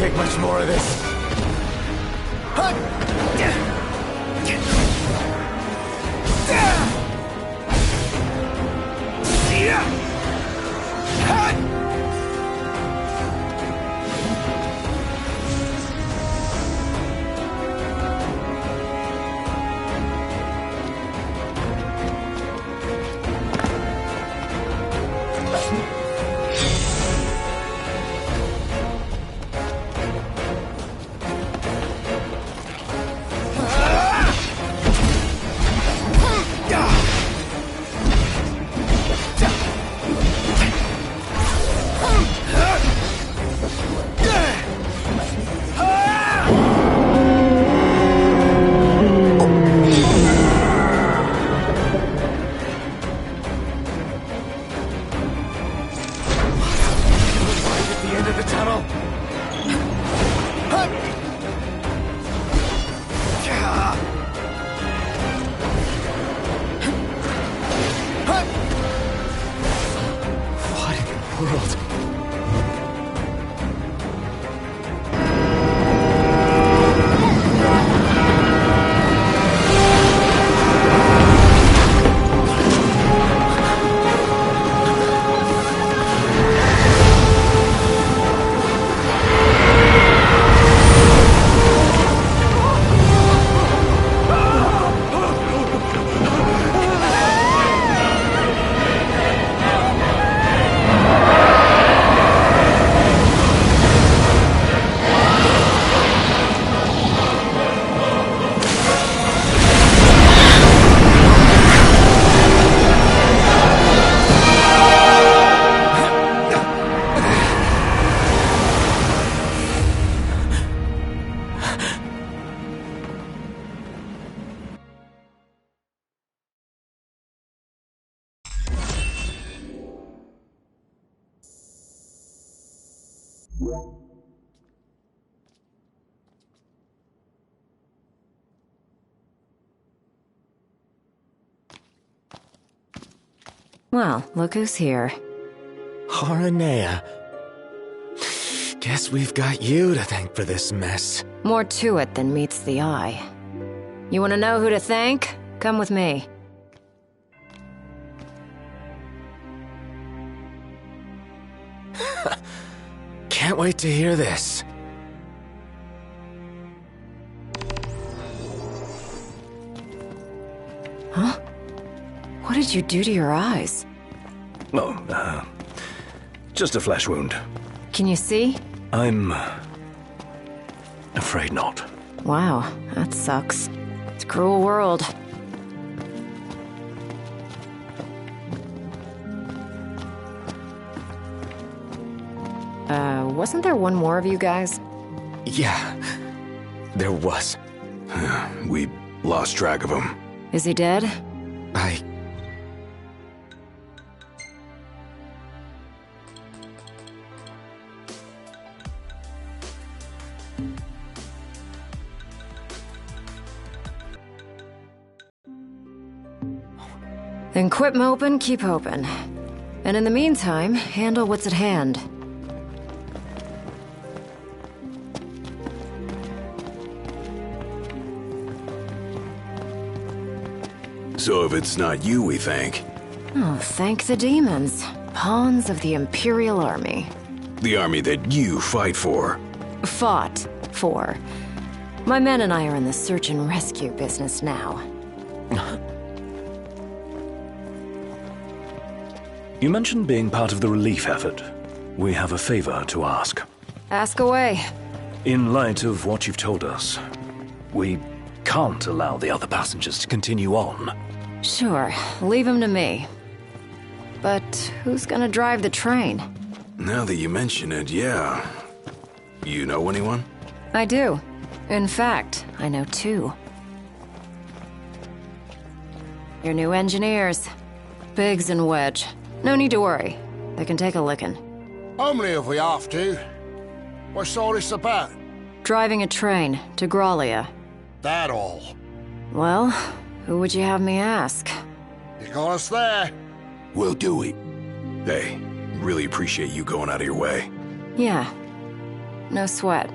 Take much more of this. of the tunnel. What in the world? Well, look who's here. Haranea. Guess we've got you to thank for this mess. More to it than meets the eye. You want to know who to thank? Come with me. Can't wait to hear this. Huh? What did you do to your eyes? Oh, just a flesh wound. Can you see? I'm afraid not. Wow, that sucks. It's a cruel world. Wasn't there one more of you guys? Yeah, there was. We lost track of him. Is he dead? Then quit moping, keep hoping. And in the meantime, handle what's at hand. So if it's not you, we thank. Oh, thank the demons. Pawns of the Imperial Army. The army that you fight for. Fought for. My men and I are in the search and rescue business now. You mentioned being part of the relief effort. We have a favor to ask. Ask away. In light of what you've told us, we can't allow the other passengers to continue on. Sure, leave him to me. But who's gonna drive the train? Now that you mention it, yeah. You know anyone? I do. In fact, I know two. Your new engineers. Biggs and Wedge. No need to worry. They can take a licking. Only if we have to. What's all this about? Driving a train to Grollia. That all? Well, who would you have me ask? You got us there. We'll do it. Hey, really appreciate you going out of your way. Yeah. No sweat.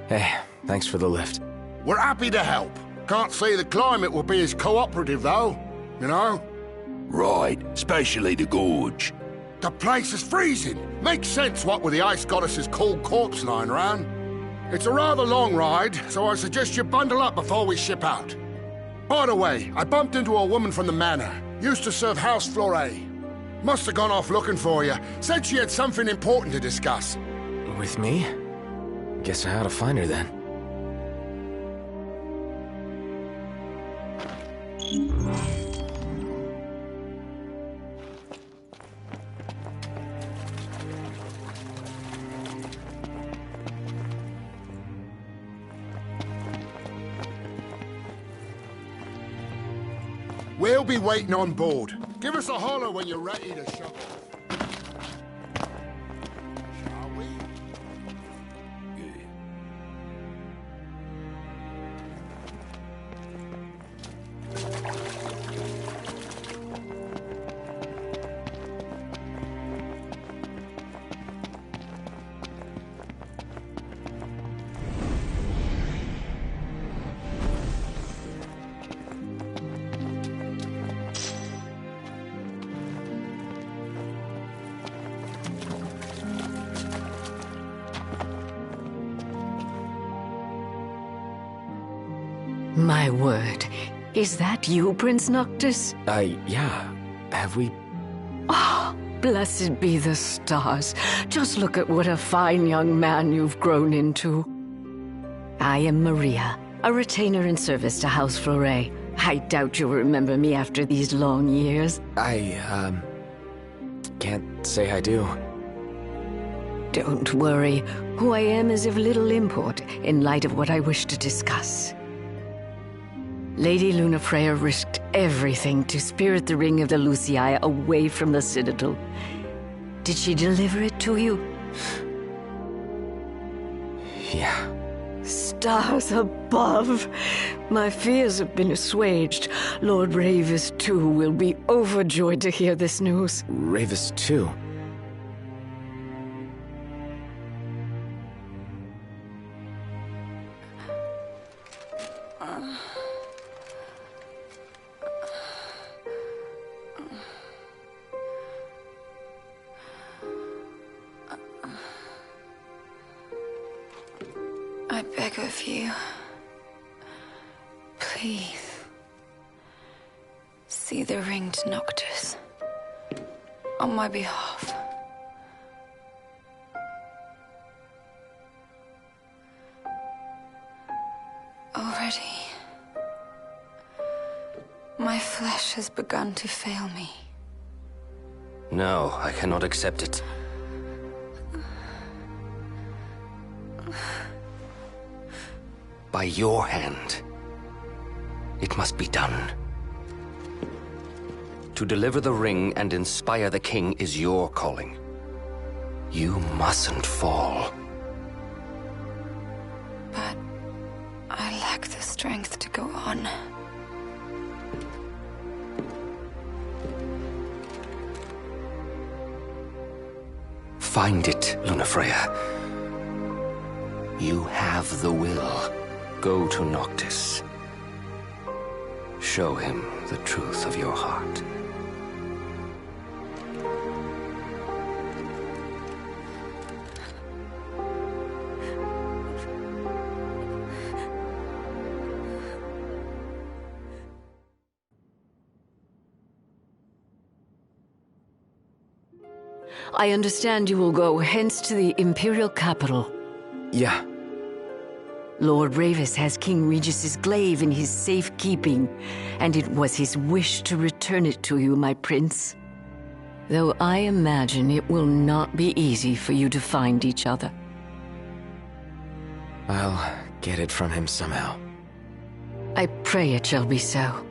Hey, thanks for the lift. We're happy to help. Can't say the climate will be as cooperative, though. You know? Right, especially the gorge. The place is freezing. Makes sense what with the ice goddess's cold corpse lying around. It's a rather long ride, so I suggest you bundle up before we ship out. By the way, I bumped into a woman from the manor. Used to serve House Flore. Must have gone off looking for you. Said she had something important to discuss. With me? Guess I ought to find her then. We'll be waiting on board. Give us a holler when you're ready to show off. Shall we? My word. Is that you, Prince Noctis? Yeah. Have we... Oh, blessed be the stars. Just look at what a fine young man you've grown into. I am Maria, a retainer in service to House Fleuret. I doubt you'll remember me after these long years. Can't say I do. Don't worry. Who I am is of little import in light of what I wish to discuss. Lady Lunafreya risked everything to spirit the ring of the Lucii away from the Citadel. Did she deliver it to you? Yeah. Stars above! My fears have been assuaged. Lord Ravis, too, will be overjoyed to hear this news. Ravis, too? I beg of you, please, see the ring to Noctis, on my behalf. Already, my flesh has begun to fail me. No, I cannot accept it. By your hand. It must be done. To deliver the ring and inspire the king is your calling. You mustn't fall. But I lack the strength to go on. Find it, Lunafreya. You have the will. Go to Noctis. Show him the truth of your heart. I understand you will go hence to the Imperial capital. Yeah. Lord Ravis has King Regis's glaive in his safekeeping, and it was his wish to return it to you, my prince. Though I imagine it will not be easy for you to find each other. I'll get it from him somehow. I pray it shall be so.